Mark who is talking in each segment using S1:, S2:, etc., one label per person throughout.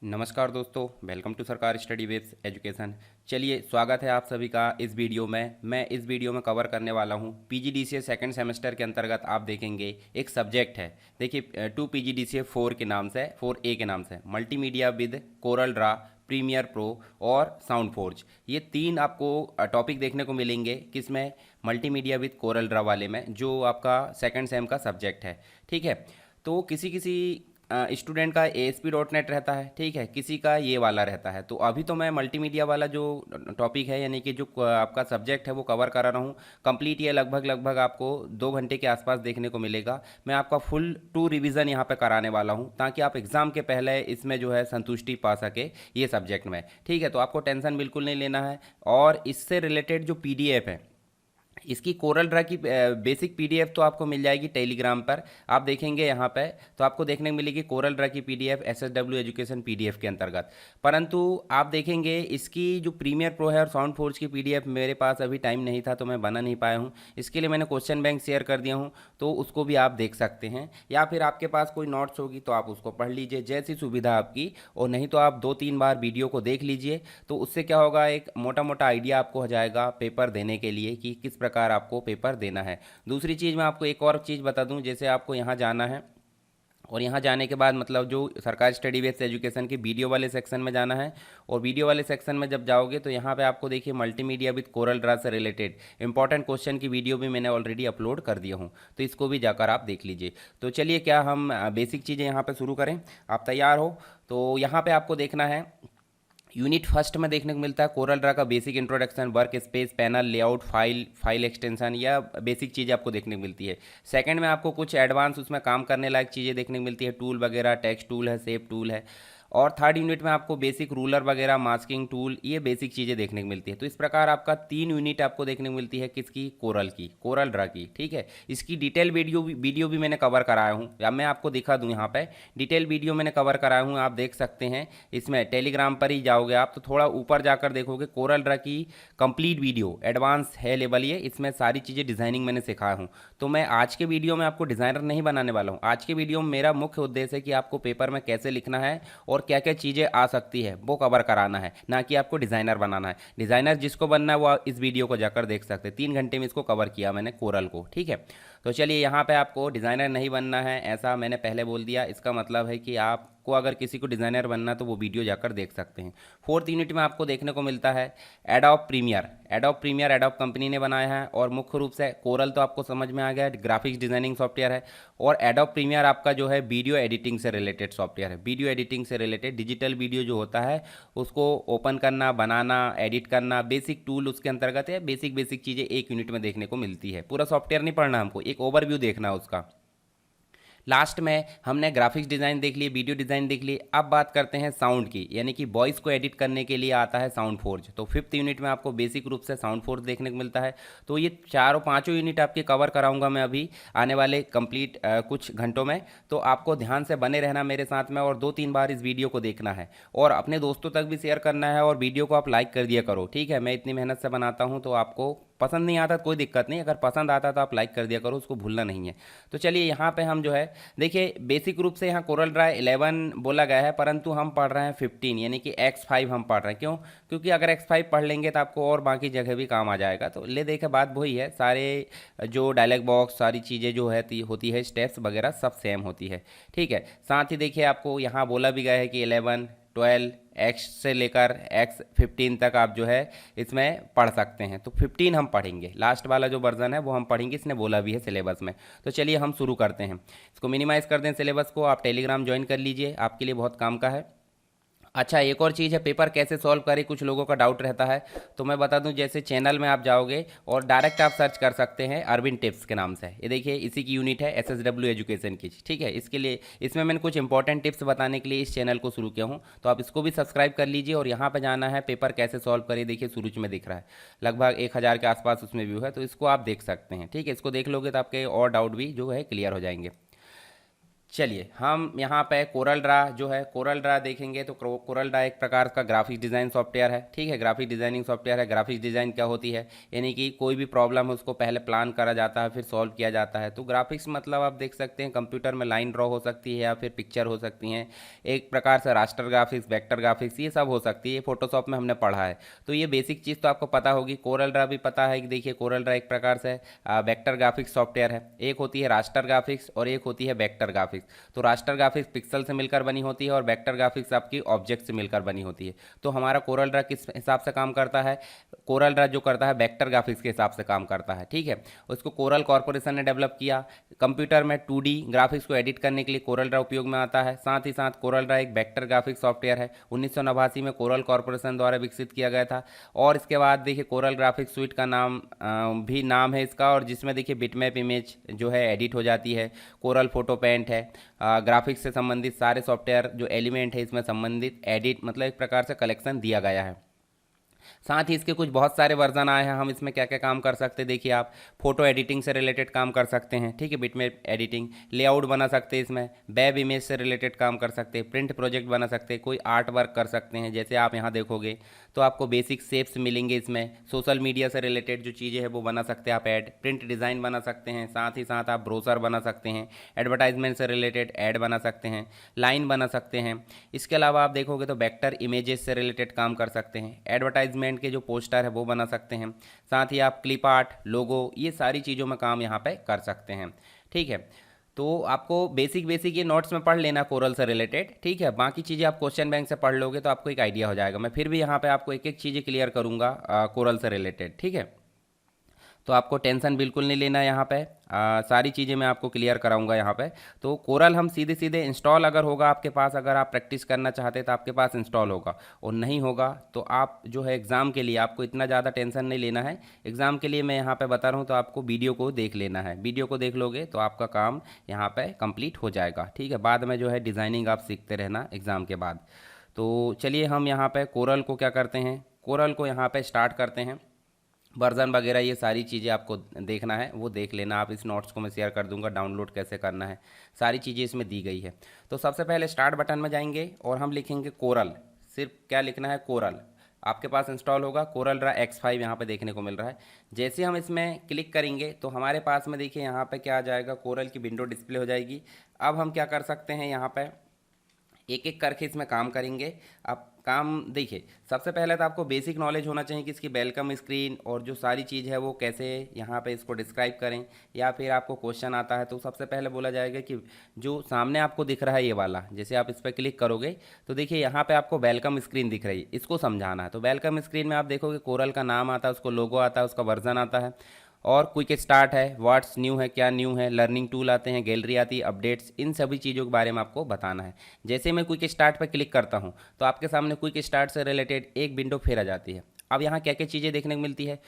S1: नमस्कार दोस्तों, welcome to सरकार स्टडी विथ एजुकेशन। चलिए, स्वागत है आप सभी का इस वीडियो में। मैं इस वीडियो में कवर करने वाला हूँ पीजीडीसीए सेकंड सेमेस्टर के अंतर्गत आप देखेंगे एक सब्जेक्ट है। देखिए, 2 PGDCA 4 के नाम से, 4A के नाम से multimedia with Corel Draw, Premiere Pro और साउंड फोर्ज। ये तीन आपको टॉपिक देखने को मिलेंगे किसमें, मल्टीमीडिया विद कोरल ड्रा वाले में, जो आपका सेकंड सेम का सब्जेक्ट है। ठीक है। तो किसी किसी स्टूडेंट का ASP.NET रहता है, ठीक है, किसी का ये वाला रहता है। तो अभी तो मैं मल्टीमीडिया वाला जो टॉपिक है, यानी कि जो आपका सब्जेक्ट है, वो कवर करा रहा हूँ कंप्लीट। ये लगभग लगभग आपको 2 घंटे के आसपास देखने को मिलेगा। मैं आपका फुल टू रिवीजन यहाँ पे कराने वाला हूँ, ताकि आप एग्ज़ाम के पहले इसमें जो है संतुष्टि पा सके ये सब्जेक्ट में। ठीक है, तो आपको टेंशन बिल्कुल नहीं लेना है। और इससे रिलेटेड जो PDF है, इसकी कोरल ड्रा की बेसिक PDF तो आपको मिल जाएगी टेलीग्राम पर। आप देखेंगे यहाँ पे तो आपको देखने को मिलेगी कोरल ड्रा की PDF SSW एजुकेशन PDF के अंतर्गत। परंतु आप देखेंगे इसकी जो प्रीमियर प्रो है और साउंड फोर्ज की PDF मेरे पास अभी टाइम नहीं था, तो मैं बना नहीं पाया हूँ। इसके लिए मैंने क्वेश्चन बैंक शेयर कर दिया हूँ, तो उसको भी आप देख सकते हैं। या फिर आपके पास कोई नोट्स होगी तो आप उसको पढ़ लीजिए, जैसी सुविधा आपकी। और नहीं तो आप 2-3 बार वीडियो को देख लीजिए, तो उससे क्या होगा, एक मोटा मोटा आइडिया आपको हो जाएगा पेपर देने के लिए कि किस प्रकार आपको पेपर देना है। दूसरी चीज़ मैं आपको एक और चीज़ बता दूं, जैसे आपको यहाँ जाना है और यहाँ जाने के बाद मतलब जो सरकारी स्टडी बेस्ड एजुकेशन के वीडियो वाले सेक्शन में जाना है। और वीडियो वाले सेक्शन में जब जाओगे तो यहाँ पे आपको देखिए मल्टीमीडिया विद कोरल ड्रा से रिलेटेड इंपॉर्टेंट क्वेश्चन की वीडियो भी मैंने ऑलरेडी अपलोड कर दिया हूँ, तो इसको भी जाकर आप देख लीजिए। तो चलिए, क्या हम बेसिक चीज़ें यहाँ पे शुरू करें? आप तैयार हो? तो यहाँ पे आपको देखना है यूनिट फर्स्ट में देखने को मिलता है कोरल ड्रा का basic introduction, work space, panel layout, file extension, या बेसिक चीज़ें आपको देखने को मिलती है। सेकंड में आपको कुछ एडवांस उसमें काम करने लायक चीज़ें देखने को मिलती है, टूल वगैरह, टेक्स्ट टूल है, शेप टूल है। और थर्ड यूनिट में आपको बेसिक रूलर वगैरह, मास्किंग टूल, ये बेसिक चीज़ें देखने को मिलती है। तो इस प्रकार आपका 3 यूनिट आपको देखने को मिलती है किसकी, कोरल की, कोरल ड्रा की। ठीक है, इसकी डिटेल वीडियो भी मैंने कवर कराया हूँ, या मैं आपको दिखा दूँ यहाँ पे डिटेल वीडियो मैंने कवर कराया हूँ, आप देख सकते हैं। इसमें टेलीग्राम पर ही जाओगे आप तो थोड़ा ऊपर जाकर देखोगे कोरल ड्रा की कंप्लीट वीडियो, एडवांस है लेवल ये, इसमें सारी चीज़ें डिज़ाइनिंग मैंने सिखाया हूँ। तो मैं आज के वीडियो में आपको डिज़ाइनर नहीं बनाने वाला हूँ। आज के वीडियो में मेरा मुख्य उद्देश्य है कि आपको पेपर में कैसे लिखना है और क्या क्या चीज़ें आ सकती है वो कवर कराना है, ना कि आपको डिज़ाइनर बनाना है। डिज़ाइनर जिसको बनना है वो इस वीडियो को जाकर देख सकते हैं। 3 घंटे में इसको कवर किया मैंने कोरल को। ठीक है, तो चलिए, यहाँ पे आपको डिज़ाइनर नहीं बनना है ऐसा मैंने पहले बोल दिया। इसका मतलब है कि आपको अगर किसी को डिज़ाइनर बनना है तो वो वीडियो जाकर देख सकते हैं। फोर्थ यूनिट में आपको देखने को मिलता है एडोब प्रीमियर। एडोब कंपनी ने बनाया है, और मुख्य रूप से कोरल तो आपको समझ में आ गया, ग्राफिक्स डिजाइनिंग सॉफ्टवेयर है। और एडोब प्रीमियर आपका जो है वीडियो एडिटिंग से रिलेटेड सॉफ्टवेयर है। वीडियो एडिटिंग से रिलेटेड डिजिटल वीडियो जो होता है उसको ओपन करना, बनाना, एडिट करना, बेसिक टूल उसके अंतर्गत है। बेसिक बेसिक चीज़ें एक यूनिट में देखने को मिलती है। पूरा सॉफ्टवेयर नहीं पढ़ना हमको, एक ओवरव्यू देखना है उसका। लास्ट में हमने ग्राफिक्स डिज़ाइन देख लिए, वीडियो डिज़ाइन देख लिए। अब बात करते हैं साउंड की, यानी कि वॉइस को एडिट करने के लिए आता है साउंड फोर्ज। तो फिफ्थ यूनिट में आपको बेसिक रूप से साउंड फोर्ज देखने को मिलता है। तो ये चारों पांचों यूनिट आपके कवर कराऊंगा मैं अभी आने वाले कंप्लीट कुछ घंटों में। तो आपको ध्यान से बने रहना मेरे साथ में, और 2-3 बार इस वीडियो को देखना है और अपने दोस्तों तक भी शेयर करना है। और वीडियो को आप लाइक कर दिया करो, ठीक है? मैं इतनी मेहनत से बनाता हूँ, तो आपको पसंद नहीं आता कोई दिक्कत नहीं, अगर पसंद आता तो आप लाइक कर दिया करो, उसको भूलना नहीं है। तो चलिए, यहाँ पे हम जो है देखिए बेसिक रूप से यहाँ कोरल ड्रा 11 बोला गया है, परंतु हम पढ़ रहे हैं 15, यानी कि X5 हम पढ़ रहे हैं। क्यों? क्योंकि अगर X5 पढ़ लेंगे तो आपको और बाकी जगह भी काम आ जाएगा। तो ले देखे, बात वही है, सारे जो डायलॉग बॉक्स, सारी चीज़ें जो है होती है, स्टेप्स वगैरह सब सेम होती है। ठीक है, साथ ही देखिए आपको यहाँ बोला भी गया है कि 11, 12, X से लेकर X15 तक आप जो है इसमें पढ़ सकते हैं। तो 15 हम पढ़ेंगे, लास्ट वाला जो वर्जन है वो हम पढ़ेंगे, इसने बोला भी है सिलेबस में। तो चलिए हम शुरू करते हैं। इसको मिनिमाइज़ कर दें सिलेबस को, आप टेलीग्राम ज्वाइन कर लीजिए, आपके लिए बहुत काम का है। अच्छा, एक और चीज़ है, पेपर कैसे सॉल्व करें, कुछ लोगों का डाउट रहता है। तो मैं बता दूं, जैसे चैनल में आप जाओगे और डायरेक्ट आप सर्च कर सकते हैं अरविंद टिप्स के नाम से। ये देखिए, इसी की यूनिट है SSW एजुकेशन की। ठीक है, इसके लिए इसमें मैंने कुछ इंपॉर्टेंट टिप्स बताने के लिए इस चैनल को शुरू किया हूँ। तो आप इसको भी सब्सक्राइब कर लीजिए। और यहाँ पर जाना है पेपर कैसे सॉल्व करें, देखिए शुरू में दिख रहा है, लगभग 1000 के आसपास उसमें व्यू है, तो इसको आप देख सकते हैं। ठीक है, इसको देख लोगे तो आपके और डाउट भी जो है क्लियर हो जाएंगे। चलिए हम यहाँ पे कोरल ड्रा जो है, कोरल ड्रा देखेंगे तो कोरल ड्रा एक प्रकार का ग्राफिक डिज़ाइन सॉफ्टवेयर है। ठीक है, ग्राफिक डिज़ाइनिंग सॉफ्टवेयर है। ग्राफिक डिज़ाइन क्या होती है, यानी कि कोई भी प्रॉब्लम है उसको पहले प्लान करा जाता है, फिर सॉल्व किया जाता है। तो ग्राफिक्स मतलब आप देख सकते हैं कंप्यूटर में लाइन ड्रॉ हो सकती है या फिर पिक्चर हो सकती हैं, एक प्रकार से रास्टर ग्राफिक्स, वेक्टर ग्राफिक्स, ये सब हो सकती है। फोटोशॉप में हमने पढ़ा है, तो ये बेसिक चीज़ तो आपको पता होगी। कोरल ड्रा भी पता है कि देखिए कोरल ड्रा एक प्रकार से वेक्टर ग्राफिक्स सॉफ्टवेयर है। एक होती है रास्टर ग्राफिक्स और एक होती है वेक्टर ग्राफिक्स। तो रास्टर ग्राफिक्स पिक्सल से मिलकर बनी होती है और वेक्टर ग्राफिक्स आपकी ऑब्जेक्ट से मिलकर बनी होती है। तो हमारा कोरल ड्रा किस हिसाब से काम करता है, कोरल ड्रा जो करता है वेक्टर ग्राफिक्स के हिसाब से काम करता है। ठीक है, उसको कोरल कॉर्पोरेशन ने डेवलप किया। कंप्यूटर में 2D ग्राफिक्स को एडिट करने के लिए कोरल ड्रा उपयोग में आता है। साथ ही साथ कोरल ड्रा एक वेक्टर ग्राफिक्स सॉफ्टवेयर है, 1989 में कोरल कॉर्पोरेशन द्वारा विकसित किया गया था। और इसके बाद देखिए कोरल ग्राफिक्स स्वीट का नाम भी नाम है इसका, और जिसमें देखिए बिटमैप इमेज जो है एडिट हो जाती है। कोरल फोटो पेंट है, ग्राफिक्स से संबंधित सारे सॉफ्टवेयर जो एलिमेंट है इसमें संबंधित एडिट मतलब एक प्रकार से कलेक्शन दिया गया है। साथ ही इसके कुछ बहुत सारे वर्जन आए हैं। हम इसमें क्या क्या काम कर सकते हैं, देखिए आप फोटो एडिटिंग से रिलेटेड काम कर सकते हैं। ठीक है, बिटमैप एडिटिंग, लेआउट बना सकते हैं इसमें, वेब इमेज से रिलेटेड काम कर सकते हैं, प्रिंट प्रोजेक्ट बना सकते हैं, कोई आर्ट वर्क कर सकते हैं। जैसे आप यहाँ देखोगे तो आपको बेसिक शेप्स मिलेंगे इसमें। सोशल मीडिया से रिलेटेड जो चीज़ें हैं वो बना सकते हैं आप, ऐड प्रिंट डिज़ाइन बना सकते हैं। साथ ही साथ आप ब्रोशर बना सकते हैं, एडवर्टाइजमेंट से रिलेटेड ऐड बना सकते हैं, लाइन बना सकते हैं। इसके अलावा आप देखोगे तो वेक्टर इमेजेस से रिलेटेड काम कर सकते हैं, एडवर्टाइजमेंट के जो पोस्टर है वो बना सकते हैं। साथ ही आप क्लिप आर्ट, लोगो, ये सारी चीज़ों में काम यहाँ पे कर सकते हैं। ठीक है, तो आपको बेसिक ये नोट्स में पढ़ लेना कोरल से रिलेटेड। ठीक है, बाकी चीज़ें आप क्वेश्चन बैंक से पढ़ लोगे तो आपको एक आइडिया हो जाएगा। मैं फिर भी यहाँ पे आपको एक एक चीज़ें क्लियर करूँगा कोरल से रिलेटेड। ठीक है, तो आपको टेंशन बिल्कुल नहीं लेना है यहाँ पे, सारी चीज़ें मैं आपको क्लियर कराऊंगा यहाँ पे। तो कोरल हम सीधे सीधे इंस्टॉल अगर होगा आपके पास, अगर आप प्रैक्टिस करना चाहते हैं तो आपके पास इंस्टॉल होगा, और नहीं होगा तो आप जो है एग्ज़ाम के लिए आपको इतना ज़्यादा टेंशन नहीं लेना है। एग्ज़ाम के लिए मैं यहाँ पे बता रहा हूँ तो आपको वीडियो को देख लेना है। वीडियो को देख लोगे तो आपका काम यहाँ पर कंप्लीट हो जाएगा। ठीक है, बाद में जो है डिज़ाइनिंग आप सीखते रहना एग्ज़ाम के बाद। तो चलिए हम यहाँ पर कोरल को क्या करते हैं, कोरल को यहाँ पर स्टार्ट करते हैं। वर्जन वगैरह ये सारी चीज़ें आपको देखना है वो देख लेना आप, इस नोट्स को मैं शेयर कर दूंगा, डाउनलोड कैसे करना है सारी चीज़ें इसमें दी गई है। तो सबसे पहले स्टार्ट बटन में जाएंगे और हम लिखेंगे कोरल, सिर्फ क्या लिखना है कोरल। आपके पास इंस्टॉल होगा कोरल ड्रा X5 यहाँ पे देखने को मिल रहा है। जैसे हम इसमें क्लिक करेंगे तो हमारे पास में देखिए यहाँ पे क्या आ जाएगा, कोरल की विंडो डिस्प्ले हो जाएगी। अब हम क्या कर सकते हैं, यहाँ पे एक एक करके इसमें काम करेंगे। आप काम देखिए, सबसे पहले तो आपको बेसिक नॉलेज होना चाहिए कि इसकी वेलकम स्क्रीन और जो सारी चीज़ है वो कैसे यहाँ पे इसको डिस्क्राइब करें, या फिर आपको क्वेश्चन आता है तो सबसे पहले बोला जाएगा कि जो सामने आपको दिख रहा है ये वाला, जैसे आप इस पर क्लिक करोगे तो देखिए यहाँ पे आपको वेलकम स्क्रीन दिख रही है, इसको समझाना है। तो वेलकम स्क्रीन में आप देखोगे कोरल का नाम आता है, उसको लोगो आता है, उसका वर्जन आता है, और क्विक स्टार्ट है, व्हाट्स न्यू है, क्या न्यू है, लर्निंग टूल आते हैं, गैलरी आती है, अपडेट्स, इन सभी चीज़ों के बारे में आपको बताना है। जैसे मैं क्विक स्टार्ट पर क्लिक करता हूं तो आपके सामने क्विक स्टार्ट से रिलेटेड एक विंडो फिर आ जाती है। अब यहाँ क्या क्या चीज़ें देखने को मिलती है,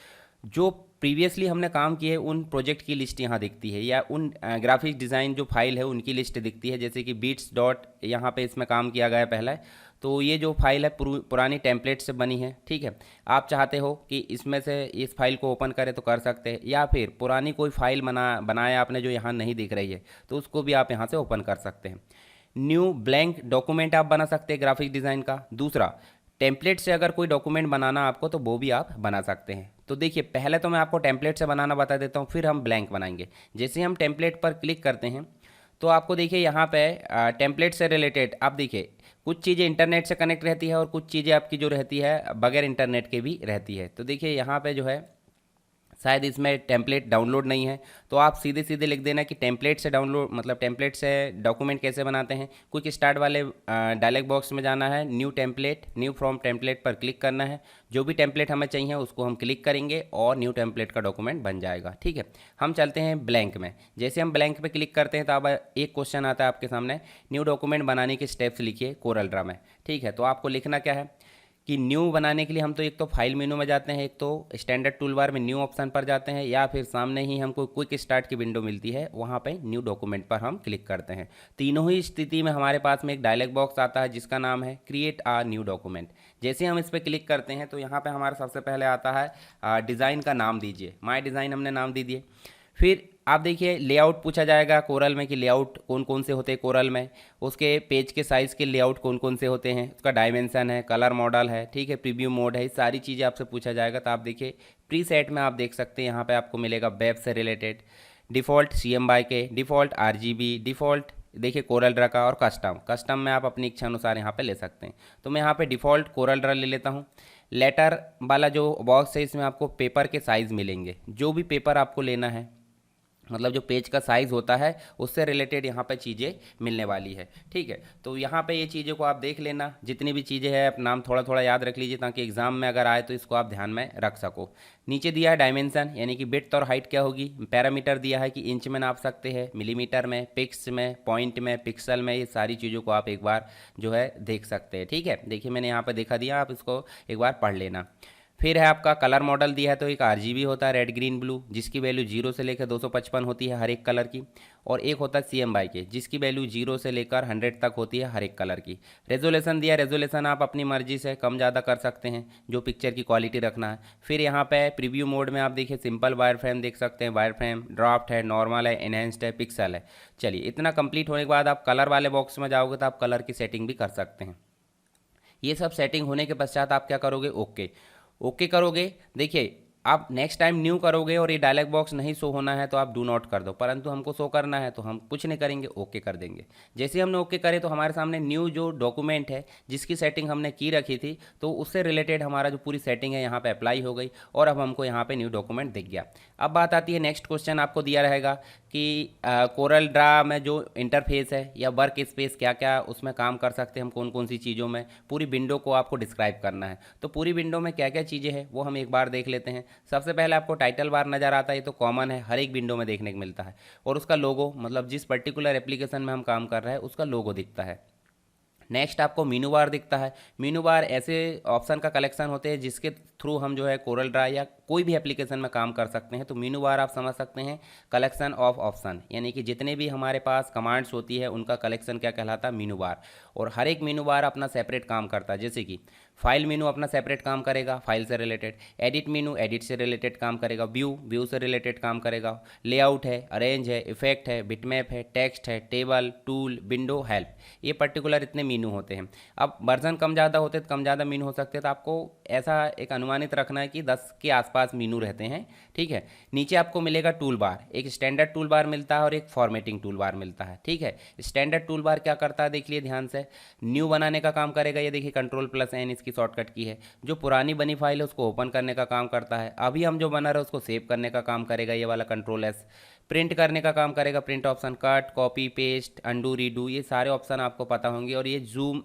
S1: जो प्रीवियसली हमने काम किए उन प्रोजेक्ट की लिस्ट यहाँ दिखती है, या उन ग्राफिक डिज़ाइन जो फाइल है उनकी लिस्ट दिखती है। जैसे कि बीट्स डॉट यहाँ पे इसमें काम किया गया है पहला, तो ये जो फाइल है पुरानी टेम्पलेट से बनी है। ठीक है, आप चाहते हो कि इसमें से इस फाइल को ओपन करें तो कर सकते हैं, या फिर पुरानी कोई फाइल बनाया आपने जो यहाँ नहीं दिख रही है तो उसको भी आप यहाँ से ओपन कर सकते हैं। न्यू ब्लैंक डॉक्यूमेंट आप बना सकते हैं ग्राफिक डिज़ाइन का। दूसरा, टेम्पलेट से अगर कोई डॉक्यूमेंट बनाना आपको तो वो भी आप बना सकते हैं। तो देखिए पहले तो मैं आपको टेम्पलेट से बनाना बता देता हूँ, फिर हम ब्लैंक बनाएंगे। जैसे हम टेम्पलेट पर क्लिक करते हैं तो आपको देखिए यहाँ पे टेम्पलेट से रिलेटेड आप देखिए कुछ चीज़ें इंटरनेट से कनेक्ट रहती है और कुछ चीज़ें आपकी जो रहती है बगैर इंटरनेट के भी रहती है। तो देखिए यहाँ पे जो है शायद इसमें टेम्पलेट डाउनलोड नहीं है, तो आप सीधे सीधे लिख देना कि टेम्पलेट से डाउनलोड, मतलब टेम्पलेट से डॉक्यूमेंट कैसे बनाते हैं। क्विक स्टार्ट वाले डायलॉग बॉक्स में जाना है, new template, new from template पर क्लिक करना है। जो भी टेम्पलेट हमें चाहिए उसको हम क्लिक करेंगे और न्यू टेम्पलेट का डॉक्यूमेंट बन जाएगा। ठीक है, हम चलते हैं ब्लैंक में। जैसे हम ब्लैंक पे क्लिक करते हैं तो अब एक क्वेश्चन आता है आपके सामने, न्यू डॉक्यूमेंट बनाने के स्टेप्स लिखिए कोरल ड्रा में। ठीक है, तो आपको लिखना क्या है कि न्यू बनाने के लिए हम तो एक तो फाइल मेनू में जाते हैं, एक तो स्टैंडर्ड टूल बार में न्यू ऑप्शन पर जाते हैं, या फिर सामने ही हमको क्विक स्टार्ट की विंडो मिलती है वहाँ पे न्यू डॉक्यूमेंट पर हम क्लिक करते हैं। तीनों ही स्थिति में हमारे पास में एक डायलॉग बॉक्स आता है जिसका नाम है क्रिएट आ न्यू डॉक्यूमेंट। जैसे हम इस पर क्लिक करते हैं तो यहाँ पर हमारा सबसे पहले आता है डिज़ाइन का नाम दीजिए, माई डिज़ाइन हमने नाम दे दिए। फिर आप देखिए लेआउट पूछा जाएगा कोरल में कि लेआउट कौन कौन से होते हैं कोरल में, उसके पेज के साइज़ के लेआउट कौन कौन से होते हैं, उसका डायमेंशन है, कलर मॉडल है, ठीक है, प्रीव्यू मोड है, ये सारी चीज़ें आपसे पूछा जाएगा। तो आप देखिए प्री सेट में आप देख सकते हैं यहाँ पे आपको मिलेगा वेब से रिलेटेड, डिफ़ॉल्ट CMYK के, डिफ़ॉल्ट RGB, डिफ़ॉल्ट देखिए कोरल ड्रा का, और कस्टम में आप अपनी इच्छा अनुसार यहाँ पे ले सकते हैं। तो मैं यहाँ पे डिफ़ॉल्ट कोरल ड्रा ले लेता हूँ। लेटर वाला जो बॉक्स है इसमें आपको पेपर के साइज़ मिलेंगे, जो भी पेपर आपको लेना है, मतलब जो पेज का साइज़ होता है उससे रिलेटेड यहाँ पे चीज़ें मिलने वाली है, ठीक है। तो यहाँ पे ये चीज़ों को आप देख लेना, जितनी भी चीज़ें हैं आप नाम थोड़ा थोड़ा याद रख लीजिए ताकि एग्जाम में अगर आए तो इसको आप ध्यान में रख सको। नीचे दिया है डायमेंशन, यानी कि विड्थ और हाइट क्या होगी, पैरामीटर दिया है कि इंच में नाप सकते हैं, मिलीमीटर में, पिक्स में, पॉइंट में, पिक्सल में, ये सारी चीज़ों को आप एक बार जो है देख सकते हैं, ठीक है। देखिए मैंने यहाँ पर दिखा दिया, आप इसको एक बार पढ़ लेना। फिर है आपका कलर मॉडल दिया है, तो एक RGB होता है रेड ग्रीन ब्लू, जिसकी वैल्यू 0 से लेकर 255 होती है हर एक कलर की, और एक होता है CMYK जिसकी वैल्यू 0 से लेकर 100 तक होती है हर एक कलर की। रेजोल्यूशन दिया, रेजोल्यूशन आप अपनी मर्जी से कम ज़्यादा कर सकते हैं, जो पिक्चर की क्वालिटी रखना है। फिर यहाँ पे प्रीव्यू मोड में आप देखिए सिंपल वायर फ्रेम देख सकते हैं, वायर फ्रेम, ड्राफ्ट है, नॉर्मल है, एनहेंस्ड है, पिक्सल है। चलिए इतना कंप्लीट होने के बाद आप कलर वाले बॉक्स में जाओगे तो आप कलर की सेटिंग भी कर सकते हैं। ये सब सेटिंग होने के पश्चात आप क्या करोगे, ओके करोगे। देखिए आप नेक्स्ट टाइम न्यू करोगे और ये डायलॉग बॉक्स नहीं शो होना है तो आप डू नॉट कर दो, परंतु हमको शो करना है तो हम कुछ नहीं करेंगे, ओके कर देंगे। जैसे ही हमने ओके करे तो हमारे सामने न्यू जो डॉक्यूमेंट है जिसकी सेटिंग हमने की रखी थी, तो उससे रिलेटेड हमारा जो पूरी सेटिंग है यहाँ पे अप्लाई हो गई और अब हमको यहाँ पे न्यू डॉक्यूमेंट दिख गया। अब बात आती है नेक्स्ट क्वेश्चन आपको दिया रहेगा कि कोरल ड्रा में जो इंटरफेस है या वर्क स्पेस क्या क्या उसमें काम कर सकते हैं हम, कौन कौन सी चीज़ों में, पूरी विंडो को आपको डिस्क्राइब करना है। तो पूरी विंडो में क्या क्या चीज़ें हैं वो हम एक बार देख लेते हैं। सबसे पहले आपको टाइटल बार नज़र आता है, ये तो कॉमन है, हर एक विंडो में देखने को मिलता है, और उसका लोगो, मतलब जिस पर्टिकुलर एप्लीकेशन में हम काम कर रहे हैं उसका लोगो दिखता है। नेक्स्ट आपको मीनू बार दिखता है। मीनू बार ऐसे ऑप्शन का कलेक्शन होते हैं जिसके थ्रू हम जो है कोरल ड्रा या कोई भी एप्लीकेशन में काम कर सकते हैं। तो मीनू बार आप समझ सकते हैं कलेक्शन ऑफ ऑप्शन, यानी कि जितने भी हमारे पास कमांड्स होती है उनका कलेक्शन क्या कहलाता है, मीनू बार। और हर एक मीनू बार अपना सेपरेट काम करता है, जैसे कि फाइल मीनू अपना सेपरेट काम करेगा फाइल से रिलेटेड, एडिट मीनू एडिट से रिलेटेड काम करेगा, व्यू से रिलेटेड काम करेगा, लेआउट है, अरेंज है, इफेक्ट है, बिटमैप है, टेक्स्ट है, टेबल, टूल, विंडो, हेल्प, ये पर्टिकुलर इतने मीनू होते हैं। अब वर्जन कम ज़्यादा होते तो कम ज़्यादा मीनू हो सकते हैं, तो आपको ऐसा एक अनुमानित रखना है कि 10 के आसपास मीनू रहते हैं, ठीक है। नीचे आपको मिलेगा टूल बार, एक स्टैंडर्ड टूल बार मिलता है और एक फॉर्मेटिंग टूल बार मिलता है, ठीक है। स्टैंडर्ड टूल बार क्या करता है देख लिए ध्यान से, न्यू बनाने का काम करेगा, ये देखिए Ctrl+N इसकी शॉर्टकट की है। जो पुरानी बनी फाइल है उसको ओपन करने का काम करता है, अभी हम जो बना रहे हैं उसको सेव करने का काम करेगा ये वाला Ctrl+S। प्रिंट करने का काम करेगा print option, cut, copy, paste, undo, redo, ये सारे ऑप्शन आपको पता होंगे। और ये जूम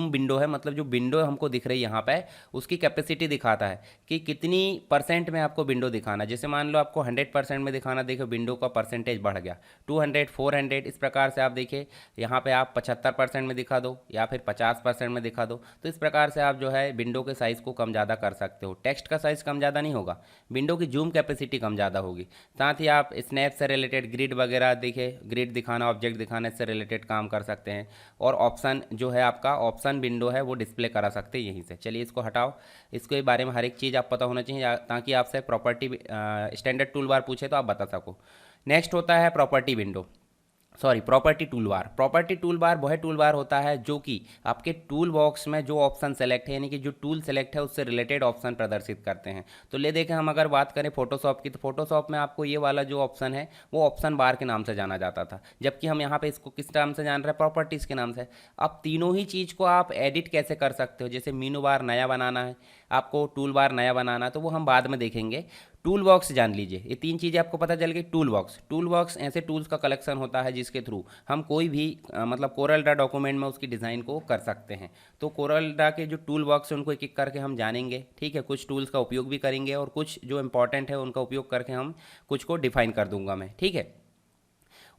S1: विंडो है, मतलब जो विंडो हमको दिख रही है यहाँ पे, उसकी कैपेसिटी दिखाता है कि कितनी % में आपको विंडो दिखाना। जैसे मान लो आपको 100% में दिखाना, देखो विंडो का परसेंटेज बढ़ गया 200, 400, इस प्रकार से आप देखिए यहाँ पे आप 75% में दिखा दो या फिर 50% में दिखा दो। तो इस प्रकार से आप जो है विंडो के साइज़ को कम ज़्यादा कर सकते हो। टेक्स्ट का साइज़ कम ज़्यादा नहीं होगा, विंडो की जूम कैपेसिटी कम ज़्यादा होगी। साथ ही आप स्नैप से रिलेटेड ग्रिड वगैरह देखिए, ग्रिड दिखाना, ऑब्जेक्ट दिखाना, इससे रिलेटेड काम कर सकते हैं। और ऑप्शन जो है आपका ऑप्शन विंडो है वो डिस्प्ले करा सकते हैं यहीं से। चलिए इसको हटाओ, इसके बारे में हर एक चीज़ आप पता होना चाहिए ताकि आपसे प्रॉपर्टी स्टैंडर्ड टूल बार पूछे तो आप बता सको। नेक्स्ट होता है property tool bar. Property tool bar वह टूल बार होता है जो कि आपके टूल बॉक्स में जो ऑप्शन सेलेक्ट है, यानी कि जो टूल सेलेक्ट है उससे रिलेटेड ऑप्शन प्रदर्शित करते हैं। तो ले देखें हम अगर बात करें फोटोशॉप की, तो फोटोशॉप में आपको ये वाला जो ऑप्शन है वो ऑप्शन बार के नाम से जाना जाता था, जबकि हम यहाँ पे इसको किस नाम से जान रहे हैं, प्रॉपर्टीज़ के नाम से। अब तीनों ही चीज़ को आप एडिट कैसे कर सकते हो, जैसे मीनू बार नया बनाना है आपको, टूल बार नया बनाना है, तो वो हम बाद में देखेंगे। टूल बॉक्स जान लीजिए, ये 3 चीज़ें आपको पता चल गई। टूल बॉक्स ऐसे टूल्स का कलेक्शन होता है जिसके थ्रू हम कोई भी मतलब कोरल ड्रा डॉक्यूमेंट में उसकी डिज़ाइन को कर सकते हैं। तो कोरल ड्रा के जो टूल बॉक्स है उनको एक एक करके हम जानेंगे, ठीक है। कुछ टूल्स का उपयोग भी करेंगे और कुछ जो इंपॉर्टेंट है उनका उपयोग करके हम कुछ को डिफाइन कर दूंगा मैं, ठीक है।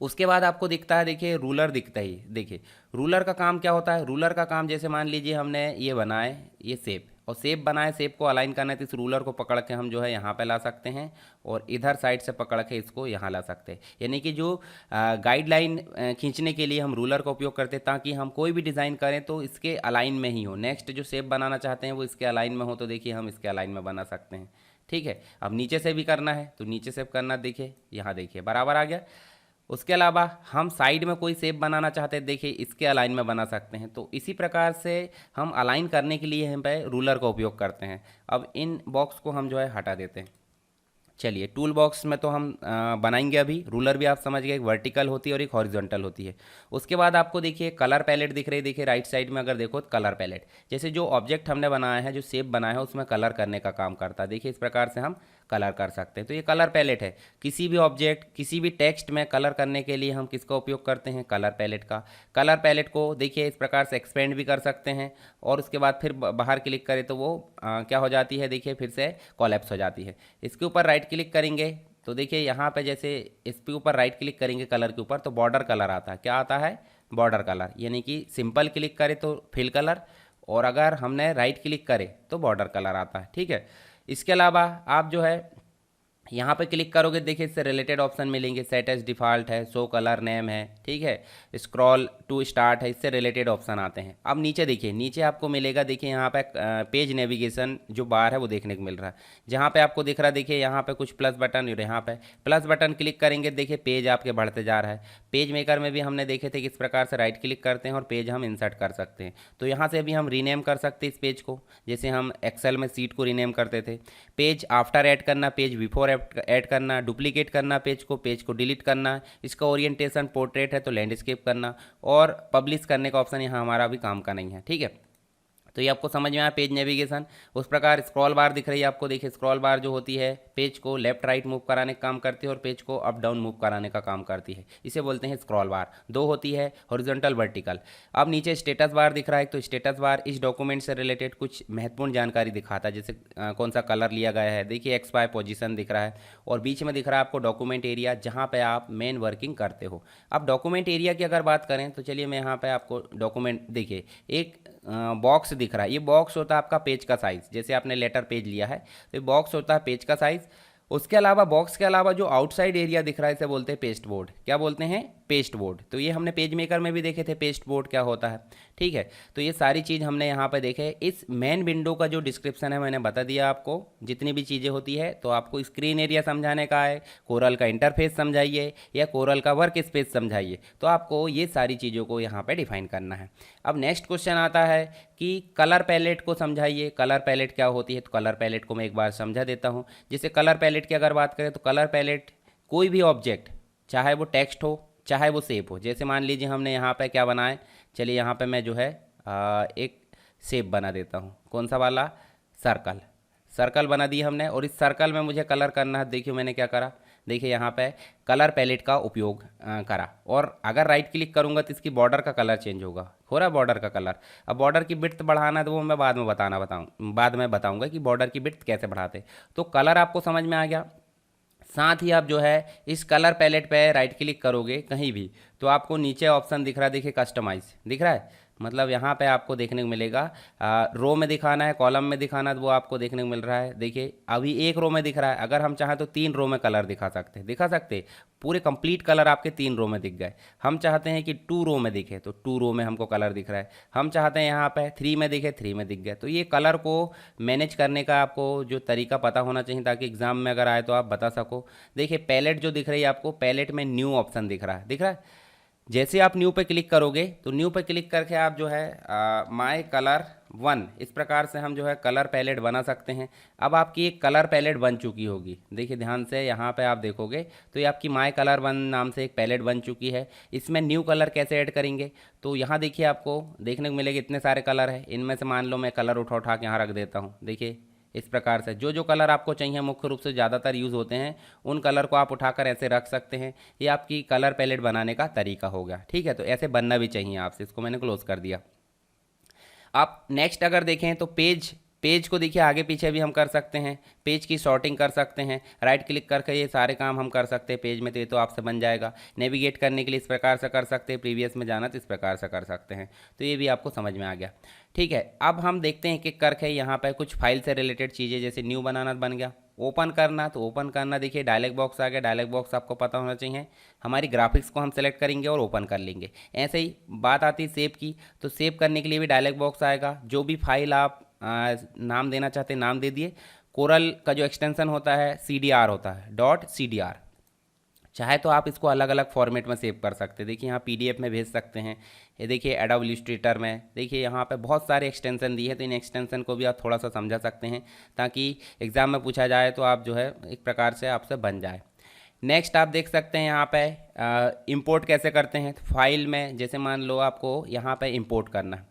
S1: उसके बाद आपको दिखता है, देखिए रूलर दिखता ही, देखिए रूलर का काम क्या होता है। रूलर का काम जैसे मान लीजिए हमने ये बनाए, ये शेप, और शेप बनाए, शेप को अलाइन करना है तो इस रूलर को पकड़ के हम जो है यहाँ पे ला सकते हैं और इधर साइड से पकड़ के इसको यहाँ ला सकते हैं। यानी कि जो गाइडलाइन खींचने के लिए हम रूलर का उपयोग करते हैं ताकि हम कोई भी डिज़ाइन करें तो इसके अलाइन में ही हो। नेक्स्ट जो शेप बनाना चाहते हैं वो इसके अलाइन में हो, तो देखिए हम इसके अलाइन में बना सकते हैं, ठीक है। अब नीचे से भी करना है तो नीचे से करना, देखिए यहाँ देखिए बराबर आ गया। उसके अलावा हम साइड में कोई शेप बनाना चाहते हैं, देखिए इसके अलाइन में बना सकते हैं। तो इसी प्रकार से हम अलाइन करने के लिए हम पे रूलर का उपयोग करते हैं। अब इन बॉक्स को हम जो है हटा देते हैं। चलिए टूल बॉक्स में तो हम बनाएंगे अभी। रूलर भी आप समझ गए, एक वर्टिकल होती है और एक हॉरिजॉन्टल होती है। उसके बाद आपको देखिए कलर पैलेट दिख रही है, देखिए राइट साइड में अगर देखो तो कलर पैलेट, जैसे जो ऑब्जेक्ट हमने बनाया है, जो शेप बनाया है, उसमें कलर करने का काम करता है। देखिए इस प्रकार से हम कलर कर सकते हैं। तो ये कलर पैलेट है। किसी भी ऑब्जेक्ट, किसी भी टेक्स्ट में कलर करने के लिए हम किसका उपयोग करते हैं? कलर पैलेट का। कलर पैलेट को देखिए इस प्रकार से एक्सपेंड भी कर सकते हैं और उसके बाद फिर बाहर क्लिक करें तो वो क्या हो जाती है, देखिए फिर से कोलैप्स हो जाती है। इसके ऊपर राइट क्लिक करेंगे तो देखिए यहाँ पे जैसे इसके ऊपर राइट क्लिक करेंगे कलर के ऊपर तो बॉर्डर कलर आता है। क्या आता है? Border colour. यानी कि सिंपल क्लिक करें तो फिल कलर, और अगर हमने राइट क्लिक करे तो बॉर्डर कलर आता है। ठीक है। इसके अलावा आप जो है यहाँ पे क्लिक करोगे, देखिए इससे रिलेटेड ऑप्शन मिलेंगे। सेट एज डिफ़ॉल्ट है, शो कलर नेम है, ठीक है, स्क्रॉल टू स्टार्ट है, इससे रिलेटेड ऑप्शन आते हैं। अब नीचे देखिए, नीचे आपको मिलेगा, देखिए यहाँ पे पेज नेविगेशन जो बार है वो देखने को मिल रहा है। जहाँ पे आपको दिख रहा है, देखिए यहाँ पे कुछ प्लस बटन, और यहाँ पे प्लस बटन क्लिक करेंगे, देखिए पेज आपके बढ़ते जा रहा है। पेज मेकर में भी हमने देखे थे कि इस प्रकार से राइट क्लिक करते हैं और पेज हम इंसर्ट कर सकते हैं। तो यहाँ से भी हम रीनेम कर सकते हैं इस पेज को, जैसे हम एक्सेल में सीट को रीनेम करते थे। पेज आफ्टर ऐड करना, पेज बिफोर ऐड करना, डुप्लीकेट करना पेज को डिलीट करना, इसका ओरिएंटेशन पोर्ट्रेट है तो लैंडस्केप करना, और पब्लिश करने का ऑप्शन यहाँ हमारा अभी काम का नहीं है। ठीक है। तो ये आपको समझ में आया पेज नेविगेशन। उस प्रकार स्क्रॉल बार दिख रही है आपको, देखिए स्क्रॉल बार जो होती है पेज को लेफ्ट राइट मूव कराने का काम करती है और पेज को अप डाउन मूव कराने का काम करती है। इसे बोलते हैं स्क्रॉल बार। दो होती है, हॉरिजॉन्टल वर्टिकल। अब नीचे स्टेटस बार दिख रहा है, तो स्टेटस बार इस डॉक्यूमेंट से रिलेटेड कुछ महत्वपूर्ण जानकारी दिखाता है, जैसे कौन सा कलर लिया गया है, देखिए एक्सपायर पोजीशन दिख रहा है, और बीच में दिख रहा है आपको डॉक्यूमेंट एरिया, जहाँ पे आप मेन वर्किंग करते हो। अब डॉक्यूमेंट एरिया की अगर बात करें तो चलिए मैं यहाँ पे आपको डॉक्यूमेंट, देखिए एक बॉक्स दिख रहा है। ये बॉक्स होता है आपका पेज का साइज़, जैसे आपने लेटर पेज लिया है तो ये बॉक्स होता है पेज का साइज़। उसके अलावा बॉक्स के अलावा जो आउटसाइड एरिया दिख रहा है इसे बोलते हैं पेस्ट बोर्ड। क्या बोलते हैं? Paste board. तो ये हमने पेज मेकर में भी देखे थे पेस्ट बोर्ड क्या होता है। ठीक है। तो ये सारी चीज़ हमने यहाँ पे देखे। इस मेन विंडो का जो डिस्क्रिप्शन है मैंने बता दिया आपको, जितनी भी चीज़ें होती है। तो आपको स्क्रीन एरिया समझाने का है, कोरल का इंटरफेस समझाइए या कोरल का वर्क स्पेस समझाइए, तो आपको ये सारी चीज़ों को यहाँ पे डिफाइन करना है। अब नेक्स्ट क्वेश्चन आता है कि कलर पैलेट को समझाइए। कलर पैलेट क्या होती है? तो कलर पैलेट को मैं एक बार समझा देता हूँ। जैसे कलर पैलेट की अगर बात करें तो कलर पैलेट कोई भी ऑब्जेक्ट, चाहे वो टेक्स्ट हो चाहे वो शेप हो, जैसे मान लीजिए हमने यहाँ पे क्या बनाए, चलिए यहाँ पे मैं जो है एक शेप बना देता हूँ। कौन सा वाला? सर्कल। सर्कल बना दी हमने, और इस सर्कल में मुझे कलर करना है। देखिए मैंने क्या करा, देखिए यहाँ पे कलर पैलेट का उपयोग करा, और अगर राइट क्लिक करूँगा तो इसकी बॉर्डर का कलर चेंज होगा, हो रहा है बॉर्डर का कलर। अब बॉर्डर की विड्थ बढ़ाना है तो वो मैं बाद में बताऊँगा कि बॉर्डर की विड्थ कैसे बढ़ाते। तो कलर आपको समझ में आ गया। साथ ही आप जो है इस कलर पैलेट पे राइट क्लिक करोगे कहीं भी तो आपको नीचे ऑप्शन दिख रहा है, देखिए कस्टमाइज दिख रहा है। मतलब यहाँ पे आपको देखने को मिलेगा रो में दिखाना है, कॉलम में दिखाना है, तो वो आपको देखने को मिल रहा है। देखिए अभी एक रो में दिख रहा है, अगर हम चाहें तो 3 रो में कलर दिखा सकते पूरे कंप्लीट कलर आपके 3 रो में दिख गए। हम चाहते हैं कि 2 रो में दिखे तो 2 रो में हमको कलर दिख रहा है। हम चाहते हैं यहाँ पे 3 में दिखे, 3 में दिख गए। तो ये कलर को मैनेज करने का आपको जो तरीका पता होना चाहिए, ताकि एग्जाम में अगर आए तो आप बता सको। देखिए पैलेट जो दिख रही है आपको, पैलेट में न्यू ऑप्शन दिख रहा है। जैसे आप न्यू पे क्लिक करोगे तो न्यू पे क्लिक करके आप जो है माय कलर 1, इस प्रकार से हम जो है कलर पैलेट बना सकते हैं। अब आपकी एक कलर पैलेट बन चुकी होगी, देखिए ध्यान से यहाँ पे आप देखोगे तो ये आपकी माय कलर 1 नाम से एक पैलेट बन चुकी है। इसमें न्यू कलर कैसे ऐड करेंगे? तो यहाँ देखिए आपको देखने को मिलेगा इतने सारे कलर हैं। इनमें से मान लो मैं कलर उठा के यहाँ रख देता हूँ। देखिए इस प्रकार से जो कलर आपको चाहिए, मुख्य रूप से ज़्यादातर यूज़ होते हैं, उन कलर को आप उठाकर ऐसे रख सकते हैं। ये आपकी कलर पैलेट बनाने का तरीका हो गया। ठीक है। तो ऐसे बनना भी चाहिए आपसे। इसको मैंने क्लोज कर दिया। आप नेक्स्ट अगर देखें तो पेज को देखिए आगे पीछे भी हम कर सकते हैं। पेज की सॉर्टिंग कर सकते हैं, राइट क्लिक करके ये सारे काम हम कर सकते हैं पेज में। तो ये तो आपसे बन जाएगा। नेविगेट करने के लिए इस प्रकार से कर सकते हैं, प्रीवियस में जाना तो इस प्रकार से कर सकते हैं। तो ये भी आपको समझ में आ गया। ठीक है। अब हम देखते हैं एक एक करके यहाँ पर कुछ फाइल से रिलेटेड चीज़ें, जैसे न्यू बनाना बन गया, ओपन करना तो ओपन करना। देखिए डायलॉग बॉक्स आ गया। डायलॉग बॉक्स आपको पता होना चाहिए, हमारी ग्राफिक्स को हम सेलेक्ट करेंगे और ओपन कर लेंगे। ऐसे ही बात आती है सेव की, तो सेव करने के लिए भी डायलॉग बॉक्स आएगा। जो भी फाइल आप नाम देना चाहते हैं नाम दे दिए, कोरल का जो एक्सटेंशन होता है CDR होता है, .cdr। चाहे तो आप इसको अलग अलग फॉर्मेट में सेव कर सकते हैं। देखिए यहाँ PDF में भेज सकते हैं। ये देखिए एडोब इलस्ट्रेटर में देखिए यहाँ पे बहुत सारे एक्सटेंशन दिए हैं, तो इन एक्सटेंशन को भी आप थोड़ा सा समझा सकते हैं ताकि एग्ज़ाम में पूछा जाए तो आप जो है एक प्रकार से आपसे बन जाए। नेक्स्ट आप देख सकते हैं यहाँ पे इंपोर्ट कैसे करते हैं। फाइल में जैसे मान लो आपको यहाँ पे इंपोर्ट करना है,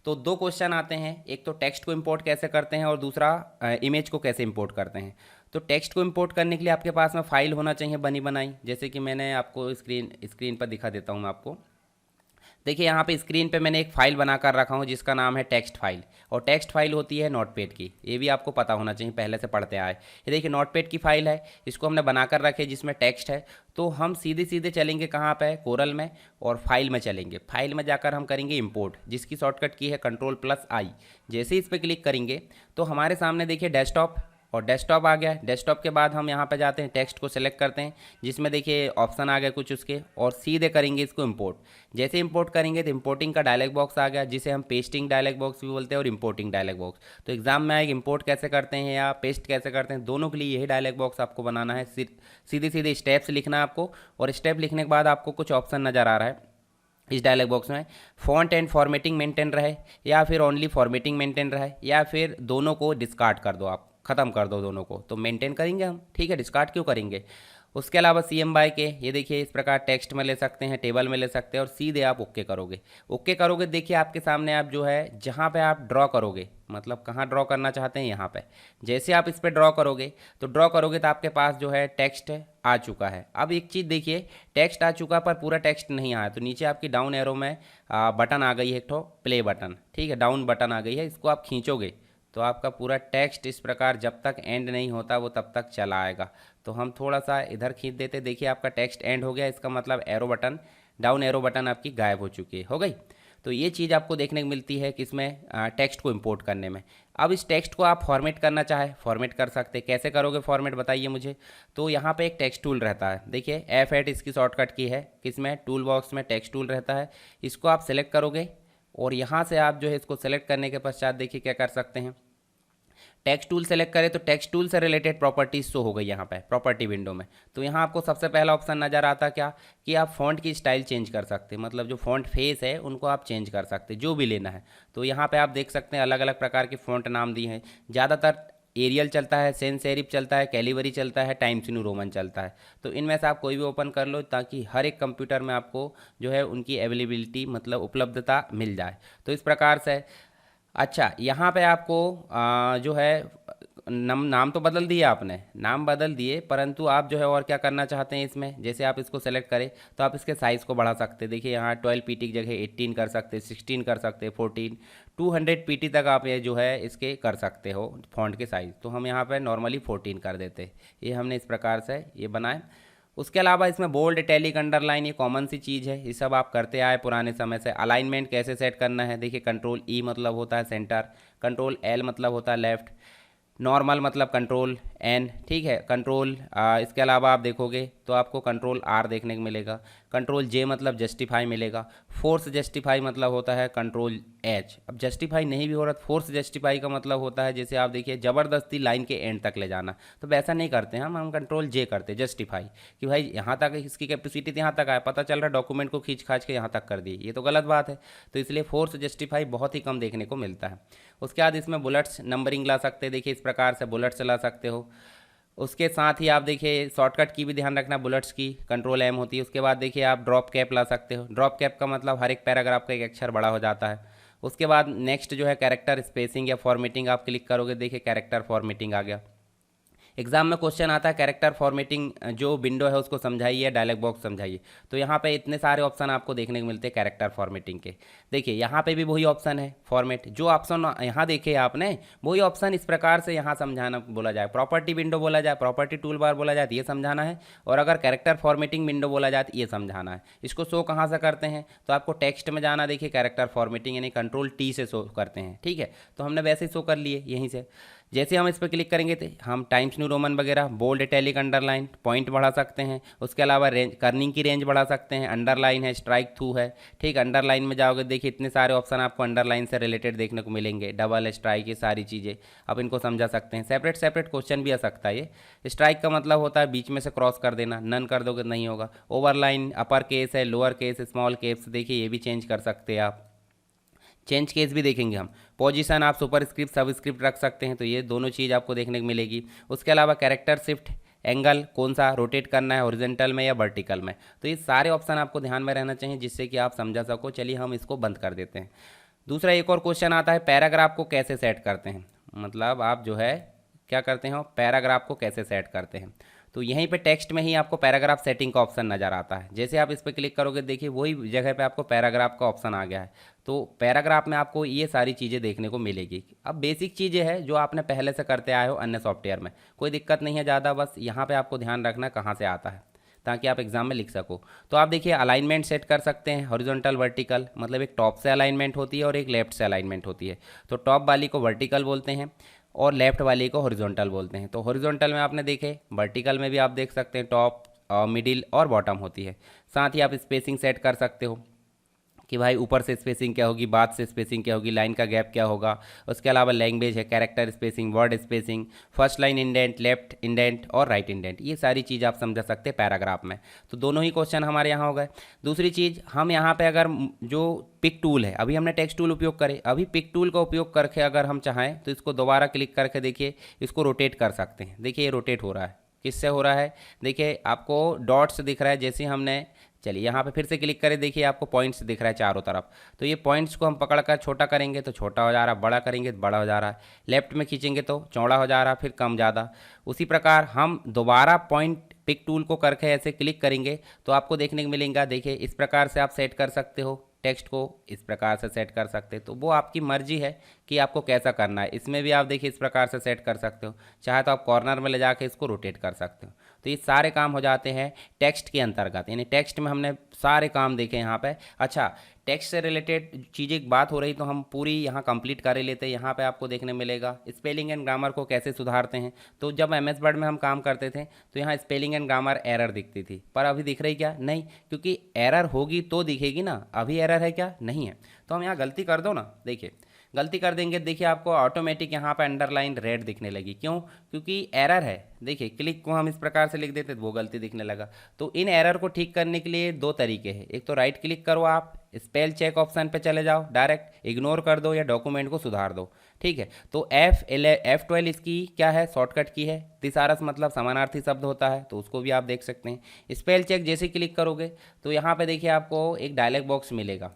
S1: तो दो क्वेश्चन आते हैं, एक तो टेक्स्ट को इंपोर्ट कैसे करते हैं और दूसरा इमेज को कैसे इंपोर्ट करते हैं। तो टेक्स्ट को इंपोर्ट करने के लिए आपके पास में फाइल होना चाहिए बनी बनाई, जैसे कि मैंने आपको स्क्रीन पर दिखा देता हूँ मैं आपको। देखिए यहाँ पे स्क्रीन पे मैंने एक फ़ाइल बनाकर रखा हूँ जिसका नाम है टेक्स्ट फाइल, और टेक्स्ट फाइल होती है नोटपैड की। ये भी आपको पता होना चाहिए, पहले से पढ़ते आए। ये देखिए नोटपैड की फ़ाइल है, इसको हमने बनाकर रखे जिसमें टेक्स्ट है। तो हम सीधे सीधे चलेंगे कहाँ पे, कोरल में, और फाइल में चलेंगे। फाइल में जाकर हम करेंगे इंपोर्ट, जिसकी शॉर्टकट की है Ctrl+I। जैसे ही इस पर क्लिक करेंगे तो हमारे सामने देखिए डेस्कटॉप, और डेस्कटॉप आ गया। डेस्कटॉप के बाद हम यहाँ पे जाते हैं, टेक्स्ट को सिलेक्ट करते हैं, जिसमें देखिए ऑप्शन आ गया कुछ उसके, और सीधे करेंगे इसको इंपोर्ट। जैसे इंपोर्ट करेंगे तो इंपोर्टिंग का डायलॉग बॉक्स आ गया, जिसे हम पेस्टिंग डायलॉग बॉक्स भी बोलते हैं और इंपोर्टिंग डायलॉग बॉक्स। तो एग्जाम में आएगा इंपोर्ट कैसे करते हैं या पेस्ट कैसे करते हैं, दोनों के लिए यही डायलॉग बॉक्स आपको बनाना है। सीधे सीधे स्टेप्स लिखना है आपको, और स्टेप लिखने के बाद आपको कुछ ऑप्शन नज़र आ रहा है इस डायलॉग बॉक्स में, फॉन्ट एंड फॉर्मेटिंग मेंटेन रहे, या फिर ओनली फॉर्मेटिंग मेंटेन रहे, या फिर दोनों को डिस्कार्ड कर दो, आप ख़त्म कर दो दोनों को। तो मेंटेन करेंगे हम, ठीक है, डिस्कार्ड क्यों करेंगे। उसके अलावा CM/BY के ये देखिए इस प्रकार टेक्स्ट में ले सकते हैं, टेबल में ले सकते हैं, और सीधे आप ओके करोगे। ओके करोगे देखिए आपके सामने आप जो है जहाँ पे आप ड्रॉ करोगे, मतलब कहाँ ड्रॉ करना चाहते हैं यहाँ पे, जैसे आप इस पर ड्रॉ करोगे तो आपके पास जो है टेक्स्ट आ चुका है। अब एक चीज़ देखिए, टेक्स्ट आ चुका पर पूरा टेक्स्ट नहीं आया, तो नीचे आपकी डाउन एरो में बटन आ गई है, एक ठो प्ले बटन, ठीक है, डाउन बटन आ गई है। इसको आप खींचोगे तो आपका पूरा टेक्स्ट इस प्रकार जब तक एंड नहीं होता वो तब तक चला आएगा। तो हम थोड़ा सा इधर खींच देते, देखिए आपका टेक्स्ट एंड हो गया, इसका मतलब arrow button, down arrow button आपकी गायब हो चुकी है, हो गई। तो ये चीज़ आपको देखने को मिलती है किसमें, टेक्स्ट को इंपोर्ट करने में। अब इस टेक्स्ट को आप फॉर्मेट करना चाहे फॉर्मेट कर सकते, कैसे करोगे फॉर्मेट बताइए मुझे। तो यहाँ पे एक टेक्स्ट टूल रहता है, देखिए F8 इसकी शॉर्टकट की है, किसमें, टूल बॉक्स में टेक्स्ट टूल रहता है। इसको आप सेलेक्ट करोगे, और यहाँ से आप जो है इसको सेलेक्ट करने के पश्चात देखिए क्या कर सकते हैं, टेक्स्ट टूल सेलेक्ट करें तो टेक्स्ट टूल से रिलेटेड प्रॉपर्टीज शो हो गई यहाँ पे प्रॉपर्टी विंडो में। तो यहाँ आपको सबसे पहला ऑप्शन नज़र आता क्या, कि आप फ़ॉन्ट की स्टाइल चेंज कर सकते हैं, मतलब जो फ़ॉन्ट फेस है उनको आप चेंज कर सकते हैं, जो भी लेना है। तो यहाँ पे आप देख सकते हैं अलग अलग प्रकार के फ़ॉन्ट नाम दिए हैं। ज़्यादातर एरियल चलता है, सेंस सेरिफ चलता है, कैलिबरी चलता है, टाइम्स न्यू रोमन चलता है। तो इनमें से आप कोई भी ओपन कर लो, ताकि हर एक कंप्यूटर में आपको जो है उनकी अवेलेबिलिटी मतलब उपलब्धता मिल जाए। तो इस प्रकार से अच्छा, यहाँ पे आपको जो है नाम तो बदल दिए आपने, नाम बदल दिए, परंतु आप जो है और क्या करना चाहते हैं इसमें, जैसे आप इसको सेलेक्ट करें तो आप इसके साइज़ को बढ़ा सकते हैं। देखिए यहाँ 12 PT की जगह 18 कर सकते हैं, 16 कर सकते हैं, 14, 200 PT तक आप ये जो है इसके कर सकते हो फॉन्ट के साइज़। तो हम यहाँ पर नॉर्मली 14 कर देते हैं। ये हमने इस प्रकार से ये बनाए। उसके अलावा इसमें बोल्ड, इटैलिक, अंडरलाइन, ये कॉमन सी चीज़ है, ये सब आप करते आए पुराने समय से। अलाइनमेंट कैसे सेट करना है, देखिए Ctrl+E मतलब होता है सेंटर, Ctrl+L मतलब होता है लेफ़्ट, नॉर्मल मतलब Ctrl+N, ठीक है, इसके अलावा आप देखोगे तो आपको Ctrl+R देखने को मिलेगा, Ctrl+J मतलब जस्टिफाई मिलेगा, फोर्स जस्टिफाई मतलब होता है Ctrl+H। अब जस्टिफाई नहीं भी हो रहा, फोर्स जस्टिफाई का मतलब होता है जैसे आप देखिए ज़बरदस्ती लाइन के एंड तक ले जाना, तो वैसा नहीं करते हैं हम Ctrl+J करते हैं जस्टिफाई, कि भाई यहाँ तक इसकी कैपेसिटी यहाँ तक आए, पता चल रहा डॉक्यूमेंट को खींच खाच के यहाँ तक कर दी, ये तो गलत बात है। तो इसलिए फोर्स जस्टिफाई बहुत ही कम देखने को मिलता है। उसके बाद इसमें बुलेट्स नंबरिंग ला सकते हैं, देखिए इस प्रकार से बुलेट्स ला सकते हो। उसके साथ ही आप देखिए शॉर्टकट की भी ध्यान रखना, बुलेट्स की Ctrl+M होती है। उसके बाद देखिए आप ड्रॉप कैप ला सकते हो, ड्रॉप कैप का मतलब हर एक पैराग्राफ का एक अक्षर बड़ा हो जाता है। उसके बाद नेक्स्ट जो है कैरेक्टर स्पेसिंग या फॉर्मेटिंग, आप क्लिक करोगे देखिए कैरेक्टर फॉर्मेटिंग आ गया। एग्जाम में क्वेश्चन आता है कैरेक्टर फॉर्मेटिंग जो विंडो है उसको समझाइए, डायलॉग बॉक्स समझाइए। तो यहाँ पे इतने सारे ऑप्शन आपको देखने को मिलते हैं कैरेक्टर फॉर्मेटिंग के। देखिए यहाँ पे भी वही ऑप्शन है फॉर्मेट, जो ऑप्शन यहाँ देखे आपने वही ऑप्शन इस प्रकार से यहाँ समझाना बोला जाए, प्रॉपर्टी विंडो बोला जाए, प्रॉपर्टी टूल बार बोला जाए तो ये समझाना है, और अगर कैरेक्टर फॉर्मेटिंग विंडो बोला जाए तो ये समझाना है। इसको शो कहाँ से करते हैं, तो आपको टेक्स्ट में जाना, देखिए कैरेक्टर फॉर्मेटिंग यानी Ctrl+T से शो करते हैं, ठीक है। तो हमने वैसे ही शो कर लिए यहीं से। जैसे हम इस पर क्लिक करेंगे तो हम टाइम्स न्यू रोमन वगैरह, बोल्ड, इटैलिक, अंडरलाइन, पॉइंट बढ़ा सकते हैं। उसके अलावा रेंज, कर्निंग की रेंज बढ़ा सकते हैं, अंडरलाइन है, स्ट्राइक थ्रू है। ठीक, अंडरलाइन में जाओगे देखिए इतने सारे ऑप्शन आपको अंडरलाइन से रिलेटेड देखने को मिलेंगे, डबल स्ट्राइक, ये सारी चीज़ें आप इनको समझा सकते हैं। सेपरेट सेपरेट क्वेश्चन भी आ सकता है ये। स्ट्राइक का मतलब होता है बीच में से क्रॉस कर देना, नन कर दोगे तो नहीं होगा। ओवरलाइन अपर केस है, लोअर केस, स्मॉल केस, देखिए ये भी चेंज कर सकते हैं आप। चेंज केस भी देखेंगे हम। पोजीशन आप सुपर स्क्रिप्ट सब स्क्रिप्ट रख सकते हैं, तो ये दोनों चीज़ आपको देखने को मिलेगी। उसके अलावा कैरेक्टर शिफ्ट, एंगल कौन सा रोटेट करना है, हॉरिजॉन्टल में या वर्टिकल में, तो ये सारे ऑप्शन आपको ध्यान में रहना चाहिए जिससे कि आप समझा सको। चलिए हम इसको बंद कर देते हैं। दूसरा एक और क्वेश्चन आता है, पैराग्राफ को कैसे सेट करते हैं, मतलब आप जो है क्या करते हो, पैराग्राफ को कैसे सेट करते हैं। तो यहीं पे टेक्स्ट में ही आपको पैराग्राफ सेटिंग का ऑप्शन नज़र आता है। जैसे आप इस पर क्लिक करोगे देखिए वही जगह पे आपको पैराग्राफ का ऑप्शन आ गया है। तो पैराग्राफ में आपको ये सारी चीज़ें देखने को मिलेगी। अब बेसिक चीज़ें हैं जो आपने पहले से करते आए हो अन्य सॉफ्टवेयर में, कोई दिक्कत नहीं है ज़्यादा, बस यहाँ पर आपको ध्यान रखना कहाँ से आता है ताकि आप एग्जाम में लिख सको। तो आप देखिए अलाइनमेंट सेट कर सकते हैं, हॉरिजॉन्टल वर्टिकल, मतलब एक टॉप से अलाइनमेंट होती है और एक लेफ्ट से अलाइनमेंट होती है। तो टॉप वाली को वर्टिकल बोलते हैं और लेफ्ट वाली को हॉरिजॉन्टल बोलते हैं। तो हॉरिजॉन्टल में आपने देखे, वर्टिकल में भी आप देख सकते हैं टॉप, मिडिल और बॉटम होती है। साथ ही आप स्पेसिंग सेट कर सकते हो कि भाई ऊपर से स्पेसिंग क्या होगी, बाद से स्पेसिंग क्या होगी, लाइन का गैप क्या होगा। उसके अलावा लैंग्वेज है, character spacing, word spacing, first line indent, left indent और राइट इंडेंट, ये सारी चीज़ आप समझा सकते हैं पैराग्राफ में। तो दोनों ही क्वेश्चन हमारे यहाँ हो गए। दूसरी चीज़, हम यहाँ पे अगर जो पिक टूल है, अभी हमने टेक्स्ट टूल उपयोग करे, अभी पिक टूल का उपयोग करके अगर हम चाहें तो इसको दोबारा क्लिक करके देखिए इसको रोटेट कर सकते हैं। देखिए ये रोटेट हो रहा है, किससे हो रहा है, देखिए आपको डॉट्स दिख रहा है जैसे हमने, चलिए यहाँ पे फिर से क्लिक करें, देखिए आपको पॉइंट्स दिख रहा है चारों तरफ। तो ये पॉइंट्स को हम पकड़ कर छोटा करेंगे तो छोटा हो जा रहा है, बड़ा करेंगे तो बड़ा हो जा रहा है, लेफ्ट में खींचेंगे तो चौड़ा हो जा रहा है, फिर कम ज़्यादा। उसी प्रकार हम दोबारा पॉइंट पिक टूल को करके ऐसे क्लिक करेंगे तो आपको देखने को मिलेगा। देखिए इस प्रकार से आप सेट कर सकते हो, टेक्स्ट को इस प्रकार से सेट कर सकते हैं। तो वो आपकी मर्जी है कि आपको कैसा करना है। इसमें भी आप देखिए इस प्रकार से सेट कर सकते हो, चाहे तो आप कॉर्नर में ले जाके इसको रोटेट कर सकते हो। तो ये सारे काम हो जाते हैं टेक्स्ट के अंतर्गत, यानी टेक्स्ट में हमने सारे काम देखे यहाँ पे। अच्छा, टेक्स्ट से रिलेटेड चीज़ें की बात हो रही तो हम पूरी यहाँ कंप्लीट कर ही लेते हैं। यहाँ पे आपको देखने मिलेगा स्पेलिंग एंड ग्रामर को कैसे सुधारते हैं। तो जब एमएस वर्ड में हम काम करते थे तो यहाँ स्पेलिंग एंड ग्रामर एरर दिखती थी, पर अभी दिख रही क्या, नहीं, क्योंकि एरर होगी तो दिखेगी ना, अभी एरर है क्या, नहीं है। तो हम यहाँ गलती कर दो ना, देखिए गलती कर देंगे, देखिए आपको ऑटोमेटिक यहाँ पे अंडरलाइन रेड दिखने लगी, क्यों, क्योंकि एरर है। देखिए क्लिक को हम इस प्रकार से लिख देते तो वो गलती दिखने लगा। तो इन एरर को ठीक करने के लिए दो तरीके हैं, एक तो राइट क्लिक करो, आप स्पेल चेक ऑप्शन पे चले जाओ, डायरेक्ट इग्नोर कर दो या डॉक्यूमेंट को सुधार दो। ठीक है, तो F12 इसकी क्या है, शॉर्टकट की है। थिसारस मतलब समानार्थी शब्द होता है, तो उसको भी आप देख सकते हैं। स्पेल चेक जैसे क्लिक करोगे तो यहाँ पे देखिए आपको एक डायलॉग बॉक्स मिलेगा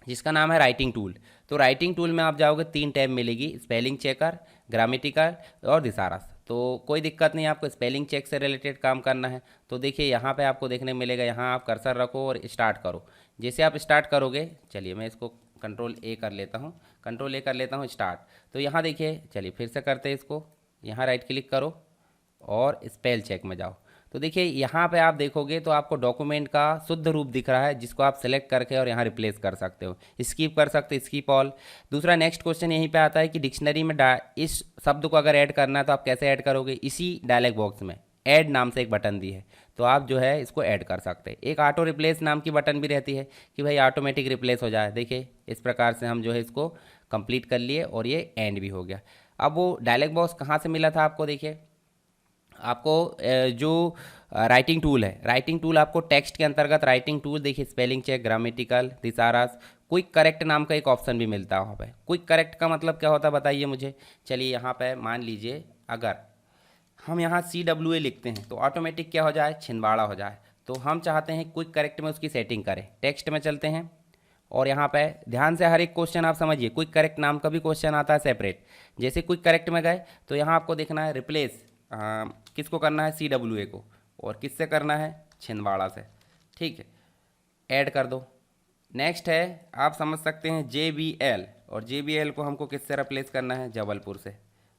S1: जिसका नाम है राइटिंग टूल। तो राइटिंग टूल में आप जाओगे, 3 टैब मिलेगी, स्पेलिंग चेकर, ग्रामेटिकल और थिसारस। तो कोई दिक्कत नहीं, आपको स्पेलिंग चेक से रिलेटेड काम करना है तो देखिए यहाँ पे आपको देखने मिलेगा, यहाँ आप कर्सर रखो और स्टार्ट करो। जैसे आप स्टार्ट करोगे, चलिए मैं इसको कंट्रोल A कर लेता हूँ, कंट्रोल A कर लेता हूँ, स्टार्ट। तो यहाँ देखिए, चलिए फिर से करते हैं इसको, यहाँ राइट क्लिक करो और स्पेल चेक में जाओ। तो देखिए यहाँ पे आप देखोगे तो आपको डॉक्यूमेंट का शुद्ध रूप दिख रहा है जिसको आप सेलेक्ट करके और यहाँ रिप्लेस कर सकते हो, स्किप कर सकते हो, स्किप ऑल। दूसरा नेक्स्ट क्वेश्चन यहीं पे आता है कि डिक्शनरी में इस शब्द को अगर ऐड करना है तो आप कैसे ऐड करोगे। इसी डायलॉग बॉक्स में ऐड नाम से एक बटन दी है, तो आप जो है इसको ऐड कर सकते हैं। एक ऑटो रिप्लेस नाम की बटन भी रहती है कि भाई ऑटोमेटिक रिप्लेस हो जाए। देखिए इस प्रकार से हम जो है इसको कंप्लीट कर लिए और ये एंड भी हो गया। अब वो डायलॉग बॉक्स कहाँ से मिला था आपको, देखिए आपको जो राइटिंग टूल है, राइटिंग टूल आपको टेक्स्ट के अंतर्गत राइटिंग टूल, देखिए spelling check, grammatical, thesaurus, quick correct नाम का एक ऑप्शन भी मिलता है वहाँ पे। क्विक करेक्ट का मतलब क्या होता है बताइए मुझे। चलिए यहाँ पे मान लीजिए अगर हम यहाँ CWA लिखते हैं तो ऑटोमेटिक क्या हो जाए, छिंदवाड़ा हो जाए। तो हम चाहते हैं क्विक करेक्ट में उसकी सेटिंग करें। टेक्स्ट में चलते हैं और यहाँ पे ध्यान से हर एक क्वेश्चन आप समझिए, क्विक करेक्ट नाम का भी क्वेश्चन आता है सेपरेट। जैसे क्विक करेक्ट में गए तो यहाँ आपको देखना है रिप्लेस किसको करना है, CWA को, और किससे करना है, छिंदवाड़ा से। ठीक है, ऐड कर दो। नेक्स्ट है, आप समझ सकते हैं JBL, और JBL को हमको किससे रिप्लेस करना है, जबलपुर से।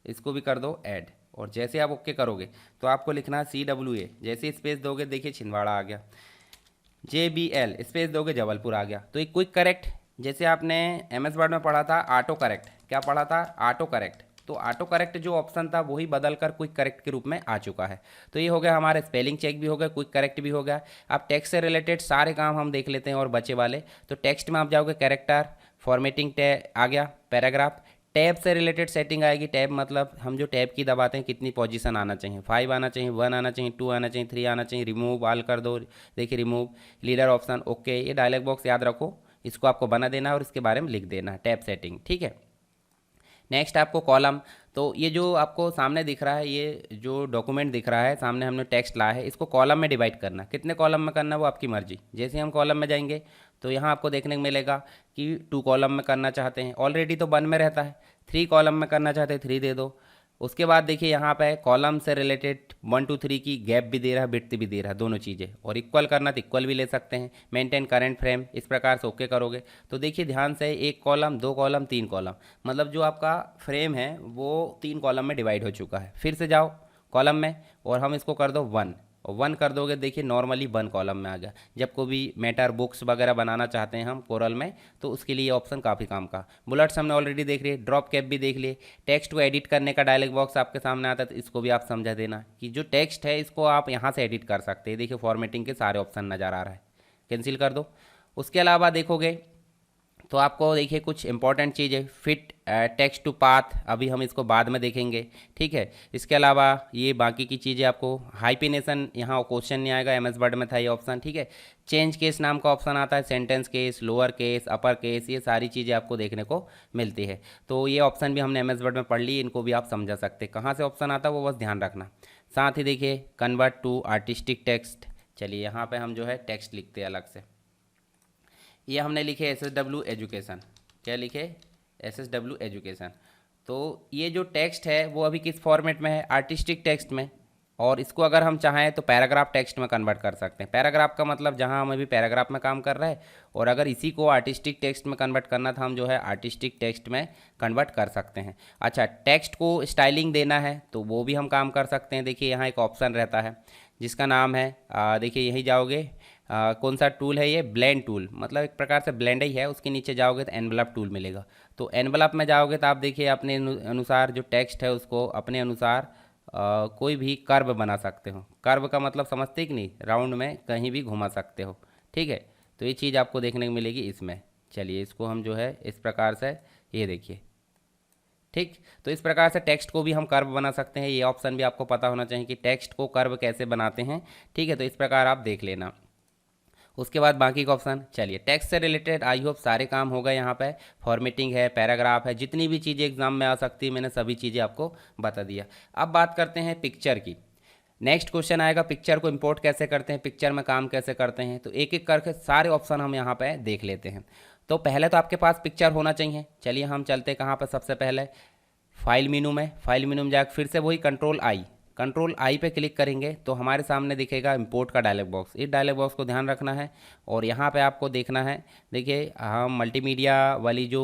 S1: इसको भी कर दो ऐड, और जैसे आप ओके करोगे तो आपको लिखना है CWA, जैसे स्पेस दोगे देखिए छिंदवाड़ा आ गया, JBL स्पेस दोगे जबलपुर आ गया। तो एक क्विक करेक्ट, जैसे आपने MS वर्ड में पढ़ा था ऑटो करेक्ट, क्या पढ़ा था, ऑटो करेक्ट, तो ऑटो करेक्ट जो ऑप्शन था वही बदल कर क्विक करेक्ट के रूप में आ चुका है। तो ये हो गया हमारा स्पेलिंग चेक भी हो गया, क्विक करेक्ट भी हो गया। अब टेक्स्ट से रिलेटेड सारे काम हम देख लेते हैं और बचे वाले। तो टेक्स्ट में आप जाओगे कैरेक्टर, फॉर्मेटिंग आ गया, पैराग्राफ। टैब से रिलेटेड सेटिंग आएगी। टैब मतलब हम जो टैब की दबाते हैं कितनी पोजीशन आना चाहिए, 5 आना चाहिए, 1 आना चाहिए, 2 आना चाहिए, 3 आना चाहिए, रिमूव ऑल कर दो, देखिए रिमूव, लीडर ऑप्शन, ओके। ये डायलॉग बॉक्स याद रखो, इसको आपको बना देना है और इसके बारे में लिख देना है, टैब सेटिंग, ठीक है। नेक्स्ट आपको कॉलम। तो ये जो आपको सामने दिख रहा है, ये जो डॉक्यूमेंट दिख रहा है सामने हमने टेक्स्ट लाया है, इसको कॉलम में डिवाइड करना। कितने कॉलम में करना है वो आपकी मर्जी। जैसे हम कॉलम में जाएंगे तो यहाँ आपको देखने को मिलेगा कि 2 कॉलम में करना चाहते हैं, ऑलरेडी तो 1 में रहता है। 3 कॉलम में करना चाहते हैं, 3 दे दो। उसके बाद देखिए यहाँ पे कॉलम से रिलेटेड 1 2 3 की गैप भी दे रहा है, विड्थ भी दे रहा है, दोनों चीज़ें। और इक्वल करना तो इक्वल भी ले सकते हैं। मेंटेन करंट फ्रेम, इस प्रकार से ओके करोगे तो देखिए ध्यान से 1 कॉलम, 2 कॉलम, 3 कॉलम, मतलब जो आपका फ्रेम है वो 3 कॉलम में डिवाइड हो चुका है। फिर से जाओ कॉलम में और हम इसको कर दो 1, और 1 कर दोगे देखिए नॉर्मली 1 कॉलम में आ गया। जब कोई भी मैटर बुक्स वगैरह बनाना चाहते हैं हम कोरल में, तो उसके लिए ये ऑप्शन काफ़ी काम का। बुलेट्स हमने ऑलरेडी देख लिए, ड्रॉप कैप भी देख लिए। टेक्स्ट को एडिट करने का डायलॉग बॉक्स आपके सामने आता है, तो इसको भी आप समझा देना कि जो टेक्स्ट है इसको आप यहाँ से एडिट कर सकते हैं। देखिए फॉर्मेटिंग के सारे ऑप्शन नज़र आ रहा है, कैंसिल कर दो। उसके अलावा देखोगे तो आपको देखिए कुछ इंपॉर्टेंट चीज़ है, फिट टेक्स्ट टू पाथ, अभी हम इसको बाद में देखेंगे, ठीक है। इसके अलावा ये बाकी की चीज़ें आपको, हाइपिनेशन यहाँ क्वेश्चन नहीं आएगा, एमएस वर्ड में था ये ऑप्शन, ठीक है। चेंज केस नाम का ऑप्शन आता है, sentence case, lower case, upper case, ये सारी चीज़ें आपको देखने को मिलती है। तो ये ऑप्शन भी हमने एमएस वर्ड में पढ़ ली, इनको भी आप समझा सकते हैं। कहाँ से ऑप्शन आता है वो बस ध्यान रखना। साथ ही देखिए कन्वर्ट टू आर्टिस्टिक टेक्स्ट, चलिए यहाँ पर हम जो है टेक्स्ट लिखते हैं अलग से। ये हमने लिखे SSW एजुकेशन, क्या लिखे SSW एजुकेशन। तो ये जो टेक्स्ट है वो अभी किस फॉर्मेट में है, आर्टिस्टिक टेक्स्ट में। और इसको अगर हम चाहें तो पैराग्राफ टेक्स्ट में कन्वर्ट कर सकते हैं। पैराग्राफ का मतलब जहां हम अभी पैराग्राफ में काम कर रहे हैं, और अगर इसी को आर्टिस्टिक टेक्स्ट में कन्वर्ट करना था हम जो है आर्टिस्टिक टेक्स्ट में कन्वर्ट कर सकते हैं। अच्छा, टेक्स्ट को स्टाइलिंग देना है तो वो भी हम काम कर सकते हैं। देखिए यहाँ एक ऑप्शन रहता है जिसका नाम है, देखिए यहीं जाओगे, कौन सा टूल है ये, ब्लेंड टूल, मतलब एक प्रकार से ब्लेंड ही है। उसके नीचे जाओगे तो एनवलप टूल मिलेगा। तो एनवलप में जाओगे तो आप देखिए अपने अनुसार जो टेक्स्ट है उसको अपने अनुसार कोई भी कर्व बना सकते हो। कर्व का मतलब समझते कि नहीं, राउंड में कहीं भी घुमा सकते हो, ठीक है। तो ये चीज़ आपको देखने को मिलेगी इसमें। चलिए इसको हम जो है इस प्रकार से, ये देखिए, ठीक। तो इस प्रकार से टेक्स्ट को भी हम कर्व बना सकते हैं। ये ऑप्शन भी आपको पता होना चाहिए कि टेक्स्ट को कर्व कैसे बनाते हैं, ठीक है। तो इस प्रकार आप देख लेना। उसके बाद बाकी का ऑप्शन, चलिए टेक्स्ट से रिलेटेड आई होप सारे काम हो गए। यहाँ पे फॉर्मेटिंग है, पैराग्राफ है, जितनी भी चीज़ें एग्जाम में आ सकती है मैंने सभी चीज़ें आपको बता दिया। अब बात करते हैं पिक्चर की। नेक्स्ट क्वेश्चन आएगा, पिक्चर को इंपोर्ट कैसे करते हैं, पिक्चर में काम कैसे करते हैं। तो एक एक करके सारे ऑप्शन हम यहाँ पे देख लेते हैं। तो पहले तो आपके पास पिक्चर होना चाहिए। चलिए हम चलते कहाँ पर, सबसे पहले फाइल मेनू में। फाइल मेनू में जाकर फिर से वही कंट्रोल आई पे क्लिक करेंगे तो हमारे सामने दिखेगा इंपोर्ट का डायलॉग बॉक्स। इस डायलॉग बॉक्स को ध्यान रखना है और यहाँ पे आपको देखना है। देखिए हम मल्टीमीडिया वाली जो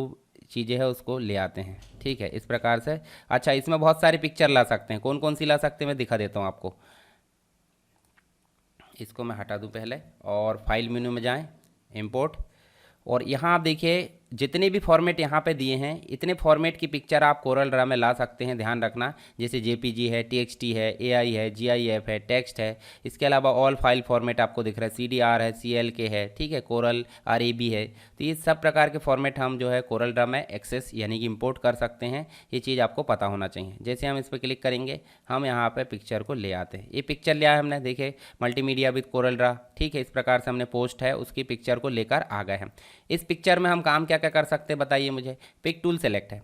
S1: चीज़ें हैं उसको ले आते हैं, ठीक है, इस प्रकार से। अच्छा, इसमें बहुत सारी पिक्चर ला सकते हैं, कौन कौन सी ला सकते हैं मैं दिखा देता हूँ आपको। इसको मैं हटा दूँ पहले, और फाइल मेनू में जाएँ, इम्पोर्ट, और यहाँ आप देखिए जितने भी फॉर्मेट यहाँ पे दिए हैं इतने फॉर्मेट की पिक्चर आप कोरल ड्रा में ला सकते हैं। ध्यान रखना, जैसे जेपीजी है, टीएक्सटी है, एआई है, जीआईएफ है, टेक्स्ट है। इसके अलावा ऑल फाइल फॉर्मेट आपको दिख रहा है, सीडीआर है, सीएलके है, ठीक है, कोरल आरएबी है। तो ये सब प्रकार के फॉर्मेट हम जो है कोरल ड्रा में एक्सेस यानी कि इम्पोर्ट कर सकते हैं। ये चीज़ आपको पता होना चाहिए। जैसे हम इस पर क्लिक करेंगे हम यहाँ पर पिक्चर को ले आते हैं। ये पिक्चर लिया है हमने, देखे मल्टीमीडिया विद कोरल ड्रा, ठीक है। इस प्रकार से हमने पोस्ट है उसकी पिक्चर को लेकर आ गए हैं। इस पिक्चर में हम काम क्या क्या कर सकते हैं बताइए मुझे। पिक टूल सेलेक्ट है,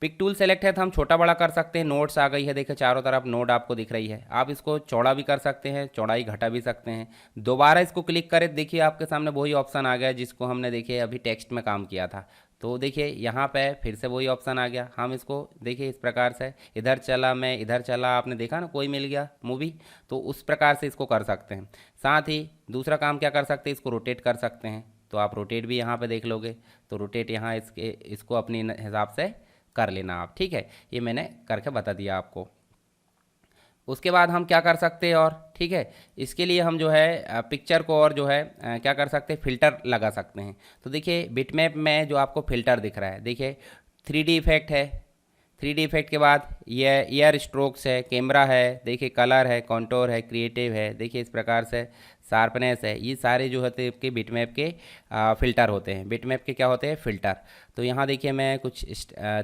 S1: पिक टूल सेलेक्ट है तो हम छोटा बड़ा कर सकते हैं। नोट्स आ गई है, देखिए चारों तरफ नोट आपको दिख रही है। आप इसको चौड़ा भी कर सकते हैं, चौड़ाई घटा भी सकते हैं। दोबारा इसको क्लिक करें, देखिए आपके सामने वही ऑप्शन आ गया जिसको हमने देखिए अभी टेक्स्ट में काम किया था। तो देखिए यहाँ पे फिर से वही ऑप्शन आ गया। हम इसको देखिए इस प्रकार से, इधर चला मैं इधर चला, आपने देखा ना कोई मिल गया मूवी, तो उस प्रकार से इसको कर सकते हैं। साथ ही दूसरा काम क्या कर सकते हैं, इसको रोटेट कर सकते हैं। तो आप रोटेट भी यहाँ पे देख लोगे, तो रोटेट यहाँ इसको अपने हिसाब से कर लेना आप, ठीक है। ये मैंने करके बता दिया आपको। उसके बाद हम क्या कर सकते हैं और, ठीक है, इसके लिए हम जो है पिक्चर को और जो है क्या कर सकते हैं, फ़िल्टर लगा सकते हैं। तो देखिए बिटमैप में जो आपको फ़िल्टर दिख रहा है, देखिए 3D इफेक्ट है, 3D इफेक्ट के बाद ये एयर स्ट्रोक्स है, कैमरा है, देखिए कलर है, कॉन्टोर है, क्रिएटिव है, देखिए इस प्रकार से शार्पनेस है। ये सारे जो होते हैं आपके बिटमैप के फ़िल्टर होते हैं। बिटमैप के क्या होते हैं? फ़िल्टर। तो यहाँ देखिए मैं कुछ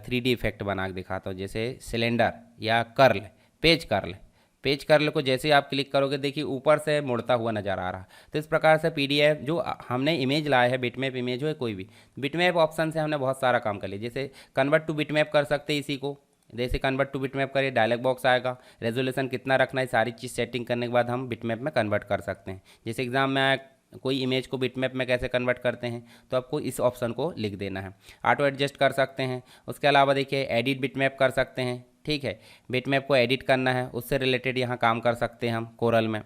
S1: 3D इफेक्ट बना के दिखाता हूँ, जैसे सिलेंडर या curl, page curl. Page curl को जैसे आप क्लिक करोगे देखिए ऊपर से मुड़ता हुआ नज़र आ रहा। तो इस प्रकार से पीडीएफ जो हमने इमेज लाया है, बिटमैप इमेज हो या कोई भी, बिटमैप ऑप्शन से हमने बहुत सारा काम कर लिया। जैसे कन्वर्ट टू बिटमैप कर सकते हैं इसी को, जैसे कन्वर्ट टू बिटमैप करिए, डायलॉग बॉक्स आएगा, रेजोल्यूशन कितना रखना है, सारी चीज़ सेटिंग करने के बाद हम बिटमैप में कन्वर्ट कर सकते हैं। जैसे एग्जाम में कोई इमेज को बिटमैप में कैसे कन्वर्ट करते हैं, तो आपको इस ऑप्शन को लिख देना है। ऑटो एडजस्ट कर सकते हैं। उसके अलावा देखिए एडिट बिटमैप कर सकते हैं, ठीक है। बिटमैप को एडिट करना है, उससे रिलेटेड यहाँ काम कर सकते हैं हम कोरल में।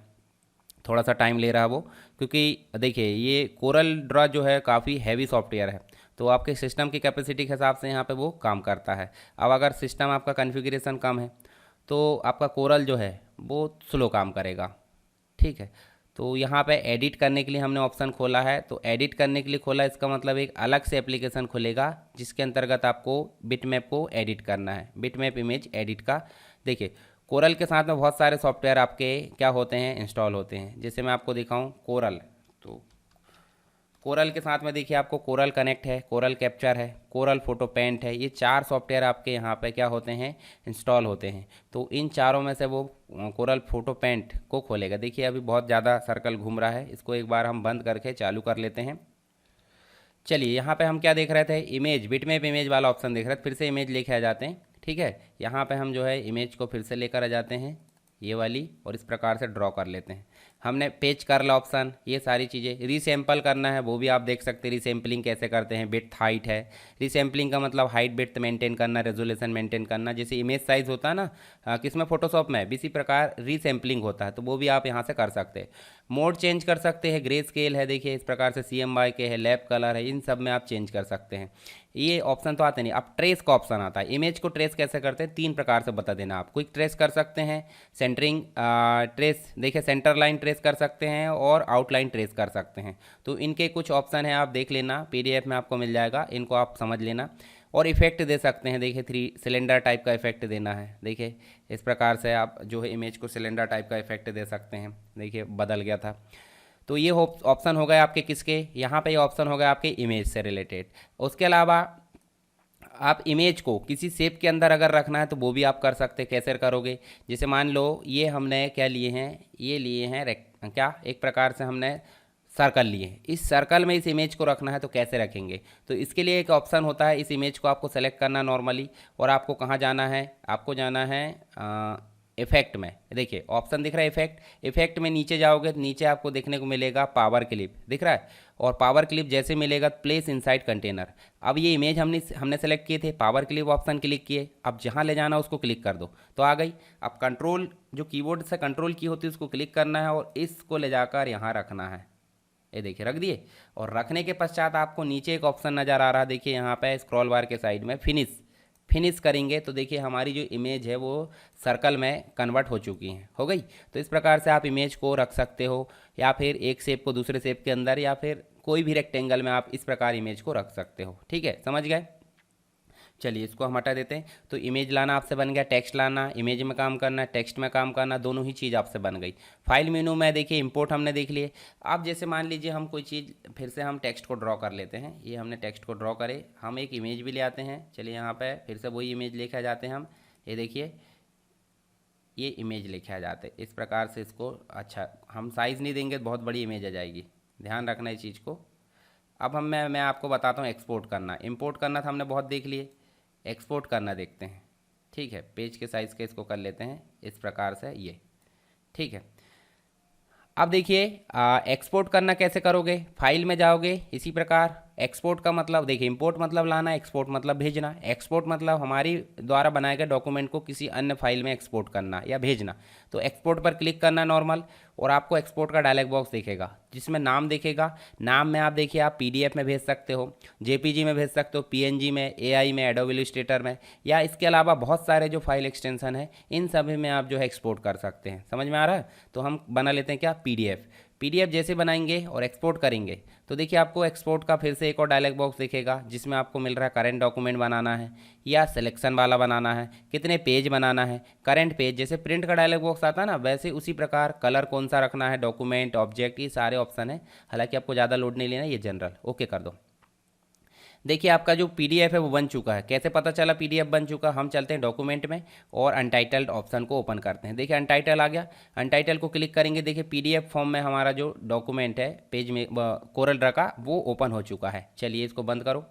S1: थोड़ा सा टाइम ले रहा है वो, क्योंकि देखिए ये कोरल ड्रॉ जो है काफ़ी हैवी सॉफ्टवेयर है, तो आपके सिस्टम की कैपेसिटी के हिसाब से यहाँ पे वो काम करता है। अब अगर सिस्टम आपका कॉन्फ़िगरेशन कम है तो आपका कोरल जो है वो स्लो काम करेगा, ठीक है। तो यहाँ पे एडिट करने के लिए हमने ऑप्शन खोला है। तो एडिट करने के लिए खोला, इसका मतलब एक अलग से एप्लीकेशन खुलेगा जिसके अंतर्गत आपको बिटमैप को एडिट करना है, बिटमैप इमेज एडिट का। देखिए कोरल के साथ में बहुत सारे सॉफ्टवेयर आपके क्या होते हैं, इंस्टॉल होते हैं। जैसे मैं आपको दिखाऊं कोरल, तो कोरल के साथ में देखिए आपको कोरल कनेक्ट है, कोरल कैप्चर है, कोरल फोटो पेंट है। ये 4 सॉफ्टवेयर आपके यहाँ पे क्या होते हैं, इंस्टॉल होते हैं। तो इन चारों में से वो कोरल फोटो पेंट को खोलेगा। देखिए अभी बहुत ज़्यादा सर्कल घूम रहा है, इसको एक बार हम बंद करके चालू कर लेते हैं। चलिए यहाँ पे हम क्या देख रहे थे, इमेज, बिटमैप इमेज वाला ऑप्शन देख रहे थे। फिर से इमेज लेके आ जाते हैं, ठीक है। यहाँ पे हम जो है इमेज को फिर से लेकर आ जाते हैं, ये वाली, और इस प्रकार से ड्रॉ कर लेते हैं। हमने पेज कर्ल ऑप्शन, ये सारी चीज़ें, रीसैम्पल करना है वो भी आप देख सकते हैं। रीसैम्पलिंग कैसे करते हैं, बिट हाइट है। रीसैम्पलिंग का मतलब हाइट बिट मेंटेन करना, रेजोल्यूशन मेंटेन करना। जैसे इमेज साइज़ होता है ना किसमें, फोटोशॉप में, इसी प्रकार रीसैम्पलिंग होता है, तो वो भी आप यहाँ से कर सकते हैं। मोड चेंज कर सकते हैं, ग्रे स्केल है, देखिए इस प्रकार से CMY के है, लैप कलर है, इन सब में आप चेंज कर सकते हैं। ये ऑप्शन तो आते नहीं। अब ट्रेस का ऑप्शन आता है। इमेज को ट्रेस कैसे करते हैं, 3 प्रकार से बता देना आप। क्विक ट्रेस कर सकते हैं, सेंटरिंग ट्रेस, देखिए सेंटर लाइन ट्रेस कर सकते हैं, और आउटलाइन ट्रेस कर सकते हैं। तो इनके कुछ ऑप्शन है, आप देख लेना, PDF में आपको मिल जाएगा, इनको आप समझ लेना। और इफेक्ट दे सकते हैं, देखिए 3 सिलेंडर टाइप का इफेक्ट देना है। देखिए इस प्रकार से आप जो है इमेज को सिलेंडर टाइप का इफेक्ट दे सकते हैं। देखिए बदल गया था। तो ये ऑप्शन हो गए आपके किसके, यहाँ पे ये ऑप्शन हो गया आपके इमेज से रिलेटेड। उसके अलावा आप इमेज को किसी शेप के अंदर अगर रखना है तो वो भी आप कर सकते हैं। कैसे करोगे, जैसे मान लो ये हमने क्या लिए हैं, ये लिए हैं क्या, एक प्रकार से हमने सर्कल लिए। इस सर्कल में इस इमेज को रखना है तो कैसे रखेंगे, तो इसके लिए एक ऑप्शन होता है। इस इमेज को आपको सेलेक्ट करना नॉर्मली, और आपको कहाँ जाना है, आपको जाना है इफेक्ट में। देखिए ऑप्शन दिख रहा है इफेक्ट, इफेक्ट में नीचे जाओगे तो नीचे आपको देखने को मिलेगा पावर क्लिप, दिख रहा है। और पावर क्लिप जैसे मिलेगा प्लेस इनसाइड कंटेनर। अब ये इमेज हमने सेलेक्ट किए थे, पावर क्लिप ऑप्शन क्लिक किए, अब जहाँ ले जाना उसको क्लिक कर दो तो आ गई। अब कंट्रोल, जो कीबोर्ड से कंट्रोल की होती है उसको क्लिक करना है, और इसको ले जाकर यहाँ रखना है। ये देखिए रख दिए। और रखने के पश्चात आपको नीचे एक ऑप्शन नज़र आ रहा है, देखिए यहाँ पे स्क्रॉल बार के साइड में फिनिश करेंगे तो देखिए हमारी जो इमेज है वो सर्कल में कन्वर्ट हो चुकी है, हो गई। तो इस प्रकार से आप इमेज को रख सकते हो, या फिर एक शेप को दूसरे शेप के अंदर, या फिर कोई भी रेक्टेंगल में आप इस प्रकार इमेज को रख सकते हो, ठीक है, समझ गए। चलिए इसको हम हटा देते हैं। तो इमेज लाना आपसे बन गया, टेक्स्ट लाना, इमेज में काम करना, टेक्स्ट में काम करना, दोनों ही चीज़ आपसे बन गई। फाइल मेनू में देखिए इंपोर्ट हमने देख लिए। अब जैसे मान लीजिए हम कोई चीज़, फिर से हम टेक्स्ट को ड्रॉ कर लेते हैं। ये हमने टेक्स्ट को ड्रॉ करे, हम एक इमेज भी ले आते हैं। चलिए यहाँ पे फिर से वही इमेज लेके आ जाते हैं हम। ये देखिए ये इमेज लेके आ जाते हैं इस प्रकार से। इसको अच्छा हम साइज़ नहीं देंगे तो बहुत बड़ी इमेज आ जाएगी, ध्यान रखना इस चीज़ को। अब मैं आपको बताता हूँ एक्सपोर्ट करना। इंपोर्ट करना था हमने बहुत देख लिए, एक्सपोर्ट करना देखते हैं, ठीक है। पेज के साइज़ के इसको कर लेते हैं इस प्रकार से, ये ठीक है। अब देखिए एक्सपोर्ट करना कैसे करोगे, फाइल में जाओगे, इसी प्रकार एक्सपोर्ट का मतलब देखिए, इंपोर्ट मतलब लाना, एक्सपोर्ट मतलब भेजना। एक्सपोर्ट मतलब हमारी द्वारा बनाए गए डॉक्यूमेंट को किसी अन्य फाइल में एक्सपोर्ट करना या भेजना। तो एक्सपोर्ट पर क्लिक करना नॉर्मल, और आपको एक्सपोर्ट का डायलॉग बॉक्स दिखेगा जिसमें नाम दिखेगा। नाम में आप देखिए आप PDF में भेज सकते हो, JPG में भेज सकते हो, PNG में, AI में, एडोबी इलस्ट्रेटर में, या इसके अलावा बहुत सारे जो फाइल एक्सटेंशन है इन सभी में आप जो है एक्सपोर्ट कर सकते हैं। समझ में आ रहा है। तो हम बना लेते हैं क्या, पीडीएफ जैसे बनाएंगे और एक्सपोर्ट करेंगे तो देखिए आपको एक्सपोर्ट का फिर से एक और डायलॉग बॉक्स दिखेगा जिसमें आपको मिल रहा है करंट डॉक्यूमेंट बनाना है या सिलेक्शन वाला बनाना है, कितने पेज बनाना है, करंट पेज जैसे प्रिंट का डायलॉग बॉक्स आता है ना वैसे उसी प्रकार कलर कौन सा रखना है, डॉक्यूमेंट, ऑब्जेक्ट, ये सारे ऑप्शन है। हालांकि आपको ज़्यादा लोड नहीं लेना, ये जनरल ओके कर दो। देखिए आपका जो पीडीएफ है वो बन चुका है। कैसे पता चला पीडीएफ बन चुका, हम चलते हैं डॉक्यूमेंट में और अनटाइटल्ड ऑप्शन को ओपन करते हैं। देखिए अनटाइटल आ गया, अनटाइटल को क्लिक करेंगे, देखिए पीडीएफ फॉर्म में हमारा जो डॉक्यूमेंट है पेज में कोरल ड्रा का वो ओपन हो चुका है। चलिए इसको बंद करो।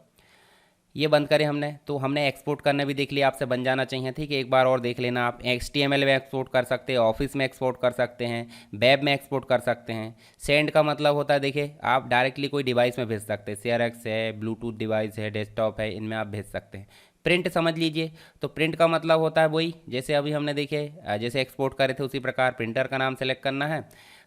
S1: ये बंद करें हमने, तो हमने एक्सपोर्ट करना भी देख लिया, आपसे बन जाना चाहिए। ठीक है, एक बार और देख लेना, आप HTML में एक्सपोर्ट कर सकते हैं, ऑफिस में एक्सपोर्ट कर सकते हैं, वेब में एक्सपोर्ट कर सकते हैं। सेंड का मतलब होता है देखिए आप डायरेक्टली कोई डिवाइस में भेज सकते हैं, CRX है, ब्लूटूथ डिवाइस है, डेस्कटॉप है, इनमें आप भेज सकते हैं। प्रिंट समझ लीजिए, तो प्रिंट का मतलब होता है वही जैसे अभी हमने देखे जैसे एक्सपोर्ट करे थे उसी प्रकार प्रिंटर का नाम सेलेक्ट करना है।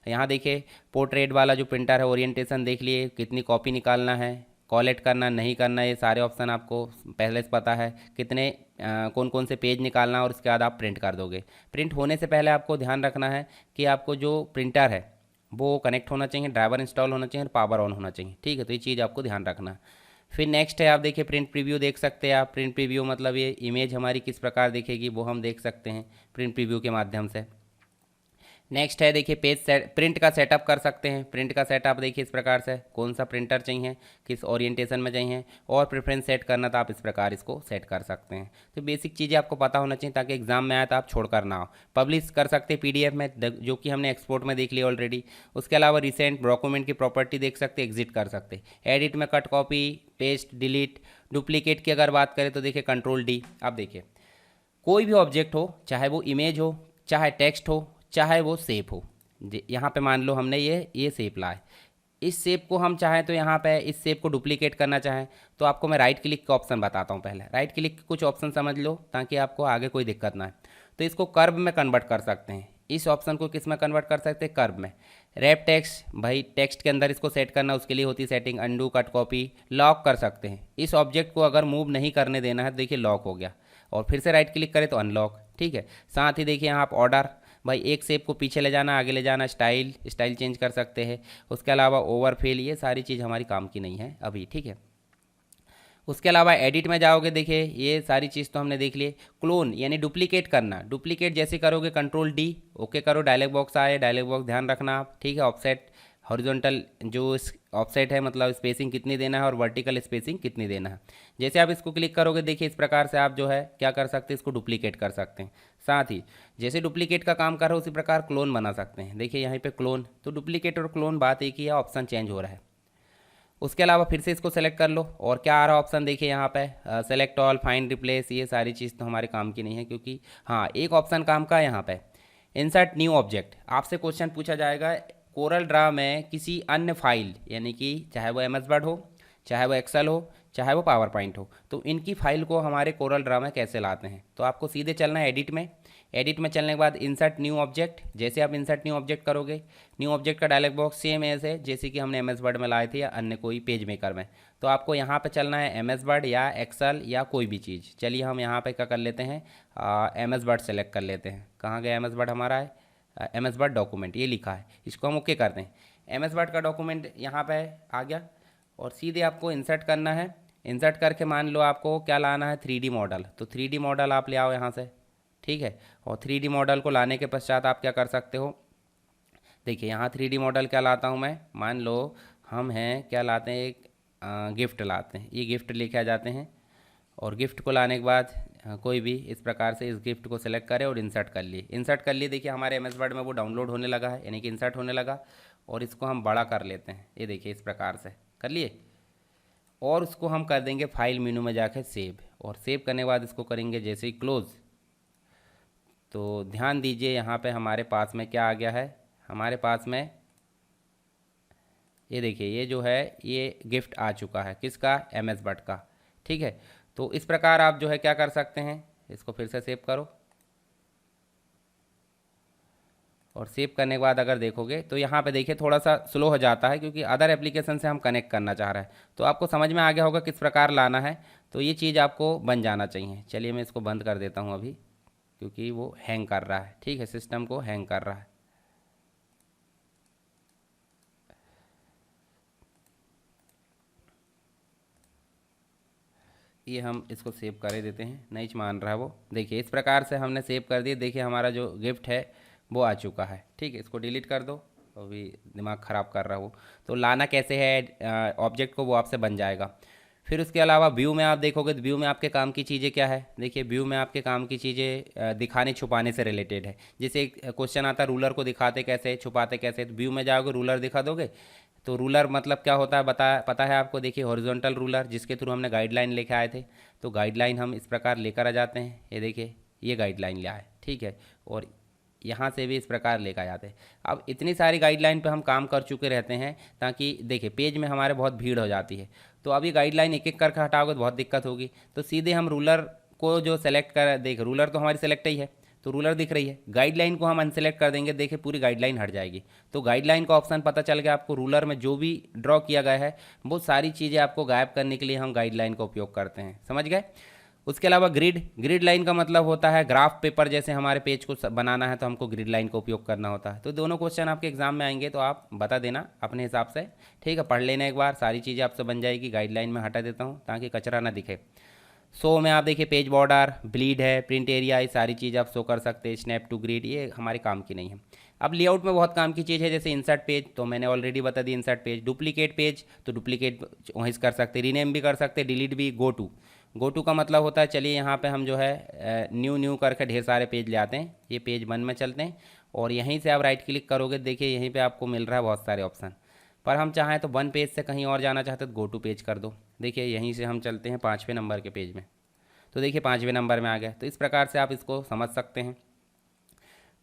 S1: यहाँ देखिए पोर्ट्रेट वाला जो प्रिंटर है ओरिएंटेशन देख लिए, कितनी कॉपी निकालना है, कॉलेट करना नहीं करना, ये सारे ऑप्शन आपको पहले से पता है, कितने कौन कौन से पेज निकालना और उसके बाद आप प्रिंट कर दोगे। प्रिंट होने से पहले आपको ध्यान रखना है कि आपको जो प्रिंटर है वो कनेक्ट होना चाहिए, ड्राइवर इंस्टॉल होना चाहिए, पावर ऑन होना चाहिए। ठीक है, तो ये चीज़ आपको ध्यान रखना है। फिर नेक्स्ट है आप देखिए प्रिंट प्रीव्यू देख सकते हैं आप। प्रिंट प्रीव्यू मतलब ये इमेज हमारी किस प्रकार दिखेगी वो हम देख सकते हैं प्रिंट प्रीव्यू के माध्यम से। नेक्स्ट है देखिए पेज सेट, प्रिंट का सेटअप कर सकते हैं। प्रिंट का सेटअप देखिए इस प्रकार से, कौन सा प्रिंटर चाहिए, किस ओरिएंटेशन में चाहिए और प्रेफरेंस सेट करना तो आप इस प्रकार इसको सेट कर सकते हैं। तो बेसिक चीज़ें आपको पता होना चाहिए ताकि एग्जाम में आए तो आप छोड़ कर ना हो। पब्लिश कर सकते हैं PDF में जो कि हमने एक्सपोर्ट में देख लिया ऑलरेडी। उसके अलावा रिसेंट डॉक्यूमेंट की प्रॉपर्टी देख सकते, एग्जिट कर सकते। एडिट में cut, copy, paste, delete, duplicate की अगर बात करें तो देखिए कंट्रोल D। आप देखिए कोई भी ऑब्जेक्ट हो, चाहे वो इमेज हो, चाहे टेक्स्ट हो, चाहे वो शेप हो, यहाँ पे मान लो हमने ये शेप लाए, इस शेप को हम चाहें तो यहाँ पे इस शेप को डुप्लीकेट करना चाहें तो आपको मैं राइट क्लिक का ऑप्शन बताता हूँ। पहले राइट क्लिक के कुछ ऑप्शन समझ लो ताकि आपको आगे कोई दिक्कत ना है। तो इसको कर्व में कन्वर्ट कर सकते हैं, इस ऑप्शन को किस में कन्वर्ट कर सकते हैं, कर्व में। रैप टेक्स्ट, भाई टेक्स्ट के अंदर इसको सेट करना, उसके लिए होती है setting, undo, cut, copy. Lock कर सकते हैं, इस ऑब्जेक्ट को अगर मूव नहीं करने देना है तो देखिए लॉक हो गया, और फिर से राइट क्लिक करें तो अनलॉक। ठीक है, साथ ही देखिए यहाँ आप ऑर्डर, भाई एक शेप को पीछे ले जाना, आगे ले जाना, स्टाइल चेंज कर सकते हैं। उसके अलावा ओवरफिल, ये सारी चीज़ हमारी काम की नहीं है अभी। ठीक है, उसके अलावा एडिट में जाओगे, देखिए ये सारी चीज़ तो हमने देख ली। क्लोन यानी डुप्लीकेट करना, डुप्लीकेट जैसे करोगे कंट्रोल D ओके करो, डायलॉग बॉक्स आए, डायलॉग बॉक्स ध्यान रखना आप। ठीक है, ऑफसेट हॉरिजॉन्टल जो ऑफसेट है मतलब स्पेसिंग कितनी देना है और वर्टिकल स्पेसिंग कितनी देना है। जैसे आप इसको क्लिक करोगे देखिए इस प्रकार से आप जो है क्या कर सकते हैं, इसको डुप्लीकेट कर सकते हैं। साथ ही जैसे डुप्लीकेट का काम कर रहे हो उसी प्रकार क्लोन बना सकते हैं। देखिए यहाँ पे क्लोन, तो डुप्लीकेट और क्लोन बात एक ही है, ऑप्शन चेंज हो रहा है। उसके अलावा फिर से इसको सेलेक्ट कर लो और क्या आ रहा है ऑप्शन देखिए यहाँ पे, सेलेक्ट ऑल, फाइंड, रिप्लेस, ये सारी चीज़ तो हमारे काम की नहीं है क्योंकि हाँ एक ऑप्शन काम का है यहाँ पे, इंसर्ट न्यू ऑब्जेक्ट। आपसे क्वेश्चन पूछा जाएगा कोरल ड्रा में किसी अन्य फाइल यानी कि चाहे वो MS वर्ड हो, चाहे वो एक्सेल हो, चाहे वो पावर पॉइंट हो, तो इनकी फाइल को हमारे कोरल ड्रा में कैसे लाते हैं। तो आपको सीधे चलना है एडिट में, एडिट में चलने के बाद इंसर्ट न्यू ऑब्जेक्ट। जैसे आप इंसर्ट न्यू ऑब्जेक्ट करोगे, न्यू ऑब्जेक्ट का डायलॉग बॉक्स सेम ऐसे जैसे कि हमने MS वर्ड में लाए थे या अन्य कोई पेज मेकर में। तो आपको यहाँ पे चलना है MS वर्ड या एक्सेल या कोई भी चीज़। चलिए हम यहाँ पे क्या कर लेते हैं, MS वर्ड सेलेक्ट कर लेते हैं। कहाँ गया MS वर्ड हमारा, है MS वर्ड डॉक्यूमेंट, ये लिखा है, इसको हम ओके करते हैं। MS वर्ड का डॉक्यूमेंट यहाँ पे आ गया और सीधे आपको इंसर्ट करना है। इंसर्ट करके मान लो आपको क्या लाना है, 3D मॉडल, तो 3D मॉडल आप ले आओ यहाँ से। ठीक है, और 3D मॉडल को लाने के पश्चात आप क्या कर सकते हो, देखिए यहाँ 3D मॉडल क्या लाता हूँ मैं, मान लो हम हैं क्या लाते हैं, एक गिफ्ट लाते हैं, ये गिफ्ट लेके आ जाते हैं। और गिफ्ट को लाने के बाद कोई भी इस प्रकार से इस गिफ्ट को सेलेक्ट करें और इंसर्ट कर लिए। इंसर्ट कर लिए, देखिए हमारे MS वर्ड में वो डाउनलोड होने लगा है यानी कि इंसर्ट होने लगा। और इसको हम बड़ा कर लेते हैं, ये देखिए इस प्रकार से कर लिए। और उसको हम कर देंगे फाइल मेनू में जाकर सेव, और सेव करने के बाद इसको करेंगे जैसे ही क्लोज। तो ध्यान दीजिए यहाँ पे हमारे पास में क्या आ गया है, हमारे पास में ये देखिए ये जो है ये गिफ्ट आ चुका है, किसका, MS वर्ड का। ठीक है, तो इस प्रकार आप जो है क्या कर सकते हैं, इसको फिर से सेव करो और सेव करने के बाद अगर देखोगे तो यहाँ पे देखिए थोड़ा सा स्लो हो जाता है क्योंकि अदर एप्लीकेशन से हम कनेक्ट करना चाह रहे हैं। तो आपको समझ में आ गया होगा किस प्रकार लाना है, तो ये चीज़ आपको बन जाना चाहिए। चलिए मैं इसको बंद कर देता हूँ अभी क्योंकि वो हैंग कर रहा है। ठीक है, सिस्टम को हैंग कर रहा है। ये हम इसको सेव कर देते हैं, नहीं मान रहा है वो। देखिए इस प्रकार से हमने सेव कर दिया। देखिए हमारा जो गिफ्ट है वो आ चुका है। ठीक है, इसको डिलीट कर दो, अभी दिमाग ख़राब कर रहा है वो। तो लाना कैसे है ऑब्जेक्ट को, वो आपसे बन जाएगा। फिर उसके अलावा व्यू में आप देखोगे तो व्यू में आपके काम की चीज़ें क्या है। देखिए व्यू में आपके काम की चीज़ें दिखाने छुपाने से रिलेटेड है। जैसे एक क्वेश्चन आता है रूलर को दिखाते कैसे छुपाते कैसे, तो व्यू में जाओगे रूलर दिखा दोगे। तो रूलर मतलब क्या होता है पता है आपको। देखिए हॉरिजॉन्टल रूलर जिसके थ्रू हमने गाइडलाइन लेके आए थे, तो गाइडलाइन हम इस प्रकार लेकर आ जाते हैं। ये देखिए ये गाइडलाइन लिया है, ठीक है, और यहाँ से भी इस प्रकार लेकर आ जाते हैं। अब इतनी सारी गाइडलाइन पे हम काम कर चुके रहते हैं, ताकि देखिए पेज में हमारे बहुत भीड़ हो जाती है। तो अभी गाइडलाइन एक एक करके हटाओगे तो बहुत दिक्कत होगी। तो सीधे हम रूलर को जो सेलेक्ट कर, देख रूलर तो हमारी सेलेक्ट ही है, तो रूलर दिख रही है। गाइडलाइन को हम अनसेलेक्ट कर देंगे, देखिए पूरी गाइडलाइन हट जाएगी। तो गाइडलाइन का ऑप्शन पता चल गया आपको। रूलर में जो भी ड्रॉ किया गया है वो सारी चीज़ें आपको गायब करने के लिए हम गाइडलाइन का उपयोग करते हैं, समझ गए। उसके अलावा ग्रिड लाइन का मतलब होता है ग्राफ पेपर, जैसे हमारे पेज को बनाना है तो हमको ग्रिड लाइन का उपयोग करना होता है। तो दोनों क्वेश्चन आपके एग्जाम में आएंगे तो आप बता देना अपने हिसाब से, ठीक है। पढ़ लेना एक बार, सारी चीज़ें आपसे बन जाएगी। गाइडलाइन में हटा देता हूँ ताकि कचरा ना दिखे। शो में आप देखिए पेज बॉर्डर, ब्लीड है, प्रिंट एरिया, ये सारी चीज़ आप शो कर सकते हैं। स्नैप टू ग्रिड ये हमारे काम की नहीं है। अब लेआउट में बहुत काम की चीज़ है, जैसे इंसर्ट पेज, तो मैंने ऑलरेडी बता दी इंसर्ट पेज। डुप्लीकेट पेज, तो डुप्लीकेट वहीं कर सकते, रीनेम भी कर सकते, डिलीट भी। गो टू का मतलब होता है, चलिए यहाँ पे हम जो है न्यू करके ढेर सारे पेज ले आते हैं। ये पेज 1 में चलते हैं और यहीं से आप राइट क्लिक करोगे, देखिए यहीं पे आपको मिल रहा है बहुत सारे ऑप्शन। पर हम चाहें तो 1 पेज से कहीं और जाना चाहते तो गो टू पेज कर दो। देखिए यहीं से हम चलते हैं 5वें नंबर के पेज में, तो देखिए 5वें नंबर में आ गया। तो इस प्रकार से आप इसको समझ सकते हैं।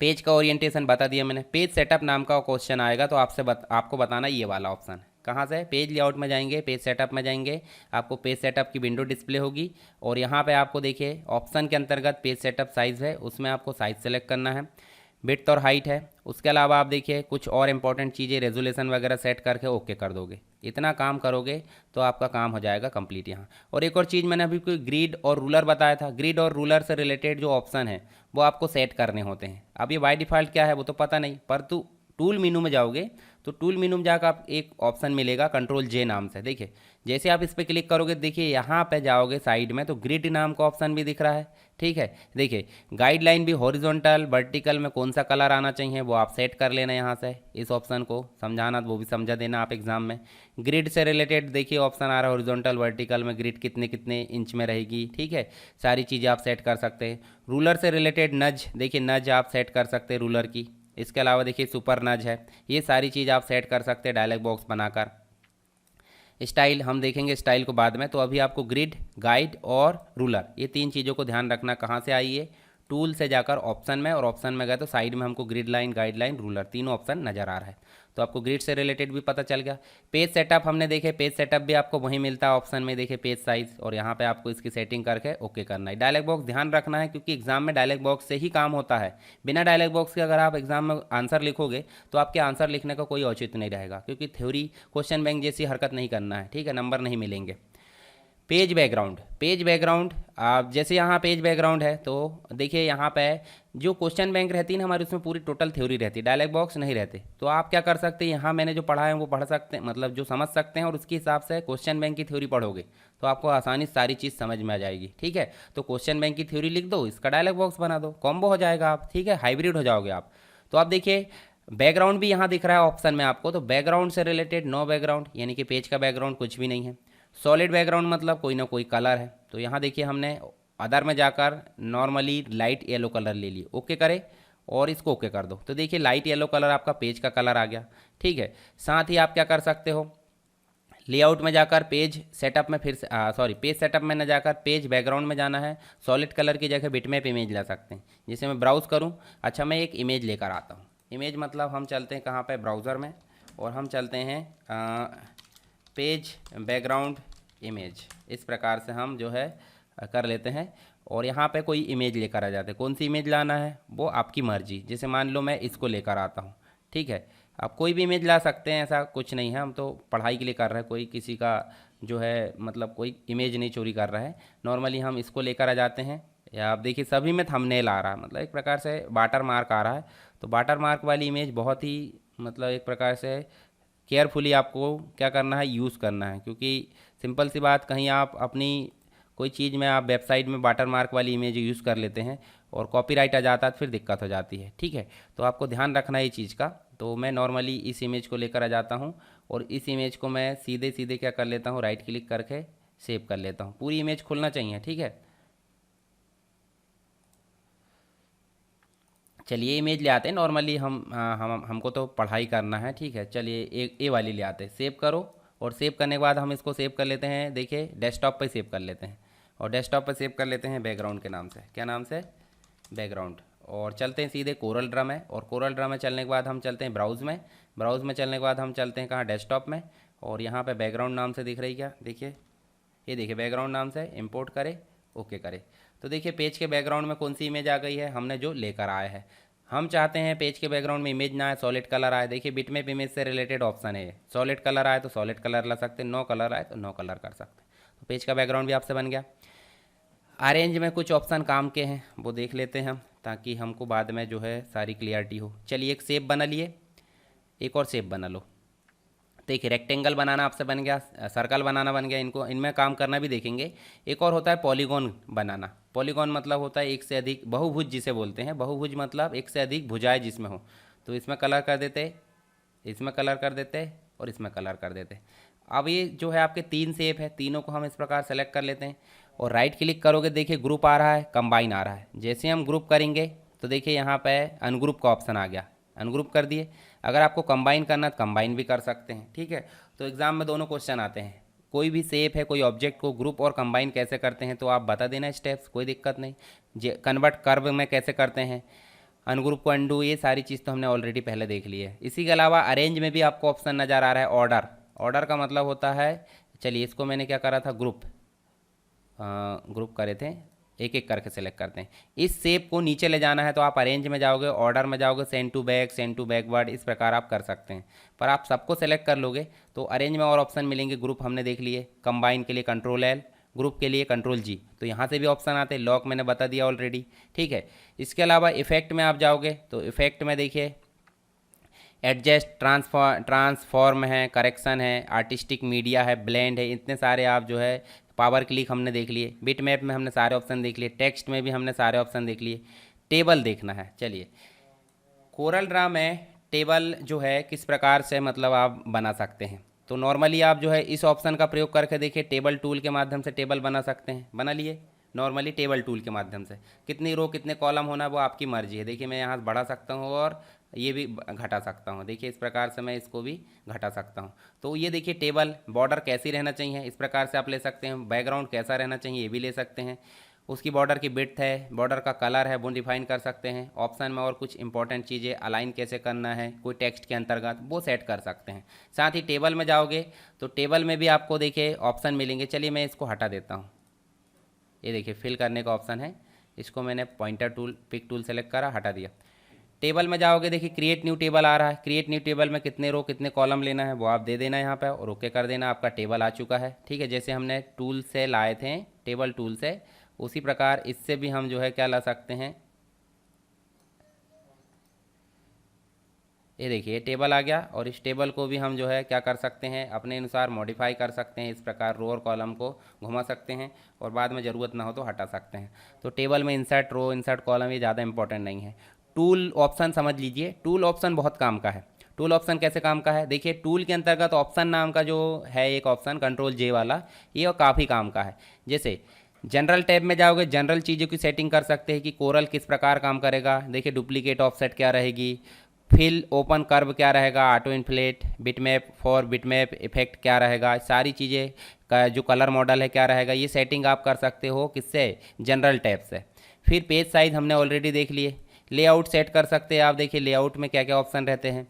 S1: पेज का ओरिएंटेशन बता दिया मैंने। पेज सेटअप नाम का क्वेश्चन आएगा तो आपको बताना ये वाला ऑप्शन है। कहाँ से? पेज लेआउट में जाएंगे, पेज सेटअप में जाएंगे, आपको पेज सेटअप की विंडो डिस्प्ले होगी और यहाँ पे आपको देखिए ऑप्शन के अंतर्गत पेज सेटअप साइज़ है, उसमें आपको साइज़ सेलेक्ट करना है। विड्थ और हाइट है। उसके अलावा आप देखिए कुछ और इंपॉर्टेंट चीज़ें, रेजोल्यूशन वगैरह सेट करके ओके कर दोगे। इतना काम करोगे तो आपका काम हो जाएगा कंप्लीट यहाँ। और एक और चीज़ मैंने अभी कोई ग्रिड और रूलर बताया था। ग्रिड और रूलर से रिलेटेड जो ऑप्शन है वो आपको सेट करने होते हैं। अब ये बाय डिफ़ॉल्ट क्या है वो तो पता नहीं, पर तो टूल मेनू में जाओगे तो टूल मेनू में जाकर आप एक ऑप्शन मिलेगा कंट्रोल जे नाम से। देखिए जैसे आप इस पर क्लिक करोगे, देखिए यहाँ पे जाओगे साइड में तो ग्रिड नाम का ऑप्शन भी दिख रहा है, ठीक है। देखिए गाइडलाइन भी हॉरिजॉन्टल वर्टिकल में कौन सा कलर आना चाहिए वो आप सेट कर लेना यहाँ से। इस ऑप्शन को समझाना वो भी समझा देना आप एग्जाम में। ग्रिड से रिलेटेड देखिए ऑप्शन आ रहा है हॉरिजॉन्टल वर्टिकल में ग्रिड कितने कितने इंच में रहेगी, ठीक है। सारी चीज़ें आप सेट कर सकते हैं। रूलर से रिलेटेड नज, देखिए नज आप सेट कर सकते हैं रूलर की। इसके अलावा देखिए सुपर नज है, ये सारी चीज़ आप सेट कर सकते हैं डायलॉग बॉक्स बनाकर। स्टाइल हम देखेंगे स्टाइल को बाद में। तो अभी आपको ग्रिड, गाइड और रूलर, ये 3 चीज़ों को ध्यान रखना। कहाँ से आई है? टूल से जाकर ऑप्शन में, और ऑप्शन में गए तो साइड में हमको ग्रिड लाइन, गाइडलाइन, रूलर तीनों ऑप्शन नज़र आ रहा है। तो आपको ग्रिड से रिलेटेड भी पता चल गया। पेज सेटअप हमने देखे, पेज सेटअप भी आपको वहीं मिलता है ऑप्शन में। देखिए पेज साइज, और यहाँ पे आपको इसकी सेटिंग करके ओके करना है। डायलॉग बॉक्स ध्यान रखना है क्योंकि एग्जाम में डायलॉग बॉक्स से ही काम होता है। बिना डायलॉग बॉक्स के अगर आप एग्जाम में आंसर लिखोगे तो आपके आंसर लिखने का कोई औचित्य नहीं रहेगा, क्योंकि थ्योरी क्वेश्चन बैंक जैसी हरकत नहीं करना है, ठीक है, नंबर नहीं मिलेंगे। पेज बैकग्राउंड आप जैसे यहाँ पेज बैकग्राउंड है तो देखिए यहाँ पे जो क्वेश्चन बैंक रहती है ना हमारी, उसमें पूरी टोटल थ्योरी रहती है, डायलॉग बॉक्स नहीं रहते। तो आप क्या कर सकते हैं, यहाँ मैंने जो पढ़ा है वो पढ़ सकते हैं, मतलब जो समझ सकते हैं, और उसके हिसाब से क्वेश्चन बैंक की थ्योरी पढ़ोगे तो आपको आसानी से सारी चीज़ समझ में आ जाएगी, ठीक है। तो क्वेश्चन बैंक की थ्योरी लिख दो, इसका डायलॉग बॉक्स बना दो, कॉम्बो हो जाएगा आप, ठीक है, हाइब्रिड हो जाओगे आप। तो आप देखिए बैकग्राउंड भी यहाँ दिख रहा है ऑप्शन में आपको। तो बैकग्राउंड से रिलेटेड नो बैकग्राउंड, यानी कि पेज का बैकग्राउंड कुछ भी नहीं है। सॉलिड बैकग्राउंड मतलब कोई ना कोई कलर है। तो यहाँ देखिए हमने अदर में जाकर नॉर्मली लाइट येलो कलर ले लिए, ओके करे और इसको ओके कर दो। तो देखिए लाइट येलो कलर आपका पेज का कलर आ गया, ठीक है। साथ ही आप क्या कर सकते हो, लेआउट में जाकर पेज सेटअप में फिर से पेज सेटअप में न जाकर पेज बैकग्राउंड में जाना है। सॉलिड कलर की जगह बिटमैप इमेज ला सकते हैं। जैसे मैं ब्राउज़ करूँ, अच्छा मैं एक इमेज लेकर आता हूँ। इमेज मतलब हम चलते हैं कहाँ पे, ब्राउज़र में, और हम चलते हैं पेज बैकग्राउंड इमेज। इस प्रकार से हम जो है कर लेते हैं और यहाँ पे कोई इमेज लेकर आ जाते हैं। कौन सी इमेज लाना है वो आपकी मर्जी। जैसे मान लो मैं इसको लेकर आता हूँ, ठीक है। आप कोई भी इमेज ला सकते हैं, ऐसा कुछ नहीं है, हम तो पढ़ाई के लिए कर रहे हैं, कोई किसी का जो है मतलब कोई इमेज नहीं चोरी कर रहा है। नॉर्मली हम इसको लेकर आ जाते हैं। या आप देखिए सभी में थंबनेल आ रहा है, मतलब एक प्रकार से वाटर मार्क आ रहा है। तो वाटर मार्क वाली इमेज बहुत ही मतलब एक प्रकार से केयरफुली आपको क्या करना है, यूज़ करना है, क्योंकि सिंपल सी बात, कहीं आप अपनी कोई चीज़ में आप वेबसाइट में वाटरमार्क वाली इमेज यूज़ कर लेते हैं और कॉपीराइट आ जाता है तो फिर दिक्कत हो जाती है, ठीक है। तो आपको ध्यान रखना है ये चीज़ का। तो मैं नॉर्मली इस इमेज को लेकर आ जाता हूँ और इस इमेज को मैं सीधे सीधे क्या कर लेता हूँ, राइट क्लिक करके सेव कर लेता हूँ। पूरी इमेज खुलना चाहिए, ठीक है। चलिए इमेज ले आते हैं। नॉर्मली हमको तो पढ़ाई करना है, ठीक है। चलिए ए वाली ले आते हैं। सेव करो और सेव करने के बाद हम इसको सेव कर लेते हैं, देखिए डेस्कटॉप पे सेव कर लेते हैं और डेस्कटॉप पे सेव कर लेते हैं बैकग्राउंड के नाम से। क्या नाम से? बैकग्राउंड। और चलते हैं सीधे कोरल ड्रा में, और कोरल ड्रा में चलने के बाद हम चलते हैं ब्राउज़ में। ब्राउज़ में चलने के बाद हम चलते हैं कहाँ? डेस्कटॉप में। और यहाँ पे बैकग्राउंड नाम से दिख रही क्या? देखिए, ये देखिए बैकग्राउंड नाम से इंपोर्ट करे, ओके करे। तो देखिए पेज के बैकग्राउंड में कौन सी इमेज आ गई है, हमने जो लेकर आए हैं। हम चाहते हैं पेज के बैकग्राउंड में इमेज ना आए, सॉलिड कलर आए। देखिए बिटमैप इमेज से रिलेटेड ऑप्शन है। सॉलिड कलर आए तो सॉलिड कलर ला सकते हैं, नो कलर आए तो नो कलर कर सकते हैं। तो पेज का बैकग्राउंड भी आपसे बन गया। अरेंज में कुछ ऑप्शन काम के हैं, वो देख लेते हैं हम, ताकि हमको बाद में जो है सारी क्लियरिटी हो। चलिए एक शेप बना लिए, एक और शेप बना लो। देखिए रेक्टेंगल बनाना आपसे बन गया, सर्कल बनाना बन गया। इनको इनमें काम करना भी देखेंगे। एक और होता है पॉलीगॉन बनाना। पॉलीगॉन मतलब होता है एक से अधिक, बहुभुज जिसे बोलते हैं। बहुभुज मतलब एक से अधिक भुजाएं जिसमें हो। तो इसमें कलर कर देते, इसमें कलर कर देते और इसमें कलर कर देते। अब ये जो है आपके 3 शेप है, तीनों को हम इस प्रकार सेलेक्ट कर लेते हैं और राइट क्लिक करोगे, देखिए ग्रुप आ रहा है, कंबाइन आ रहा है। जैसे हम ग्रुप करेंगे तो देखिए यहाँ पे अनग्रुप का ऑप्शन आ गया, अनग्रुप कर दिए। अगर आपको कंबाइन करना तो कंबाइन भी कर सकते हैं, ठीक है। तो एग्जाम में दोनों क्वेश्चन आते हैं, कोई भी शेप है, कोई ऑब्जेक्ट को ग्रुप और कंबाइन कैसे करते हैं, तो आप बता देना स्टेप्स, कोई दिक्कत नहीं। कन्वर्ट कर्व में कैसे करते हैं, अनग्रुप को अंडू, ये सारी चीज़ तो हमने ऑलरेडी पहले देख ली है। इसी के अलावा अरेंज में भी आपको ऑप्शन नज़र आ रहा है ऑर्डर। ऑर्डर का मतलब होता है, चलिए इसको मैंने क्या करा था, ग्रुप करे थे, एक एक करके सेलेक्ट करते हैं। इस शेप को नीचे ले जाना है तो आप अरेंज में जाओगे, ऑर्डर में जाओगे, send to back, send to backward, इस प्रकार आप कर सकते हैं। पर आप सबको सेलेक्ट कर लोगे तो अरेंज में और ऑप्शन मिलेंगे। ग्रुप हमने देख लिए, कंबाइन के लिए कंट्रोल एल, ग्रुप के लिए कंट्रोल जी। तो यहाँ से भी ऑप्शन आते हैं। लॉक मैंने बता दिया ऑलरेडी, ठीक है। इसके अलावा इफेक्ट में आप जाओगे तो इफेक्ट में देखिए एडजस्ट, ट्रांसफॉर्म है, करेक्शन है, आर्टिस्टिक मीडिया है, ब्लेंड है, इतने सारे आप जो है, पावर क्लिक हमने देख लिए, बिट मैप में हमने सारे ऑप्शन देख लिए, टेक्स्ट में भी हमने सारे ऑप्शन देख लिए। टेबल देखना है। चलिए कोरल ड्रा में टेबल जो है किस प्रकार से मतलब आप बना सकते हैं, तो नॉर्मली आप जो है इस ऑप्शन का प्रयोग करके देखिए, टेबल टूल के माध्यम से टेबल बना सकते हैं। बना लिए नॉर्मली टेबल टूल के माध्यम से। कितनी रो कितने कॉलम होना वो आपकी मर्जी है। देखिए मैं यहाँ बढ़ा सकता हूँ और ये भी घटा सकता हूँ। देखिए इस प्रकार से मैं इसको भी घटा सकता हूँ। तो ये देखिए टेबल, बॉर्डर कैसी रहना चाहिए, इस प्रकार से आप ले सकते हैं। बैकग्राउंड कैसा रहना चाहिए, ये भी ले सकते हैं। उसकी बॉर्डर की विड्थ है, बॉर्डर का कलर है, वो डिफाइन कर सकते हैं। ऑप्शन में और कुछ इंपॉर्टेंट चीज़ें, अलाइन कैसे करना है कोई टेक्स्ट के अंतर्गत, वो सेट कर सकते हैं। साथ ही टेबल में जाओगे तो टेबल में भी आपको देखिए ऑप्शन मिलेंगे। चलिए मैं इसको हटा देता हूँ। ये देखिए फिल करने का ऑप्शन है, इसको मैंने pointer tool, pick tool select करा, हटा दिया। टेबल में जाओगे देखिए क्रिएट न्यू टेबल आ रहा है। क्रिएट न्यू टेबल में कितने रो कितने कॉलम लेना है वो आप दे देना यहाँ पे और ओके कर देना, आपका टेबल आ चुका है, ठीक है। जैसे हमने टूल से लाए थे, टेबल टूल से, उसी प्रकार इससे भी हम जो है क्या ला सकते हैं। ये देखिए टेबल आ गया और इस टेबल को भी हम जो है क्या कर सकते हैं, अपने अनुसार मॉडिफाई कर सकते हैं। इस प्रकार रो और कॉलम को घुमा सकते हैं और बाद में ज़रूरत ना हो तो हटा सकते हैं। तो टेबल में इंसर्ट रो, इंसर्ट कॉलम ये ज़्यादा इंपॉर्टेंट नहीं है। टूल ऑप्शन समझ लीजिए, टूल ऑप्शन बहुत काम का है। टूल ऑप्शन कैसे काम का है, देखिए टूल के अंतर्गत ऑप्शन नाम का जो है एक ऑप्शन, कंट्रोल जे वाला, ये काफ़ी काम का है। जैसे जनरल टैब में जाओगे, जनरल चीज़ों की सेटिंग कर सकते हैं कि कोरल किस प्रकार काम करेगा। देखिए डुप्लीकेट ऑफसेट क्या रहेगी, फिल ओपन कर्व क्या रहेगा, auto inflate, bitmap for bitmap effect क्या रहेगा, सारी चीज़ें का जो कलर मॉडल है क्या रहेगा, ये सेटिंग आप कर सकते हो किससे, जनरल टैब से। फिर पेज साइज़ हमने ऑलरेडी देख लिए। लेआउट सेट कर सकते हैं आप। देखिए लेआउट में क्या क्या ऑप्शन रहते हैं।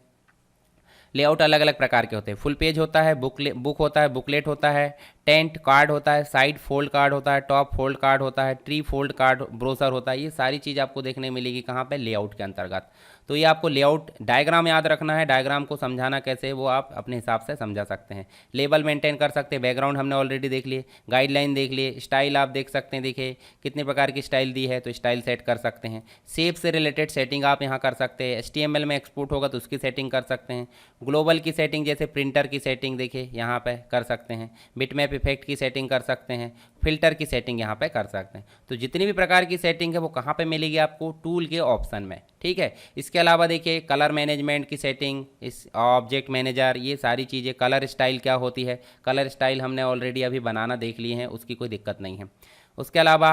S1: लेआउट अलग अलग प्रकार के होते हैं। फुल पेज होता है, बुक होता है, बुकलेट होता है, टेंट कार्ड होता है, साइड फोल्ड कार्ड होता है, टॉप फोल्ड कार्ड होता है, ट्री फोल्ड कार्ड, ब्रोशर होता है। ये सारी चीज़ आपको देखने मिलेगी कहाँ पे, लेआउट के अंतर्गत। तो ये आपको लेआउट डायग्राम याद रखना है, डायग्राम को समझाना कैसे वो आप अपने हिसाब से समझा सकते हैं। लेबल मेंटेन कर सकते हैं, बैकग्राउंड हमने ऑलरेडी देख लिए, गाइडलाइन देख लिए, स्टाइल आप देख सकते हैं। देखिए कितने प्रकार की स्टाइल दी है तो स्टाइल सेट कर सकते हैं। शेप से रिलेटेड सेटिंग आप यहाँ कर सकते हैं। HTML में एक्सपोर्ट होगा तो उसकी सेटिंग कर सकते हैं। ग्लोबल की सेटिंग जैसे प्रिंटर की सेटिंग देखिए यहाँ पे कर सकते हैं। बिटमैप रैप इफेक्ट की सेटिंग कर सकते हैं, फिल्टर की सेटिंग यहाँ पे कर सकते हैं। तो जितनी भी प्रकार की सेटिंग है वो कहाँ पे मिलेगी आपको, टूल के ऑप्शन में, ठीक है। इसके अलावा देखिए कलर मैनेजमेंट की सेटिंग, इस ऑब्जेक्ट मैनेजर, ये सारी चीज़ें, कलर स्टाइल क्या होती है, कलर स्टाइल हमने ऑलरेडी अभी बनाना देख लिए हैं, उसकी कोई दिक्कत नहीं है। उसके अलावा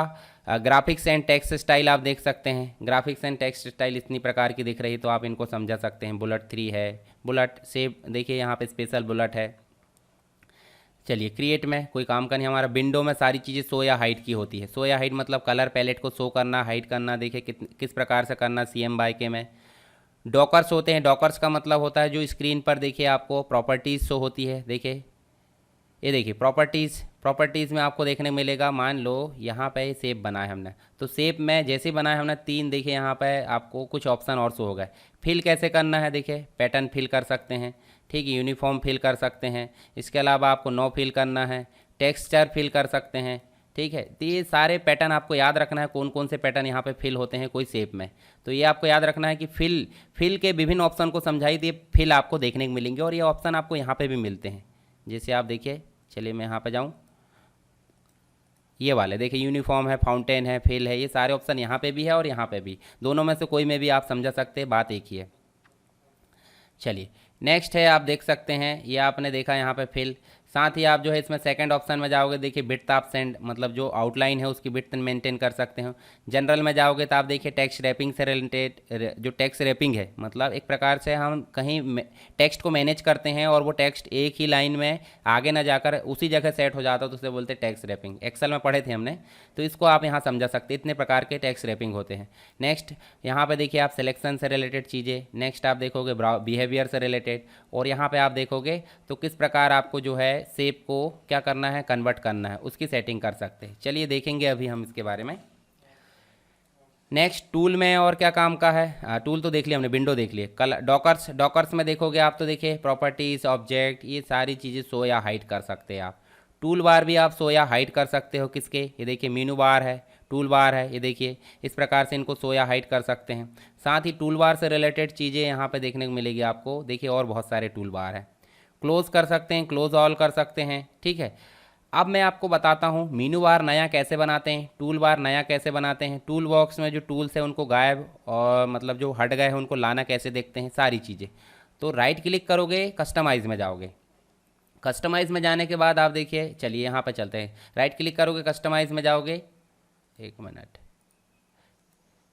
S1: ग्राफिक्स एंड टेक्स्ट स्टाइल आप देख सकते हैं, ग्राफिक्स एंड टेक्स्ट स्टाइल इतनी प्रकार की दिख रही है तो आप इनको समझा सकते हैं। बुलेट 3 है, बुलेट से देखिए यहाँ पे स्पेशल बुलेट है। चलिए क्रिएट में कोई काम का नहीं, हमारा विंडो में सारी चीज़ें शो या हाइड की होती है। शो या हाइड मतलब कलर पैलेट को शो करना, हाइड करना, देखिए किस प्रकार से करना, CMYK में। डॉकर्स होते हैं, डॉकर्स का मतलब होता है जो स्क्रीन पर देखिए आपको प्रॉपर्टीज़ शो होती है। देखिए ये देखिए प्रॉपर्टीज़ में आपको देखने को मिलेगा, मान लो यहाँ पे शेप बना है हमने, तो शेप में जैसे बना है हमने 3, देखिए यहाँ पे आपको कुछ ऑप्शन और शो हो गए। फिल कैसे करना है, देखिए पैटर्न फिल कर सकते हैं, ठीक है, यूनिफॉर्म फिल कर सकते हैं। इसके अलावा आपको नो फिल करना है, टेक्सचर फिल कर सकते हैं, ठीक है। तो ये सारे पैटर्न आपको याद रखना है, कौन कौन से पैटर्न यहाँ पे फिल होते हैं कोई शेप में। तो ये आपको याद रखना है कि फिल के विभिन्न ऑप्शन को समझाई दिए, फिल आपको देखने को मिलेंगे और ये ऑप्शन आपको यहाँ पे भी मिलते हैं। जैसे आप देखिए, चलिए मैं यहाँ पे जाऊँ, ये वाले देखिए यूनिफॉर्म है, फाउंटेन है, फिल है, ये सारे ऑप्शन यहाँ पे भी है और यहाँ पे भी, दोनों में से कोई में भी आप समझा सकते हैं, बात एक ही है। चलिए नेक्स्ट है, आप देख सकते हैं, ये आपने देखा यहाँ पे फिल, साथ ही आप जो है इसमें सेकंड ऑप्शन में जाओगे, देखिए बिट्थ आप सेंड, मतलब जो आउटलाइन है उसकी बिट्थ मेंटेन कर सकते हो। जनरल में जाओगे तो आप देखिए टेक्स्ट रैपिंग से रिलेटेड, जो टेक्स्ट रैपिंग है मतलब एक प्रकार से हम कहीं टेक्स्ट को मैनेज करते हैं और वो टेक्स्ट एक ही लाइन में आगे ना जाकर उसी जगह सेट हो जाता, तो उसे बोलते हैं टेक्स्ट रैपिंग। एक्सेल में पढ़े थे हमने, तो इसको आप यहाँ समझा सकते हैं, इतने प्रकार के टेक्स्ट रैपिंग होते हैं। नेक्स्ट यहाँ पर देखिए आप सिलेक्शन से रिलेटेड चीज़ें, नेक्स्ट आप देखोगे बिहेवियर से रिलेटेड, और यहाँ पर आप देखोगे तो किस प्रकार आपको जो है शेप को क्या करना है, कन्वर्ट करना है, उसकी सेटिंग कर सकते हैं। चलिए देखेंगे अभी हम इसके बारे में। नेक्स्ट टूल में और क्या काम का है, टूल तो देख लिया हमने, विंडो देख लिए। कल डॉकर्स में देखोगे आप तो देखिए प्रॉपर्टीज, ऑब्जेक्ट, ये सारी चीज़ें शो या हाइड कर सकते हैं आप। टूल बार भी आप शो या हाइड कर सकते हो, किसके, ये देखिए मीनू बार है, टूल बार है, ये देखिए इस प्रकार से इनको शो या हाइड कर सकते हैं। साथ ही टूल बार से रिलेटेड चीज़ें यहाँ पे देखने को मिलेगी आपको, देखिए और बहुत सारे टूल बार है। क्लोज कर सकते हैं, क्लोज ऑल कर सकते हैं, ठीक है। अब मैं आपको बताता हूँ मीनू बार नया कैसे बनाते हैं, टूल बार नया कैसे बनाते हैं, टूल बॉक्स में जो टूल्स हैं उनको गायब और मतलब जो हट गए हैं उनको लाना कैसे देखते हैं, सारी चीज़ें। तो राइट क्लिक करोगे, कस्टमाइज़ में जाओगे, कस्टमाइज़ में जाने के बाद आप देखिए, चलिए यहाँ पर चलते हैं, राइट क्लिक करोगे, कस्टमाइज़ में जाओगे, एक मिनट,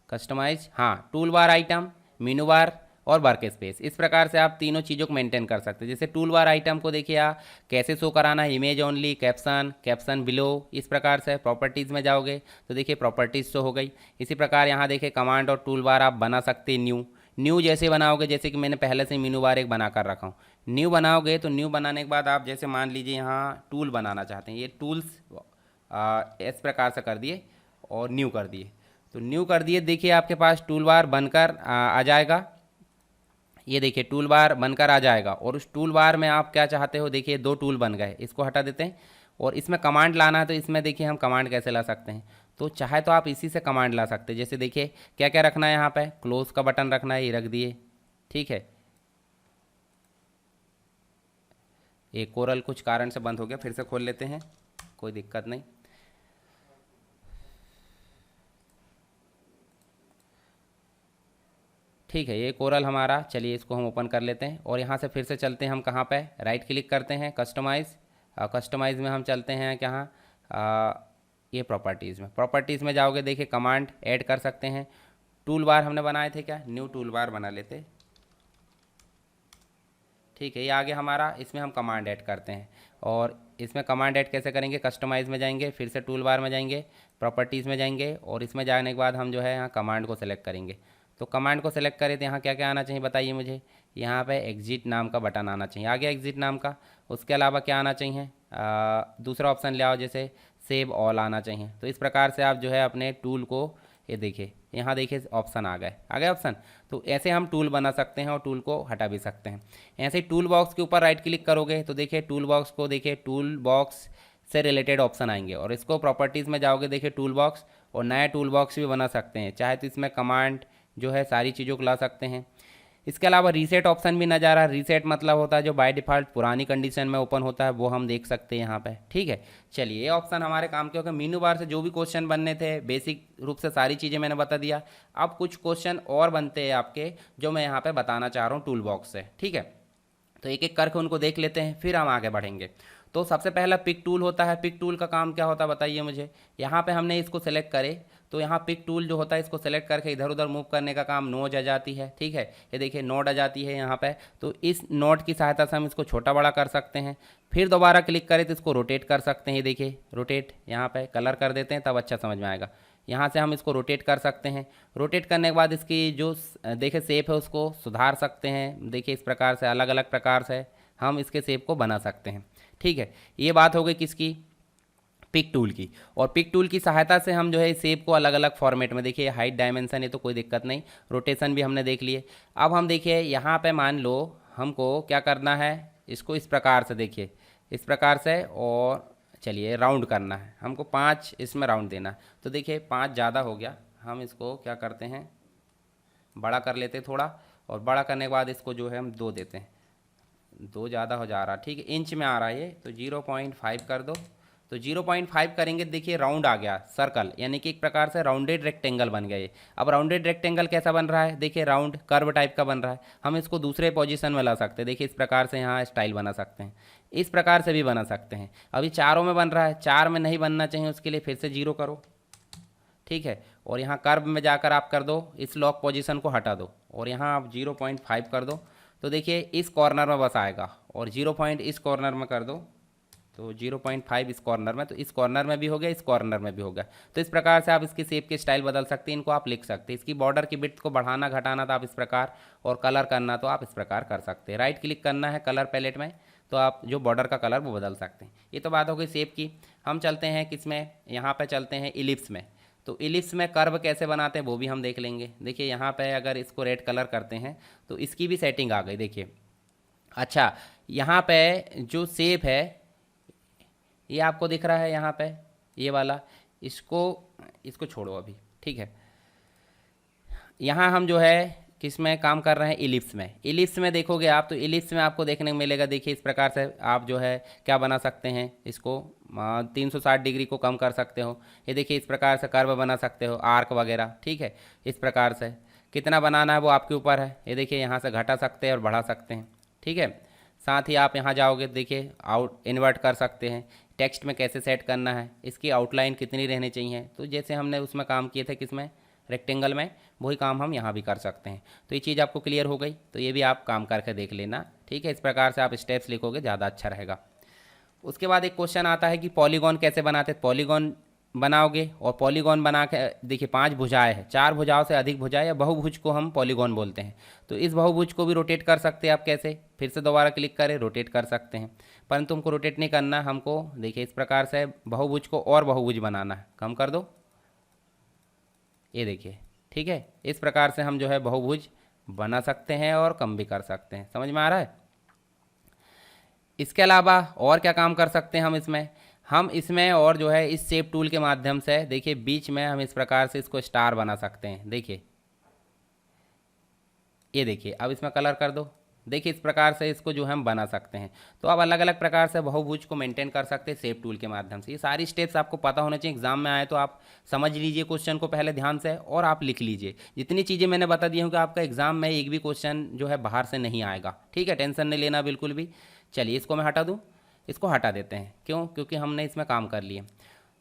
S1: कस्टमाइज, हाँ, टूल बार आइटम, मीनू बार और वर्क स्पेस, इस प्रकार से आप तीनों चीज़ों को मेंटेन कर सकते हैं। जैसे टूल बार आइटम को देखिए आप कैसे शो कराना है, इमेज ओनली, कैप्शन बिलो, इस प्रकार से। प्रॉपर्टीज़ में जाओगे तो देखिए प्रॉपर्टीज़ शो हो गई। इसी प्रकार यहाँ देखिए कमांड और टूल बार आप बना सकते हैं। न्यू जैसे बनाओगे, जैसे कि मैंने पहले से मीनू बार एक बना कर रखा हूँ, न्यू बनाओगे तो न्यू बनाने के बाद आप जैसे मान लीजिए यहाँ टूल बनाना चाहते हैं, ये टूल्स इस प्रकार से कर दिए और न्यू कर दिए, तो न्यू कर दिए, देखिए आपके पास टूल बार बनकर आ जाएगा। ये देखिए टूल बार बनकर आ जाएगा और उस टूल बार में आप क्या चाहते हो, देखिए 2 टूल बन गए, इसको हटा देते हैं और इसमें कमांड लाना है, तो इसमें देखिए हम कमांड कैसे ला सकते हैं, तो चाहे तो आप इसी से कमांड ला सकते हैं। जैसे देखिए क्या क्या रखना है, यहाँ पे क्लोज का बटन रखना है, ये रख दिए, ठीक है। एक कोरल कुछ कारण से बंद हो गया, फिर से खोल लेते हैं, कोई दिक्कत नहीं। ठीक है, ये कोरल हमारा, चलिए इसको हम ओपन कर लेते हैं और यहाँ से फिर से चलते हैं हम कहाँ पे, राइट क्लिक करते हैं, कस्टमाइज़ में हम चलते हैं कहाँ, ये प्रॉपर्टीज़ में जाओगे, देखिए कमांड ऐड कर सकते हैं। टूल बार हमने बनाए थे क्या, न्यू टूल बार बना लेते, ठीक है, ये आगे हमारा, इसमें हम कमांड ऐड करते हैं और इसमें कमांड ऐड कैसे करेंगे, कस्टमाइज़ में जाएंगे, फिर से टूल बार में जाएंगे, प्रॉपर्टीज़ में जाएंगे और इसमें जाने के बाद हम जो है यहाँ कमांड को सेलेक्ट करेंगे। तो कमांड को सेलेक्ट करें तो यहाँ क्या क्या आना चाहिए बताइए मुझे, यहाँ पे एग्जिट नाम का बटन आना चाहिए, आ गया एग्जिट नाम का। उसके अलावा क्या आना चाहिए, दूसरा ऑप्शन ले आओ, जैसे सेव ऑल आना चाहिए। तो इस प्रकार से आप जो है अपने टूल को, ये देखिए यहाँ देखिए ऑप्शन आ गए ऑप्शन। तो ऐसे हम टूल बना सकते हैं और टूल को हटा भी सकते हैं। ऐसे ही टूल बॉक्स के ऊपर राइट क्लिक करोगे तो देखिए टूल बॉक्स को, देखिए टूल बॉक्स से रिलेटेड ऑप्शन आएंगे और इसको प्रॉपर्टीज़ में जाओगे, देखिए टूल बॉक्स, और नया टूल बॉक्स भी बना सकते हैं, चाहे तो इसमें कमांड जो है सारी चीज़ों को ला सकते हैं। इसके अलावा रीसेट ऑप्शन भी नजर आ रहा है। रीसेट मतलब होता है जो बाय डिफ़ॉल्ट पुरानी कंडीशन में ओपन होता है, वो हम देख सकते हैं यहाँ पे। ठीक है, चलिए ये ऑप्शन हमारे काम के हो गए। मीनू बार से जो भी क्वेश्चन बनने थे बेसिक रूप से सारी चीज़ें मैंने बता दिया। अब कुछ क्वेश्चन और बनते हैं आपके, जो मैं यहाँ पे बताना चाह रहा हूँ टूल बॉक्स से। ठीक है, तो एक एक करके उनको देख लेते हैं, फिर हम आगे बढ़ेंगे। तो सबसे पहला पिक टूल होता है। पिक टूल का काम क्या होता है बताइए मुझे। यहाँ पे हमने इसको सेलेक्ट करे, तो यहाँ पिक टूल जो होता है इसको सेलेक्ट करके इधर उधर मूव करने का काम नोज आ जाती है। ठीक है, ये देखिए नोड आ जाती है यहाँ पे। तो इस नोड की सहायता से हम इसको छोटा बड़ा कर सकते हैं। फिर दोबारा क्लिक करें तो इसको रोटेट कर सकते हैं। ये देखिए रोटेट, यहाँ पे कलर कर देते हैं तब अच्छा समझ में आएगा। यहाँ से हम इसको रोटेट कर सकते हैं। रोटेट करने के बाद इसकी जो देखिए शेप है उसको सुधार सकते हैं। देखिए इस प्रकार से अलग अलग प्रकार से हम इसके शेप को बना सकते हैं। ठीक है, ये बात हो गई किसकी, पिक टूल की। और पिक टूल की सहायता से हम जो है शेप को अलग अलग फॉर्मेट में, देखिए हाइट डायमेंशन है तो कोई दिक्कत नहीं, रोटेशन भी हमने देख लिए। अब हम देखिए यहाँ पे मान लो हमको क्या करना है, इसको इस प्रकार से देखिए इस प्रकार से, और चलिए राउंड करना है हमको 5 इसमें राउंड देना है। तो देखिए 5 ज़्यादा हो गया, हम इसको क्या करते हैं बड़ा कर लेते थोड़ा, और बड़ा करने के बाद इसको जो है हम 2 देते हैं। 2 ज़्यादा हो जा रहा, ठीक है इंच में आ रहा है ये, तो 0.5 कर दो। तो 0.5 करेंगे, देखिए राउंड आ गया सर्कल, यानी कि एक प्रकार से राउंडेड रेक्टेंगल बन गया ये। अब राउंडेड रेक्टेंगल कैसा बन रहा है, देखिए राउंड कर्व टाइप का बन रहा है। हम इसको दूसरे पोजीशन में ला सकते हैं, देखिए इस प्रकार से यहाँ स्टाइल बना सकते हैं, इस प्रकार से भी बना सकते हैं। अभी चारों में बन रहा है, 4 में नहीं बनना चाहिए, उसके लिए फिर से 0 करो। ठीक है, और यहाँ कर्व में जाकर आप कर दो, इस लॉक पोजीशन को हटा दो और यहाँ आप 0.5 कर दो। तो देखिए इस कॉर्नर में बस आएगा, और 0 पॉइंट इस कॉर्नर में कर दो, तो 0.5 इस कॉर्नर में, तो इस कॉर्नर में भी हो गया, इस कॉर्नर में भी हो गया। तो इस प्रकार से आप इसकी शेप के स्टाइल बदल सकते हैं, इनको आप लिख सकते हैं। इसकी बॉर्डर की विड्थ को बढ़ाना घटाना तो आप इस प्रकार, और कलर करना तो आप इस प्रकार कर सकते हैं। राइट क्लिक करना है कलर पैलेट में, तो आप जो बॉर्डर का कलर वो बदल सकते हैं। ये तो बात हो गई शेप की। हम चलते हैं किसमें, यहाँ पे चलते हैं इलिप्स में। तो इलिप्स में कर्व कैसे बनाते हैं वो भी हम देख लेंगे। देखिए यहाँ पे अगर इसको रेड कलर करते हैं तो इसकी भी सेटिंग आ गई, देखिए। अच्छा, यहाँ पे जो शेप है ये आपको दिख रहा है, यहाँ पे ये वाला, इसको इसको छोड़ो अभी। ठीक है, यहाँ हम जो है किस में काम कर रहे हैं, इलिप्स में। इलिप्स में देखोगे आप तो इलिप्स में आपको देखने को मिलेगा, देखिए इस प्रकार से आप जो है क्या बना सकते हैं, इसको 360 डिग्री को कम कर सकते हो। ये देखिए इस प्रकार से कर्व बना सकते हो, आर्क वगैरह। ठीक है, इस प्रकार से कितना बनाना है वो आपके ऊपर है। ये देखिए यहाँ से घटा सकते हैं और बढ़ा सकते हैं। ठीक है, साथ ही आप यहाँ जाओगे, देखिए आउट इन्वर्ट कर सकते हैं। टेक्स्ट में कैसे सेट करना है, इसकी आउटलाइन कितनी रहनी चाहिए, तो जैसे हमने उसमें काम किए थे किसमें, रेक्टेंगल में, वही काम हम यहाँ भी कर सकते हैं। तो ये चीज़ आपको क्लियर हो गई, तो ये भी आप काम करके देख लेना। ठीक है, इस प्रकार से आप स्टेप्स लिखोगे ज़्यादा अच्छा रहेगा। उसके बाद एक क्वेश्चन आता है कि पॉलीगॉन कैसे बनाते हैं। पॉलीगॉन बनाओगे, और पॉलीगॉन बना के देखिए 5 भुजाएं हैं, 4 भुजाओं से अधिक भुजाएं या बहुभुज को हम पॉलीगॉन बोलते हैं। तो इस बहुभुज को भी रोटेट कर सकते हैं आप। कैसे, फिर से दोबारा क्लिक करें, रोटेट कर सकते हैं, परंतु हमको रोटेट नहीं करना, हमको देखिए इस प्रकार से बहुभुज को और बहुभुज बनाना है। कम कर दो, ये देखिए। ठीक है, इस प्रकार से हम जो है बहुभुज बना सकते हैं और कम भी कर सकते हैं। समझ में आ रहा है। इसके अलावा और क्या काम कर सकते हैं हम इसमें और जो है इस शेप टूल के माध्यम से, देखिए बीच में हम इस प्रकार से इसको स्टार बना सकते हैं। देखिए ये देखिए, अब इसमें कलर कर दो, देखिए इस प्रकार से इसको जो हम बना सकते हैं। तो आप अलग अलग प्रकार से बहुभुज को मेंटेन कर सकते हैं शेप टूल के माध्यम से। ये सारी स्टेप्स आपको पता होना चाहिए, एग्जाम में आए तो आप समझ लीजिए क्वेश्चन को पहले ध्यान से, और आप लिख लीजिए। जितनी चीज़ें मैंने बता दी हूँ कि आपका एग्जाम में एक भी क्वेश्चन जो है बाहर से नहीं आएगा। ठीक है, टेंशन नहीं लेना बिल्कुल भी। चलिए इसको मैं हटा दूँ, इसको हटा देते हैं, क्यों, क्योंकि हमने इसमें काम कर लिए।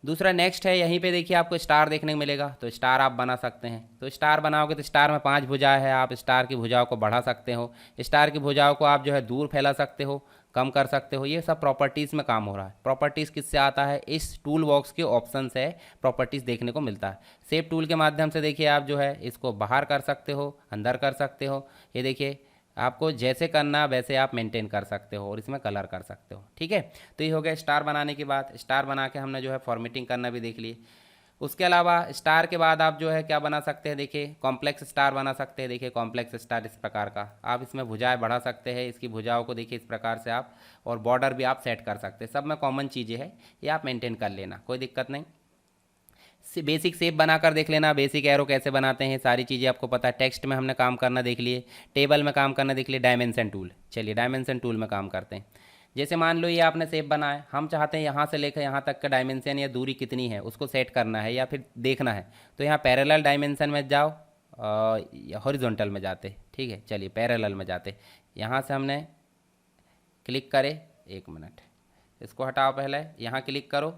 S1: दूसरा नेक्स्ट है, यहीं पे देखिए आपको स्टार देखने को मिलेगा, तो स्टार आप बना सकते हैं। तो स्टार बनाओगे तो स्टार में 5 भुजाएं है, आप स्टार की भुजाओं को बढ़ा सकते हो, स्टार की भुजाओं को आप जो है दूर फैला सकते हो, कम कर सकते हो। ये सब प्रॉपर्टीज़ में काम हो रहा है। प्रॉपर्टीज़ किससे आता है, इस टूल बॉक्स के ऑप्शन से प्रॉपर्टीज़ देखने को मिलता है। शेप टूल के माध्यम से देखिए आप जो है इसको बाहर कर सकते हो, अंदर कर सकते हो। ये देखिए आपको जैसे करना वैसे आप मेंटेन कर सकते हो, और इसमें कलर कर सकते हो। ठीक है, तो ये हो गया स्टार बनाने की बात। स्टार बना के हमने जो है फॉर्मेटिंग करना भी देख लिए। उसके अलावा स्टार के बाद आप जो है क्या बना सकते हैं, देखिए कॉम्प्लेक्स स्टार बना सकते हैं। देखिए कॉम्प्लेक्स स्टार इस प्रकार का, आप इसमें भुजाएं बढ़ा सकते हैं, इसकी भुजाओं को देखिए इस प्रकार से आप, और बॉर्डर भी आप सेट कर सकते हैं। सब में कॉमन चीज़ें हैं, ये आप मेंटेन कर लेना, कोई दिक्कत नहीं। बेसिक शेप बनाकर देख लेना, बेसिक एरो कैसे बनाते हैं, सारी चीज़ें आपको पता है। टेक्स्ट में हमने काम करना देख लिए, टेबल में काम करना देख लिए, डायमेंशन टूल। चलिए डायमेंशन टूल में काम करते हैं। जैसे मान लो ये आपने शेप बनाया, हम चाहते हैं यहाँ से लेकर यहाँ तक का डायमेंशन या दूरी कितनी है उसको सेट करना है या फिर देखना है। तो यहाँ पैरेलल डायमेंशन में जाओ, हॉरिजॉन्टल में जाते, ठीक है। चलिए पैरेलल में जाते, यहाँ से हमने क्लिक करे, 1 मिनट इसको हटाओ, पहले यहाँ क्लिक करो,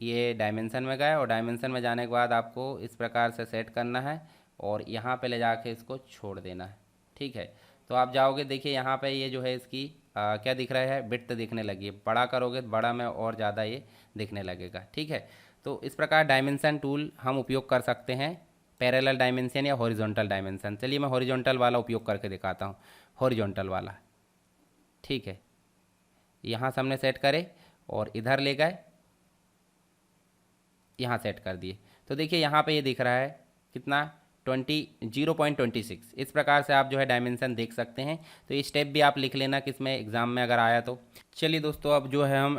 S1: ये डायमेंशन में गए और डायमेंशन में जाने के बाद आपको इस प्रकार से सेट करना है और यहाँ पे ले जाके इसको छोड़ देना है, ठीक है। तो आप जाओगे, देखिए यहाँ पे ये जो है इसकी क्या दिख रहा है, विड्थ दिखने लगी है। बड़ा करोगे तो बड़ा में और ज़्यादा ये दिखने लगेगा, ठीक है। तो इस प्रकार डायमेंशन टूल हम उपयोग कर सकते हैं, पैरेलल डायमेंशन या हॉरिजॉन्टल डायमेंशन। चलिए मैं हॉरिजॉन्टल वाला उपयोग करके दिखाता हूँ, हॉरिजॉन्टल वाला, ठीक है। यहाँ से हमने सेट करे और इधर ले गए, यहाँ सेट कर दिए। तो देखिए यहाँ पे ये दिख रहा है कितना, 0.26। इस प्रकार से आप जो है डायमेंशन देख सकते हैं। तो ये स्टेप भी आप लिख लेना किसमें एग्जाम में अगर आया तो। चलिए दोस्तों, अब जो है हम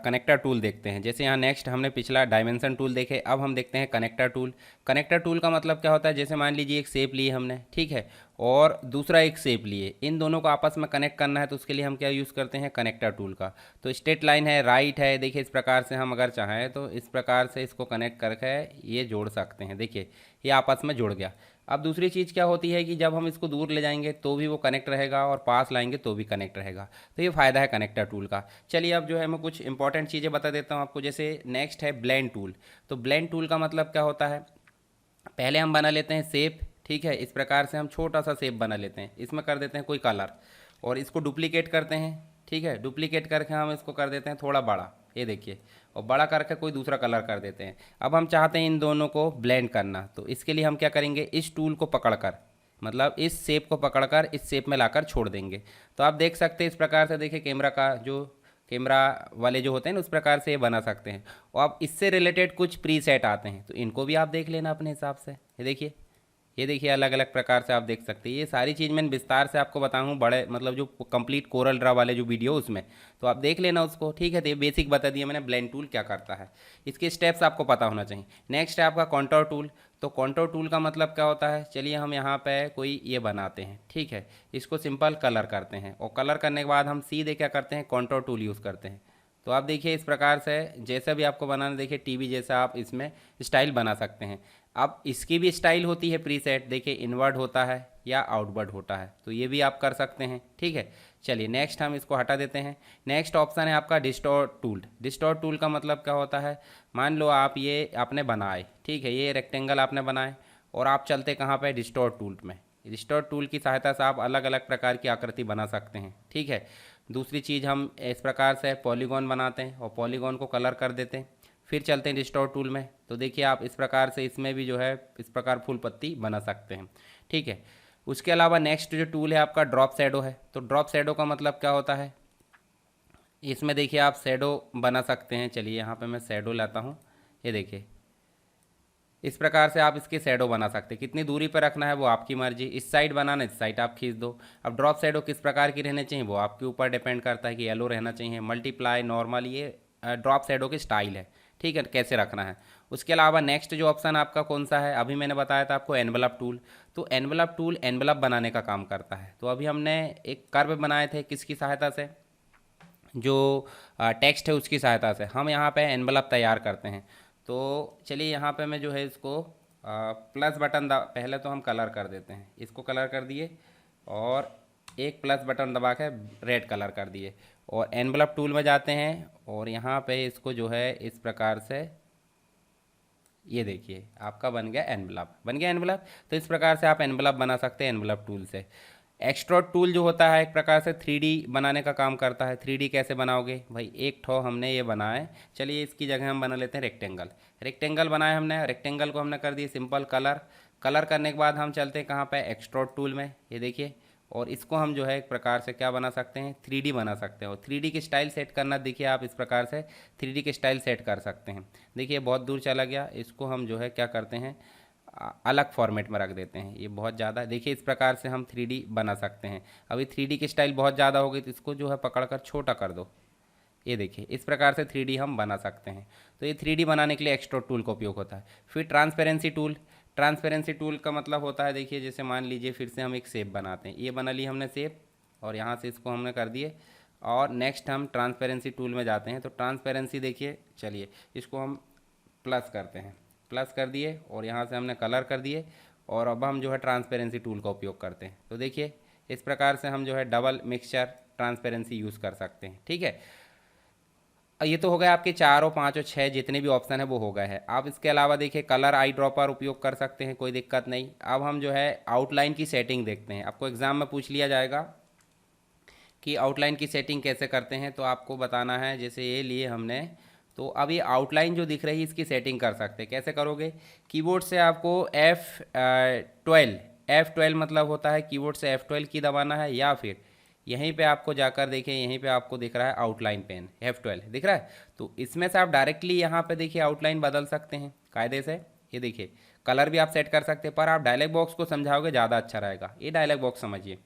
S1: कनेक्टर टूल देखते हैं। जैसे यहाँ नेक्स्ट हमने पिछला डायमेंशन टूल देखे, अब हम देखते हैं कनेक्टर टूल। कनेक्टर टूल का मतलब क्या होता है, जैसे मान लीजिए एक शेप लिए हमने, ठीक है, और दूसरा एक शेप लिए, इन दोनों को आपस में कनेक्ट करना है तो उसके लिए हम क्या यूज़ करते हैं, कनेक्टर टूल का। तो स्ट्रेट लाइन है, राइट है, देखिए इस प्रकार से हम अगर चाहें तो इस प्रकार से इसको कनेक्ट करके ये जोड़ सकते हैं। देखिए ये आपस में जुड़ गया। अब दूसरी चीज़ क्या होती है कि जब हम इसको दूर ले जाएंगे तो भी वो कनेक्ट रहेगा और पास लाएंगे तो भी कनेक्ट रहेगा। तो ये फ़ायदा है कनेक्टर टूल का। चलिए अब जो है मैं कुछ इंपॉर्टेंट चीज़ें बता देता हूँ आपको। जैसे नेक्स्ट है ब्लेंड टूल। तो ब्लेंड टूल का मतलब क्या होता है, पहले हम बना लेते हैं शेप, ठीक है। इस प्रकार से हम छोटा सा शेप बना लेते हैं, इसमें कर देते हैं कोई कलर और इसको डुप्लीकेट करते हैं, ठीक है। डुप्लीकेट करके हम इसको कर देते हैं थोड़ा बड़ा, ये देखिए, और बड़ा करके कोई दूसरा कलर कर देते हैं। अब हम चाहते हैं इन दोनों को ब्लेंड करना, तो इसके लिए हम क्या करेंगे, इस टूल को पकड़कर, मतलब इस शेप को पकड़कर इस शेप में लाकर छोड़ देंगे। तो आप देख सकते हैं इस प्रकार से, देखिए कैमरा का जो कैमरा वाले जो होते हैं ना उस प्रकार से ये बना सकते हैं। और अब इससे रिलेटेड कुछ प्रीसेट आते हैं तो इनको भी आप देख लेना अपने हिसाब से। ये देखिए अलग अलग प्रकार से आप देख सकते हैं। ये सारी चीज़ मैंने विस्तार से आपको बताऊँ बड़े, मतलब जो कंप्लीट कोरल ड्रा वाले जो वीडियो उसमें, तो आप देख लेना उसको, ठीक है। तो ये बेसिक बता दिया मैंने ब्लेंड टूल क्या करता है, इसके स्टेप्स आपको पता होना चाहिए। नेक्स्ट है आपका कॉन्टोर टूल। तो कॉन्टोर टूल का मतलब क्या होता है, चलिए हम यहाँ पे कोई ये बनाते हैं, ठीक है। इसको सिंपल कलर करते हैं और कलर करने के बाद हम सीधे क्या करते हैं, कॉन्टोर टूल यूज़ करते हैं। तो आप देखिए इस प्रकार से जैसा भी आपको बनाना, देखिए टीवी जैसा आप इसमें स्टाइल बना सकते हैं। अब इसकी भी स्टाइल होती है प्रीसेट, देखिए इनवर्ड होता है या आउटवर्ड होता है, तो ये भी आप कर सकते हैं, ठीक है। चलिए नेक्स्ट हम इसको हटा देते हैं। नेक्स्ट ऑप्शन है आपका डिस्टॉर्ट टूल। डिस्टॉर्ट टूल का मतलब क्या होता है, मान लो आप ये आपने बनाए, ठीक है, ये रेक्टेंगल आपने बनाए और आप चलते कहाँ पे, डिस्टॉर्ट टूल में। डिस्टॉर्ट टूल की सहायता से आप अलग अलग प्रकार की आकृति बना सकते हैं, ठीक है। दूसरी चीज़ हम इस प्रकार से पॉलीगॉन बनाते हैं और पॉलीगॉन को कलर कर देते हैं। फिर चलते हैं डिस्टॉर्ट टूल में, तो देखिए आप इस प्रकार से इसमें भी जो है इस प्रकार फूल पत्ती बना सकते हैं, ठीक है। उसके अलावा नेक्स्ट जो टूल है आपका ड्रॉप शैडो है। तो ड्रॉप शैडो का मतलब क्या होता है, इसमें देखिए आप शैडो बना सकते हैं। चलिए यहाँ पे मैं शैडो लाता हूँ, ये देखिए इस प्रकार से आप इसके शैडो बना सकते हैं। कितनी दूरी पर रखना है वो आपकी मर्जी, इस साइड बनाना इस साइड आप खींच दो। अब ड्रॉप शैडो किस प्रकार की रहनी चाहिए वो आपके ऊपर डिपेंड करता है कि येलो रहना चाहिए, मल्टीप्लाई, नॉर्मल, ये ड्रॉप शैडो की स्टाइल है, ठीक है, कैसे रखना है। उसके अलावा नेक्स्ट जो ऑप्शन आपका कौन सा है, अभी मैंने बताया था आपको एनवलप टूल। तो एनवलप टूल एनवलप बनाने का काम करता है। तो अभी हमने एक कर्व बनाए थे किसकी सहायता से, जो टेक्स्ट है उसकी सहायता से हम यहाँ पे एनवलप तैयार करते हैं। तो चलिए यहाँ पे मैं जो है इसको प्लस बटन पहले तो हम कलर कर देते हैं, इसको कलर कर दिए और एक प्लस बटन दबा के रेड कलर कर दिए और एनवलप टूल में जाते हैं और यहाँ पे इसको जो है इस प्रकार से, ये देखिए आपका बन गया एनवलप, बन गया एनवलप। तो इस प्रकार से आप एनवलप बना सकते हैं एनवलप टूल से। एक्सट्रूड टूल जो होता है एक प्रकार से 3D बनाने का काम करता है। 3D कैसे बनाओगे भाई, एक ठो हमने ये बनाया है, चलिए इसकी जगह हम बना लेते हैं रेक्टेंगल। रेक्टेंगल बनाए हमने, रेक्टेंगल को हमने कर दिए सिंपल कलर। कलर करने के बाद हम चलते हैं कहाँ पे, एक्सट्रूड टूल में, ये देखिए। और इसको हम जो है एक प्रकार से क्या बना सकते हैं, 3D बना सकते हैं। और 3D की स्टाइल सेट करना, देखिए आप इस प्रकार से 3D की स्टाइल सेट कर सकते हैं। देखिए बहुत दूर चला गया, इसको हम जो है क्या करते हैं, अलग फॉर्मेट में रख देते हैं। ये बहुत ज़्यादा, देखिए इस प्रकार से हम 3D बना सकते हैं। अभी 3D की स्टाइल बहुत ज़्यादा हो गई तो इसको जो है पकड़ कर छोटा कर दो, ये देखिए इस प्रकार से 3D हम बना सकते हैं। तो ये 3D बनाने के लिए एक्सट्रूड टूल का उपयोग होता है। फिर ट्रांसपेरेंसी टूल, ट्रांसपेरेंसी टूल का मतलब होता है, देखिए जैसे मान लीजिए फिर से हम एक शेप बनाते हैं, ये बना ली हमने शेप और यहाँ से इसको हमने कर दिए, और नेक्स्ट हम ट्रांसपेरेंसी टूल में जाते हैं। तो ट्रांसपेरेंसी देखिए, चलिए इसको हम प्लस करते हैं, प्लस कर दिए और यहाँ से हमने कलर कर दिए, और अब हम जो है ट्रांसपेरेंसी टूल का उपयोग करते हैं। तो देखिए इस प्रकार से हम जो है डबल मिक्सचर ट्रांसपेरेंसी यूज़ कर सकते हैं। ठीक है, ये तो हो गए आपके 4 और 5 और 6 जितने भी ऑप्शन है वो हो गए हैं। आप इसके अलावा देखिए कलर आई ड्रॉपर उपयोग कर सकते हैं, कोई दिक्कत नहीं। अब हम जो है आउटलाइन की सेटिंग देखते हैं। आपको एग्जाम में पूछ लिया जाएगा कि आउटलाइन की सेटिंग कैसे करते हैं, तो आपको बताना है। जैसे ये लिए हमने, तो अब ये आउटलाइन जो दिख रही है इसकी सेटिंग कर सकते हैं। कैसे करोगे, कीबोर्ड से आपको F12 मतलब होता है कीबोर्ड से F12 की दबाना है, या फिर यहीं पे आपको जाकर देखें, यहीं पे आपको दिख रहा है आउटलाइन पेन, F12 दिख रहा है। तो इसमें से आप डायरेक्टली यहाँ पे देखिए आउटलाइन बदल सकते हैं कायदे से। ये देखिए कलर भी आप सेट कर सकते हैं, पर आप डायलॉग बॉक्स को समझाओगे ज़्यादा अच्छा रहेगा। ये डायलॉग बॉक्स समझिए,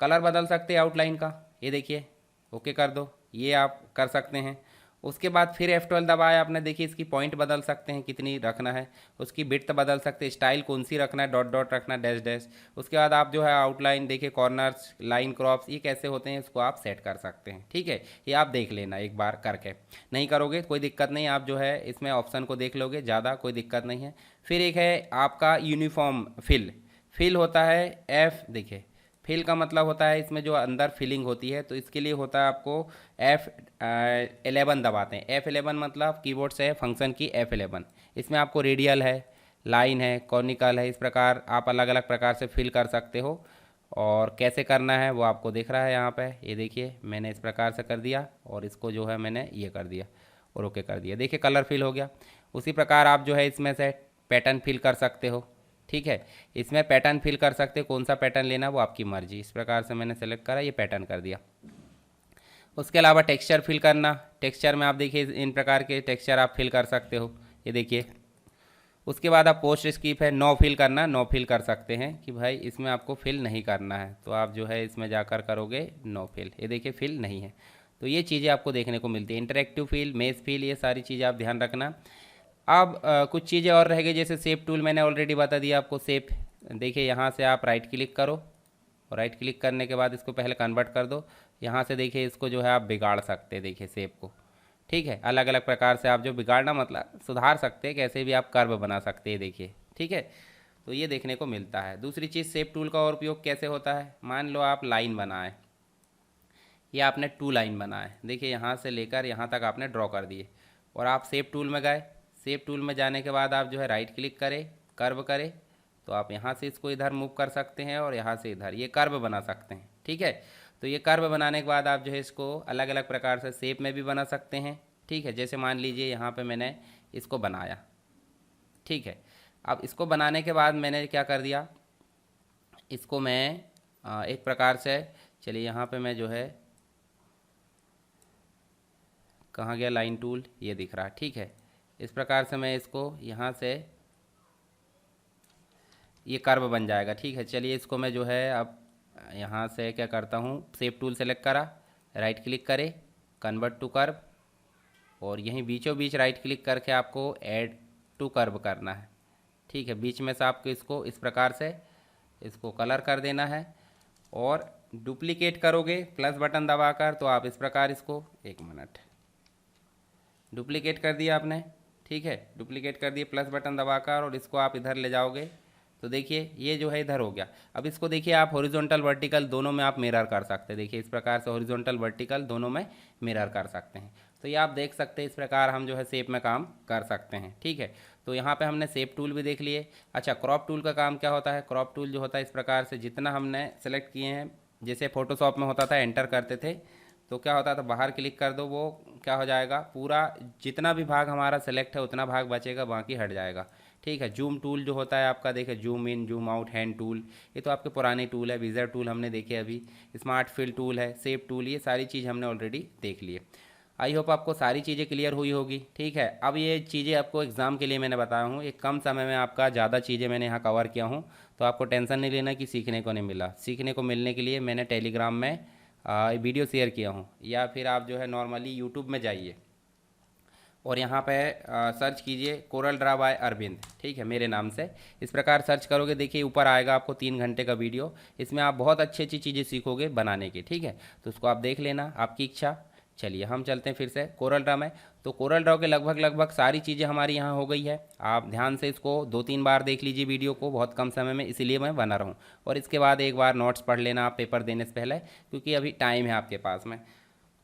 S1: कलर बदल सकते हैं आउटलाइन का, ये देखिए ओके कर दो, ये आप कर सकते हैं। उसके बाद फिर F12 दबाया आपने, देखिए इसकी पॉइंट बदल सकते हैं कितनी रखना है, उसकी बिड्थ बदल सकते हैं, स्टाइल कौन सी रखना है, डॉट डॉट रखना, डैश डैश। उसके बाद आप जो है आउटलाइन देखिए, कॉर्नर्स, लाइन क्रॉप्स, ये कैसे होते हैं इसको आप सेट कर सकते हैं। ठीक है, ये आप देख लेना एक बार करके, नहीं करोगे कोई दिक्कत नहीं, आप जो है इसमें ऑप्शन को देख लोगे, ज़्यादा कोई दिक्कत नहीं है। फिर एक है आपका यूनिफॉर्म फिल, फिल होता है F, देखिए फिल का मतलब होता है इसमें जो अंदर फिलिंग होती है, तो इसके लिए होता है आपको F11 दबाते हैं। F11 मतलब कीबोर्ड से है फंक्शन की F11। इसमें आपको रेडियल है, लाइन है, कॉनिकल है, इस प्रकार आप अलग अलग प्रकार से फिल कर सकते हो। और कैसे करना है वो आपको दिख रहा है यहाँ पे, ये देखिए मैंने इस प्रकार से कर दिया और इसको जो है मैंने ये कर दिया और ओके कर दिया, देखिए कलर फिल हो गया। उसी प्रकार आप जो है इसमें से पैटर्न फिल कर सकते हो। ठीक है, इसमें पैटर्न फिल कर सकते हो, कौन सा पैटर्न लेना वो आपकी मर्जी। इस प्रकार से मैंने सेलेक्ट करा, ये पैटर्न कर दिया। उसके अलावा टेक्सचर फिल करना, टेक्सचर में आप देखिए इन प्रकार के टेक्सचर आप फिल कर सकते हो, ये देखिए। उसके बाद आप पोस्ट स्किप है, नो फिल करना, नो फिल कर सकते हैं कि भाई इसमें आपको फिल नहीं करना है, तो आप जो है इसमें जाकर करोगे नो फिल, ये देखिए फिल नहीं है। तो ये चीज़ें आपको देखने को मिलती है, इंटरेक्टिव फिल, मेज फिल, ये सारी चीज़ें आप ध्यान रखना। अब कुछ चीज़ें और रह गई, जैसे शेप टूल मैंने ऑलरेडी बता दिया आपको। शेप देखिए यहाँ से आप राइट क्लिक करो, और राइट क्लिक करने के बाद इसको पहले कन्वर्ट कर दो। यहाँ से देखिए इसको जो है आप बिगाड़ सकते हैं, देखिए शेप को। ठीक है, अलग अलग प्रकार से आप जो बिगाड़ना मतलब सुधार सकते हैं, कैसे भी आप कर्व बना सकते हैं, देखिए। ठीक है, तो ये देखने को मिलता है। दूसरी चीज़ शेप टूल का और उपयोग कैसे होता है, मान लो आप लाइन बनाए, ये आपने 2 लाइन बनाए, देखिए यहाँ से लेकर यहाँ तक आपने ड्रॉ कर दिए, और आप शेप टूल में गए। शेप टूल में जाने के बाद आप जो है राइट क्लिक करें, कर्व करें, तो आप यहाँ से इसको इधर मूव कर सकते हैं और यहाँ से इधर ये कर्व बना सकते हैं। ठीक है, तो ये कर्व बनाने के बाद आप जो है इसको अलग अलग प्रकार से शेप में भी बना सकते हैं। ठीक है, जैसे मान लीजिए यहाँ पे मैंने इसको बनाया। ठीक है, अब इसको बनाने के बाद मैंने क्या कर दिया, इसको मैं एक प्रकार से, चलिए यहाँ पे मैं जो है, कहाँ गया लाइन टूल, ये दिख रहा है। ठीक है, इस प्रकार से मैं इसको यहाँ से, ये कर्व बन जाएगा। ठीक है, चलिए इसको मैं जो है अब यहाँ से क्या करता हूँ, शेप टूल सेलेक्ट करा, राइट क्लिक करे, कन्वर्ट टू कर्व, और यहीं बीचों बीच राइट क्लिक करके आपको ऐड टू कर्व करना है। ठीक है, बीच में से आपको इसको इस प्रकार से इसको कलर कर देना है, और डुप्लीकेट करोगे प्लस बटन दबाकर, तो आप इस प्रकार इसको, एक मिनट, डुप्लीकेट कर दिया आपने। ठीक है, डुप्लीकेट कर दिए प्लस बटन दबाकर, और इसको आप इधर ले जाओगे, तो देखिए ये जो है इधर हो गया। अब इसको देखिए आप हॉरिजॉन्टल वर्टिकल दोनों में आप मिरर कर सकते हैं, देखिए इस प्रकार से हॉरिजॉन्टल वर्टिकल दोनों में मिरर कर सकते हैं। तो ये आप देख सकते हैं, इस प्रकार हम जो है शेप में काम कर सकते हैं। ठीक है, तो यहाँ पे हमने शेप टूल भी देख लिए। अच्छा, क्रॉप टूल का काम क्या होता है, क्रॉप टूल जो होता है इस प्रकार से, जितना हमने सेलेक्ट किए हैं, जैसे फोटोशॉप में होता था एंटर करते थे, तो क्या होता था बाहर क्लिक कर दो, वो क्या हो जाएगा, पूरा जितना भी भाग हमारा सेलेक्ट है उतना भाग बचेगा, बाकी हट जाएगा। ठीक है, जूम टूल जो होता है आपका, देखिए zoom in, zoom out, hand tool, ये तो आपके पुराने टूल है। विजर टूल हमने देखे अभी, स्मार्ट फिल टूल है, शेप टूल, ये सारी चीज़ हमने ऑलरेडी देख लिए। आई होप आपको सारी चीज़ें क्लियर हुई होगी। ठीक है, अब ये चीज़ें आपको एग्ज़ाम के लिए मैंने बताया हूँ, एक कम समय में आपका ज़्यादा चीज़ें मैंने यहाँ कवर किया हूँ, तो आपको टेंशन नहीं लेना कि सीखने को नहीं मिला। सीखने को मिलने के लिए मैंने टेलीग्राम में वीडियो शेयर किया हूँ, या फिर आप जो है नॉर्मली यूट्यूब में जाइए और यहाँ पे सर्च कीजिए कोरल ड्रा बाय अरविंद, ठीक है, मेरे नाम से। इस प्रकार सर्च करोगे, देखिए ऊपर आएगा आपको 3 घंटे का वीडियो। इसमें आप बहुत अच्छी अच्छी चीज़ें सीखोगे बनाने की, ठीक है। तो उसको आप देख लेना, आपकी इच्छा। चलिए हम चलते हैं फिर से कोरल ड्रा में। तो कोरल ड्रा के लगभग सारी चीज़ें हमारी यहाँ हो गई है। आप ध्यान से इसको 2-3 बार देख लीजिए वीडियो को, बहुत कम समय में, इसीलिए मैं बना रहा हूँ। और इसके बाद एक बार नोट्स पढ़ लेना आप पेपर देने से पहले, क्योंकि अभी टाइम है आपके पास में।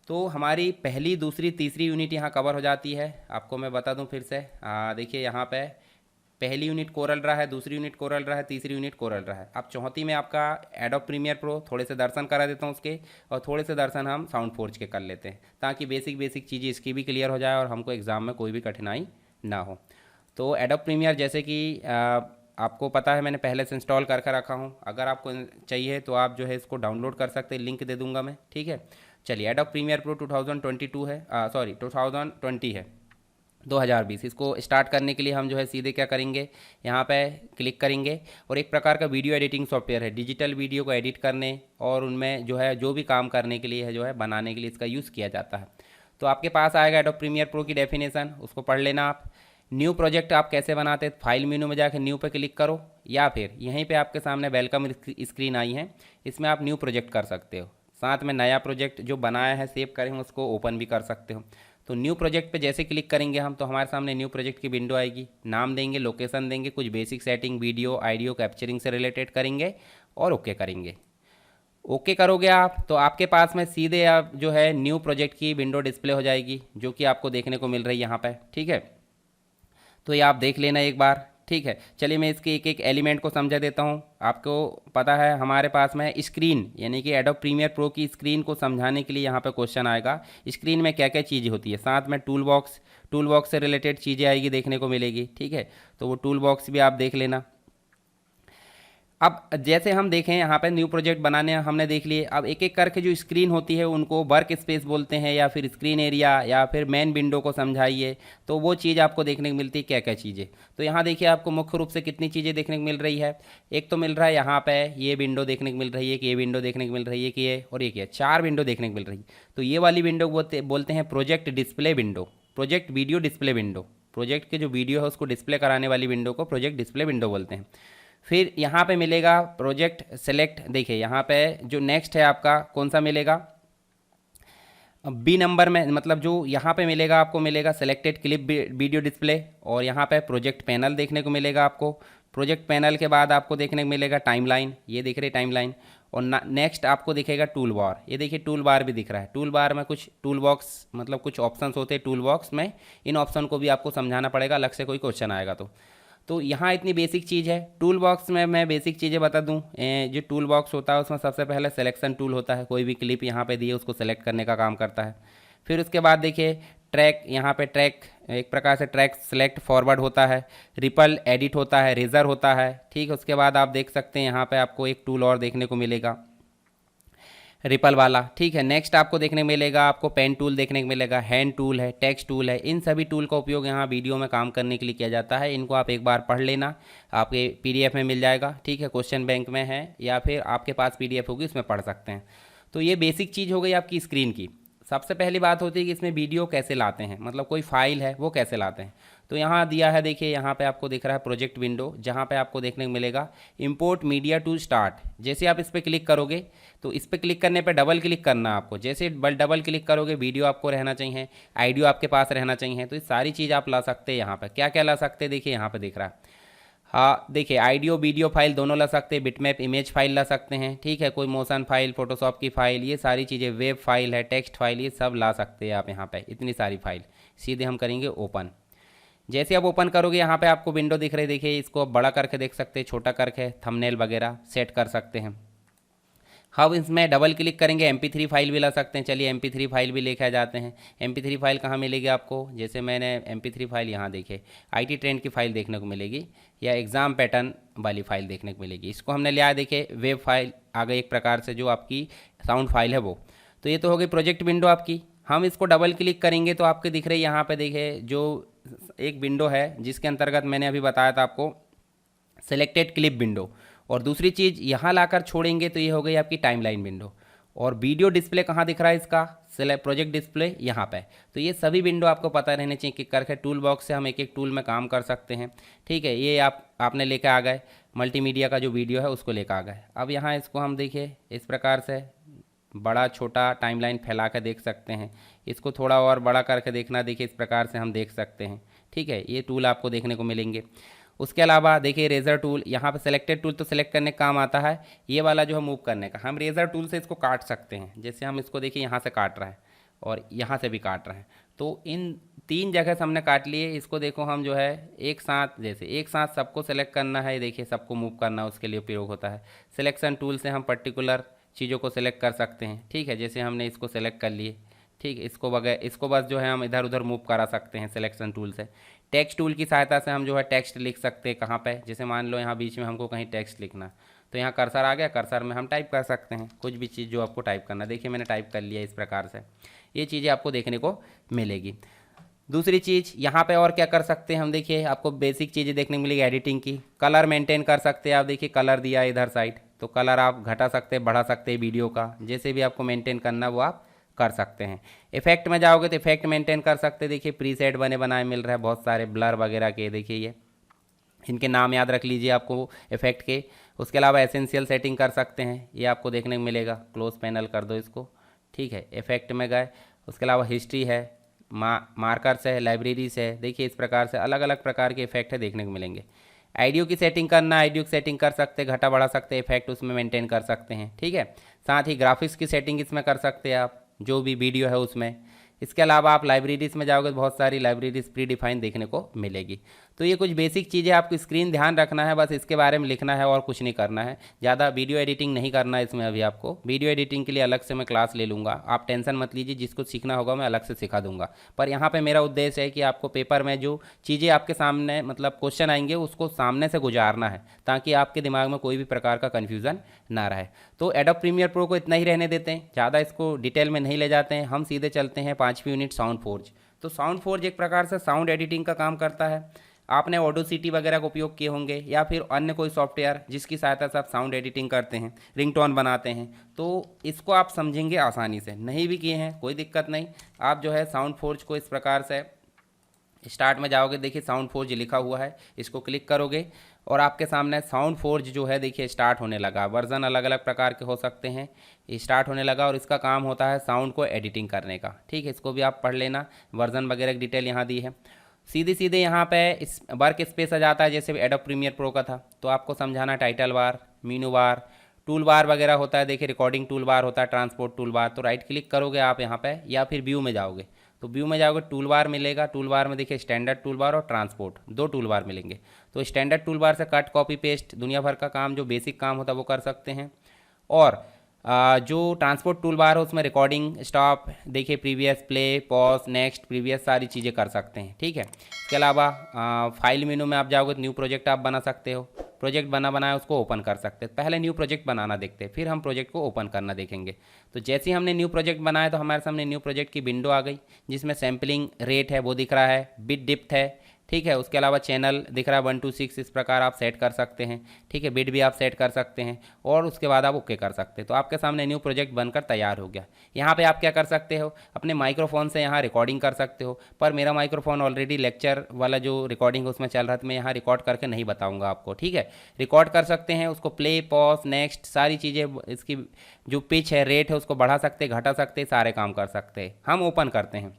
S1: तो हमारी पहली, दूसरी, तीसरी यूनिट यहाँ कवर हो जाती है। आपको मैं बता दूँ फिर से, देखिए यहाँ पे पहली यूनिट कोरल ड्रा है, दूसरी यूनिट कोरल ड्रा है, तीसरी यूनिट कोरल ड्रा है। अब चौथी में आपका एडोब प्रीमियर प्रो, थोड़े से दर्शन करा देता हूँ उसके, और थोड़े से दर्शन हम साउंड फोर्ज के कर लेते हैं, ताकि बेसिक चीज़ें इसकी भी क्लियर हो जाए और हमको एग्ज़ाम में कोई भी कठिनाई ना हो। तो एडोब प्रीमियर जैसे कि आपको पता है, मैंने पहले से इंस्टॉल करके रखा हूँ। अगर आपको चाहिए तो आप जो है इसको डाउनलोड कर सकते हैं, लिंक दे दूंगा मैं, ठीक है। चलिए एडोब प्रीमियर प्रो 2022 है, सॉरी 2020 है, 2020। इसको स्टार्ट करने के लिए हम जो है सीधे क्या करेंगे, यहाँ पे क्लिक करेंगे, और एक प्रकार का वीडियो एडिटिंग सॉफ्टवेयर है, डिजिटल वीडियो को एडिट करने और उनमें जो है जो भी काम करने के लिए है, जो है बनाने के लिए इसका यूज़ किया जाता है। तो आपके पास आएगा एडोब प्रीमियर प्रो की डेफिनेशन, उसको पढ़ लेना आप। न्यू प्रोजेक्ट आप कैसे बनाते हैं, फाइल मेनू में जाकर न्यू पे क्लिक करो, या फिर यहीं पे आपके सामने वेलकम स्क्रीन आई है, इसमें आप न्यू प्रोजेक्ट कर सकते हो। साथ में नया प्रोजेक्ट जो बनाया है, सेव करें, उसको ओपन भी कर सकते हो। तो न्यू प्रोजेक्ट पे जैसे क्लिक करेंगे हम, तो हमारे सामने न्यू प्रोजेक्ट की विंडो आएगी। नाम देंगे, लोकेशन देंगे, कुछ basic setting video audio capturing से रिलेटेड करेंगे और ओके करेंगे। ओके करोगे आप तो आपके पास में सीधे आप जो है न्यू प्रोजेक्ट की विंडो डिस्प्ले हो जाएगी, जो कि आपको देखने को मिल रही है यहाँ पे, ठीक है। तो ये आप देख लेना एक बार, ठीक है। चलिए मैं इसके एक एक एलिमेंट को समझा देता हूँ। आपको पता है हमारे पास में स्क्रीन, यानी कि एडोब प्रीमियर प्रो की स्क्रीन को समझाने के लिए यहाँ पे क्वेश्चन आएगा, स्क्रीन में क्या क्या चीज़ें होती है। साथ में टूल बॉक्स से रिलेटेड चीज़ें आएगी, देखने को मिलेगी, ठीक है। तो वो टूल बॉक्स भी आप देख लेना। अब जैसे हम देखें यहाँ पे न्यू प्रोजेक्ट बनाने हमने देख लिए। अब एक एक करके जो स्क्रीन होती है उनको वर्क स्पेस बोलते हैं, या फिर स्क्रीन एरिया, या फिर मेन विंडो को समझाइए। तो वो चीज़ आपको देखने को मिलती है, क्या क्या चीज़ें। तो यहाँ देखिए आपको मुख्य रूप से कितनी चीज़ें देखने को मिल रही है। एक तो मिल रहा है यहाँ पे ये विंडो देखने को मिल रही है, कि ये विंडो देखने को मिल रही है, कि ये और एक ये 4 विंडो देखने को मिल रही है। तो ये वाली विंडो बोलते हैं project display window, project video display window. Project के जो वीडियो है उसको डिस्प्ले कराने वाली विंडो को प्रोजेक्ट डिस्प्ले विंडो बोलते हैं। फिर यहाँ पे मिलेगा प्रोजेक्ट सेलेक्ट। देखिए यहाँ पे जो नेक्स्ट है आपका कौन सा मिलेगा, बी नंबर में, मतलब जो यहाँ पे मिलेगा आपको मिलेगा सेलेक्टेड क्लिप वीडियो डिस्प्ले, और यहाँ पे प्रोजेक्ट पैनल देखने को मिलेगा आपको। प्रोजेक्ट पैनल के बाद आपको देखने को मिलेगा टाइमलाइन, ये दिख रही टाइमलाइन। और नेक्स्ट आपको दिखेगा टूल बार, ये देखिए टूल बार भी दिख रहा है। टूल बार में कुछ टूल बॉक्स, मतलब कुछ ऑप्शंस होते हैं टूल बॉक्स में, इन ऑप्शन को भी आपको समझाना पड़ेगा, अलग से कोई क्वेश्चन आएगा तो यहाँ इतनी बेसिक चीज़ है। टूल बॉक्स में मैं बेसिक चीज़ें बता दूँ। जो टूल बॉक्स होता है उसमें सबसे पहले सिलेक्शन टूल होता है, कोई भी क्लिप यहाँ पे दी है उसको सेलेक्ट करने का काम करता है। फिर उसके बाद देखिए ट्रैक, यहाँ पे ट्रैक एक प्रकार से ट्रैक सेलेक्ट फॉरवर्ड होता है, रिपल एडिट होता है, रेजर होता है, ठीक है। उसके बाद आप देख सकते हैं यहाँ पे आपको एक टूल और देखने को मिलेगा रिपल वाला, ठीक है। नेक्स्ट आपको देखने को मिलेगा, आपको पेन टूल देखने को मिलेगा, हैंड टूल है, टेक्स्ट टूल है। इन सभी टूल का उपयोग यहाँ वीडियो में काम करने के लिए किया जाता है। इनको आप एक बार पढ़ लेना, आपके पीडीएफ में मिल जाएगा, ठीक है। क्वेश्चन बैंक में है, या फिर आपके पास पीडीएफ होगी उसमें पढ़ सकते हैं। तो ये बेसिक चीज़ हो गई आपकी स्क्रीन की। सबसे पहली बात होती है कि इसमें वीडियो कैसे लाते हैं, मतलब कोई फाइल है वो कैसे लाते हैं। तो यहाँ दिया है, देखिए यहाँ पे आपको दिख रहा है प्रोजेक्ट विंडो, जहाँ पे आपको देखने को मिलेगा इंपोर्ट मीडिया टू स्टार्ट। जैसे आप इस पर क्लिक करोगे, तो इस पर क्लिक करने पे डबल क्लिक करना आपको। जैसे डबल क्लिक करोगे, वीडियो आपको रहना चाहिए, ऑडियो आपके पास रहना चाहिए। तो ये सारी चीज़ आप ला सकते हैं। यहाँ पर क्या क्या ला सकते हैं, देखिए यहाँ पर दिख रहा है। हाँ देखिए ऑडियो वीडियो फाइल दोनों ला सकते हैं, बिटमैप इमेज फाइल ला सकते हैं, ठीक है। कोई मोशन फाइल, फोटोशॉप की फाइल, ये सारी चीज़ें, वेब फाइल है, टेक्स्ट फाइल, ये सब ला सकते हैं आप यहाँ पे। इतनी सारी फाइल सीधे हम करेंगे ओपन। जैसे आप ओपन करोगे यहाँ पे आपको विंडो दिख रही है, देखिए इसको बड़ा करके देख सकते हैं, छोटा करके थंबनेल वगैरह सेट कर सकते हैं। हम इसमें डबल क्लिक करेंगे, MP3 फाइल भी ला सकते हैं। चलिए MP3 फाइल भी लेके आ जाते हैं। MP3 फाइल कहाँ मिलेगी आपको, जैसे मैंने MP3 फाइल यहाँ देखिए IT ट्रेंड की फाइल देखने को मिलेगी, या एग्ज़ाम पैटर्न वाली फाइल देखने को मिलेगी। इसको हमने लिया, देखिए वेब फाइल आ गई एक प्रकार से, जो आपकी साउंड फाइल है वो। तो ये तो हो गई प्रोजेक्ट विंडो आपकी। हम इसको डबल क्लिक करेंगे तो आपके दिख रही है यहाँ पे, देखिए जो एक विंडो है जिसके अंतर्गत मैंने अभी बताया था आपको सेलेक्टेड क्लिप विंडो। और दूसरी चीज़ यहाँ लाकर छोड़ेंगे तो ये हो गई आपकी टाइमलाइन विंडो। और वीडियो डिस्प्ले कहाँ दिख रहा है इसका, सिलेक्ट प्रोजेक्ट डिस्प्ले यहाँ पे। तो ये सभी विंडो आपको पता रहने चाहिए कि करके टूल बॉक्स से हम एक एक टूल में काम कर सकते हैं। ठीक है, ये आपने लेकर आ गए, मल्टीमीडिया का जो वीडियो है उसको लेकर आ गए। अब यहाँ इसको हम देखिए इस प्रकार से बड़ा छोटा टाइमलाइन फैला कर देख सकते हैं। इसको थोड़ा और बड़ा करके देखना, देखिए इस प्रकार से हम देख सकते हैं। ठीक है, ये टूल आपको देखने को मिलेंगे। उसके अलावा देखिए रेज़र टूल, यहाँ पे सेलेक्टेड टूल तो सेलेक्ट करने का काम आता है, ये वाला जो है मूव करने का। हम रेज़र टूल से इसको काट सकते हैं, जैसे हम इसको देखिए यहाँ से काट रहा है और यहाँ से भी काट रहे हैं। तो इन 3 जगह से हमने काट लिए। इसको देखो हम जो है एक साथ, जैसे एक साथ सबको सेलेक्ट करना है, देखिए सबको मूव करना उसके लिए उपयोग होता है। सिलेक्शन टूल से हम पर्टिकुलर चीज़ों को सेलेक्ट कर सकते हैं। ठीक है, जैसे हमने इसको सेलेक्ट कर लिए। ठीक, इसको बस जो है हम इधर उधर मूव करा सकते हैं सिलेक्शन टूल से। टेक्स्ट टूल की सहायता से हम जो है टेक्स्ट लिख सकते हैं कहाँ पे, जैसे मान लो यहाँ बीच में हमको कहीं टेक्स्ट लिखना, तो यहाँ कर्सर आ गया, कर्सर में हम टाइप कर सकते हैं कुछ भी चीज़ जो आपको टाइप करना। देखिए मैंने टाइप कर लिया इस प्रकार से, ये चीज़ें आपको देखने को मिलेगी। दूसरी चीज़ यहाँ पे और क्या कर सकते हैं हम, देखिए आपको बेसिक चीज़ें देखने को मिलेगी एडिटिंग की। कलर मेंटेन कर सकते हैं आप, देखिए कलर दिया है इधर साइड, तो कलर आप घटा सकते हैं बढ़ा सकते हैं वीडियो का, जैसे भी आपको मेंटेन करना वो आप कर सकते हैं। इफेक्ट में जाओगे तो इफेक्ट मेंटेन कर सकते हैं, देखिए प्रीसेट बने बनाए मिल रहा है बहुत सारे, ब्लर वगैरह के, देखिए ये इनके नाम याद रख लीजिए आपको इफेक्ट के। उसके अलावा एसेंशियल सेटिंग कर सकते हैं, ये आपको देखने को मिलेगा। क्लोज पैनल कर दो इसको। ठीक है, इफेक्ट में गए। उसके अलावा हिस्ट्री है, मार्कर्स है, लाइब्रेरीज है, देखिए इस प्रकार से अलग अलग प्रकार के इफेक्ट है देखने को मिलेंगे। आइडियो की सेटिंग करना, आइडियो की सेटिंग कर सकते हैं, घटा बढ़ा सकते हैं, इफेक्ट उसमें मेंटेन कर सकते हैं। ठीक है, साथ ही ग्राफिक्स की सेटिंग इसमें कर सकते हैं आप, जो भी वीडियो है उसमें। इसके अलावा आप लाइब्रेरीज में जाओगे तो बहुत सारी लाइब्रेरीज प्री डिफाइन देखने को मिलेगी। तो ये कुछ बेसिक चीज़ें आपको स्क्रीन ध्यान रखना है, बस इसके बारे में लिखना है और कुछ नहीं करना है। ज़्यादा वीडियो एडिटिंग नहीं करना है इसमें। अभी आपको वीडियो एडिटिंग के लिए अलग से मैं क्लास ले लूँगा, आप टेंशन मत लीजिए, जिसको सीखना होगा मैं अलग से सिखा दूंगा। पर यहाँ पे मेरा उद्देश्य है कि आपको पेपर में जो चीज़ें आपके सामने मतलब क्वेश्चन आएंगे उसको सामने से गुजारना है, ताकि आपके दिमाग में कोई भी प्रकार का कन्फ्यूज़न ना रहे। तो एडोब प्रीमियर प्रो को इतना ही रहने देते हैं, ज़्यादा इसको डिटेल में नहीं ले जाते हैं, हम सीधे चलते हैं 5वीं यूनिट साउंड फोर्ज। तो साउंड फोर्ज एक प्रकार से साउंड एडिटिंग का काम करता है। आपने ऑडोसिटी वगैरह का उपयोग किए होंगे या फिर अन्य कोई सॉफ्टवेयर जिसकी सहायता से आप साउंड एडिटिंग करते हैं, रिंगटोन बनाते हैं, तो इसको आप समझेंगे आसानी से। नहीं भी किए हैं कोई दिक्कत नहीं, आप जो है साउंड फोर्ज को इस प्रकार से स्टार्ट में जाओगे, देखिए साउंड फोर्ज लिखा हुआ है, इसको क्लिक करोगे और आपके सामने साउंड फोर्ज जो है देखिए स्टार्ट होने लगा। वर्जन अलग अलग प्रकार के हो सकते हैं, ये स्टार्ट होने लगा और इसका काम होता है साउंड को एडिटिंग करने का। ठीक है, इसको भी आप पढ़ लेना, वर्जन वगैरह की डिटेल यहाँ दी है। सीधे सीधे यहाँ पे इस वर्क स्पेस आ जाता है, जैसे एडोब प्रीमियर प्रो का था, तो आपको समझाना टाइटल बार, मीनू बार, टूल बार वगैरह होता है। देखिए रिकॉर्डिंग टूल बार होता है, ट्रांसपोर्ट टूल बार। तो राइट क्लिक करोगे आप यहाँ पे या फिर व्यू में जाओगे, तो व्यू में जाओगे टूल बार मिलेगा। टूल बार में देखिए स्टैंडर्ड टूल बार और ट्रांसपोर्ट, 2 टूल बार मिलेंगे। तो स्टैंडर्ड टूल बार से कट कॉपी पेस्ट दुनिया भर का काम जो बेसिक काम होता है वो कर सकते हैं। और जो ट्रांसपोर्ट टूल बार है उसमें रिकॉर्डिंग स्टॉप, देखिए previous, play, pause, next, previous, सारी चीज़ें कर सकते हैं। ठीक है, इसके अलावा फाइल मेनू में आप जाओगे तो न्यू प्रोजेक्ट आप बना सकते हो, प्रोजेक्ट बनाया उसको ओपन कर सकते हैं। पहले न्यू प्रोजेक्ट बनाना देखते हैं, फिर हम प्रोजेक्ट को ओपन करना देखेंगे। तो जैसे ही हमने न्यू प्रोजेक्ट बनाया तो हमारे सामने न्यू प्रोजेक्ट की विंडो आ गई, जिसमें सैम्पलिंग रेट है वो दिख रहा है, बिट डिप्थ है। ठीक है, उसके अलावा चैनल दिख रहा है 1 to 6, इस प्रकार आप सेट कर सकते हैं। ठीक है, बिट भी आप सेट कर सकते हैं और उसके बाद आप ओके कर सकते हैं। तो आपके सामने न्यू प्रोजेक्ट बनकर तैयार हो गया। यहाँ पे आप क्या कर सकते हो, अपने माइक्रोफोन से यहाँ रिकॉर्डिंग कर सकते हो। पर मेरा माइक्रोफोन ऑलरेडी लेक्चर वाला जो रिकॉर्डिंग उसमें चल रहा था, मैं यहाँ रिकॉर्ड करके नहीं बताऊँगा आपको। ठीक है, रिकॉर्ड कर सकते हैं, उसको प्ले, पॉज, नेक्स्ट, सारी चीज़ें, इसकी जो पिच है, रेट है, उसको बढ़ा सकते, घटा सकते, सारे काम कर सकते हैं। हम ओपन करते हैं,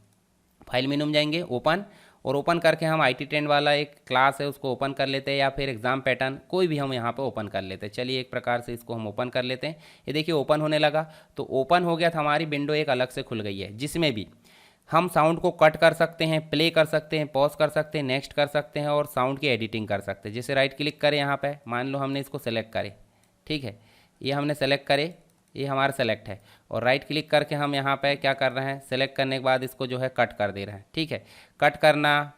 S1: फाइल मेनू में जाएंगे, ओपन, और ओपन करके हम IT ट्रेंड वाला एक क्लास है उसको ओपन कर लेते हैं, या फिर एग्जाम पैटर्न कोई भी हम यहाँ पे ओपन कर लेते हैं। चलिए एक प्रकार से इसको हम ओपन कर लेते हैं। ये देखिए ओपन होने लगा, तो ओपन हो गया था, हमारी विंडो एक अलग से खुल गई है, जिसमें भी हम साउंड को कट कर सकते हैं, प्ले कर सकते हैं, पॉज कर सकते हैं, नेक्स्ट कर सकते हैं और साउंड की एडिटिंग कर सकते हैं। जैसे राइट क्लिक करें यहाँ पर, मान लो हमने इसको सेलेक्ट करे, ठीक है, ये हमने सेलेक्ट करे, ये हमारा सेलेक्ट है, और राइट क्लिक करके हम यहाँ पे क्या कर रहे हैं, सेलेक्ट करने के बाद इसको जो है कट कर दे रहे हैं। ठीक है, कट करना,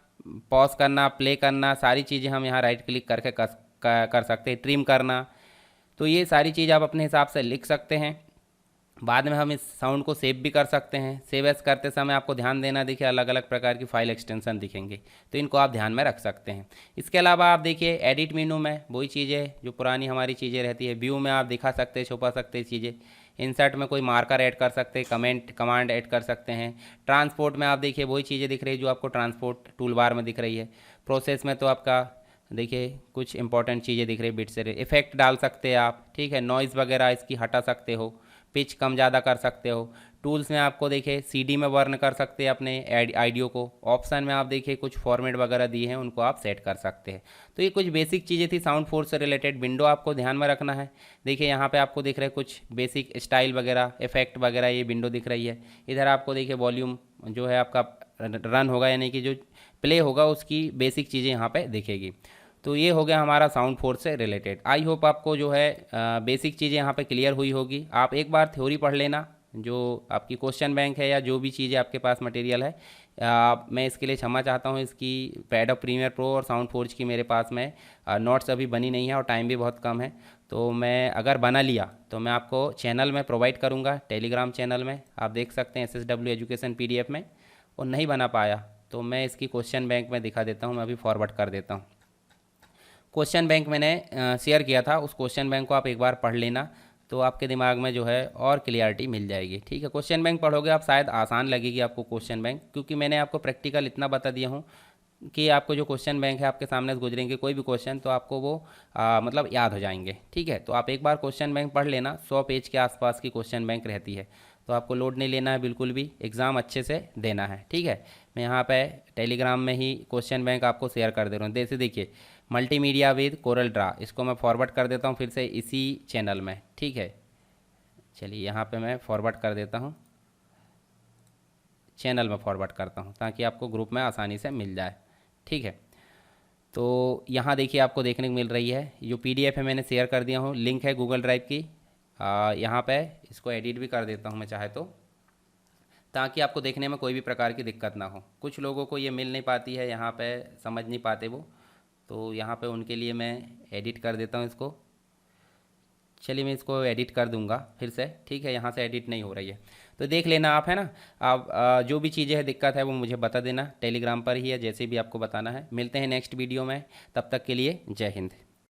S1: पॉज करना, प्ले करना, सारी चीज़ें हम यहाँ राइट क्लिक करके कर सकते हैं। ट्रिम करना, तो ये सारी चीज़ आप अपने हिसाब से लिख सकते हैं। बाद में हम इस साउंड को सेव भी कर सकते हैं। सेव एज करते समय आपको ध्यान देना, देखिए अलग अलग प्रकार की फाइल एक्सटेंशन दिखेंगे, तो इनको आप ध्यान में रख सकते हैं। इसके अलावा आप देखिए एडिट मेनू में वही चीज़ें जो पुरानी हमारी चीज़ें रहती है, व्यू में आप दिखा सकते हैं, छुपा सकते हैं चीज़ें। इंसर्ट में कोई मार्कर ऐड कर सकते हैं, कमांड ऐड कर सकते हैं। ट्रांसपोर्ट में आप देखिए वही चीज़ें दिख रही है जो आपको ट्रांसपोर्ट टूल बार में दिख रही है। प्रोसेस में तो आपका देखिए कुछ इंपॉर्टेंट चीज़ें दिख रही है, बिट से इफेक्ट डाल सकते हैं आप, ठीक है, नॉइज़ वगैरह इसकी हटा सकते हो, पिच कम ज़्यादा कर सकते हो। टूल्स में आपको देखिए सीडी में वर्न कर सकते हैं अपने आइडियो को। ऑप्शन में आप देखिए कुछ फॉर्मेट वगैरह दिए हैं, उनको आप सेट कर सकते हैं। तो ये कुछ बेसिक चीज़ें थी साउंड फोर्स से रिलेटेड। विंडो आपको ध्यान में रखना है। देखिए यहाँ पे आपको दिख रहे हैं कुछ बेसिक स्टाइल वगैरह, इफेक्ट वगैरह, ये विंडो दिख रही है। इधर आपको देखिए वॉल्यूम जो है आपका रन होगा, यानी कि जो प्ले होगा उसकी बेसिक चीज़ें यहाँ पर दिखेगी। तो ये हो गया हमारा साउंड फोर्स से रिलेटेड। आई होप आपको जो है बेसिक चीज़ें यहाँ पे क्लियर हुई होगी। आप एक बार थ्योरी पढ़ लेना, जो आपकी क्वेश्चन बैंक है या जो भी चीज़ें आपके पास मटेरियल है। मैं इसके लिए क्षमा चाहता हूँ। इसकी एडोब प्रीमियर प्रो और साउंड फोर्स की मेरे पास में नोट्स अभी बनी नहीं है और टाइम भी बहुत कम है। तो मैं अगर बना लिया तो मैं आपको चैनल में प्रोवाइड करूँगा, टेलीग्राम चैनल में आप देख सकते हैं SSW एजुकेशन PDF में। और नहीं बना पाया तो मैं इसकी क्वेश्चन बैंक में दिखा देता हूँ, मैं अभी फॉरवर्ड कर देता हूँ। क्वेश्चन बैंक मैंने शेयर किया था, उस क्वेश्चन बैंक को आप एक बार पढ़ लेना, तो आपके दिमाग में जो है और क्लियरिटी मिल जाएगी, ठीक है। क्वेश्चन बैंक पढ़ोगे आप, शायद आसान लगेगी आपको क्वेश्चन बैंक, क्योंकि मैंने आपको प्रैक्टिकल इतना बता दिया हूँ कि आपको जो क्वेश्चन बैंक है आपके सामने से गुजरेंगे कोई भी क्वेश्चन, तो आपको वो मतलब याद हो जाएंगे, ठीक है। तो आप एक बार क्वेश्चन बैंक पढ़ लेना, 100 पेज के आसपास की क्वेश्चन बैंक रहती है, तो आपको लोड नहीं लेना है बिल्कुल भी, एग्ज़ाम अच्छे से देना है, ठीक है। मैं यहाँ पे टेलीग्राम में ही क्वेश्चन बैंक आपको शेयर कर दे रहा हूँ। जैसे देखिए मल्टीमीडिया विद कोरल ड्रा, इसको मैं फॉरवर्ड कर देता हूँ फिर से इसी चैनल में, ठीक है। चलिए यहाँ पे मैं फॉरवर्ड कर देता हूँ, चैनल में फॉरवर्ड करता हूँ ताकि आपको ग्रुप में आसानी से मिल जाए, ठीक है। तो यहाँ देखिए आपको देखने को मिल रही है, जो PDF है मैंने शेयर कर दिया हूँ, लिंक है गूगल ड्राइव की। यहाँ पे इसको एडिट भी कर देता हूँ मैं चाहे तो, ताकि आपको देखने में कोई भी प्रकार की दिक्कत ना हो। कुछ लोगों को ये मिल नहीं पाती है, यहाँ पे समझ नहीं पाते वो, तो यहाँ पे उनके लिए मैं एडिट कर देता हूँ इसको। चलिए मैं इसको एडिट कर दूंगा फिर से, ठीक है। यहाँ से एडिट नहीं हो रही है तो देख लेना आप, है ना। आप जो भी चीज़ें हैं दिक्कत है वो मुझे बता देना, टेलीग्राम पर ही है, जैसे भी आपको बताना है। मिलते हैं नेक्स्ट वीडियो में, तब तक के लिए जय हिंद।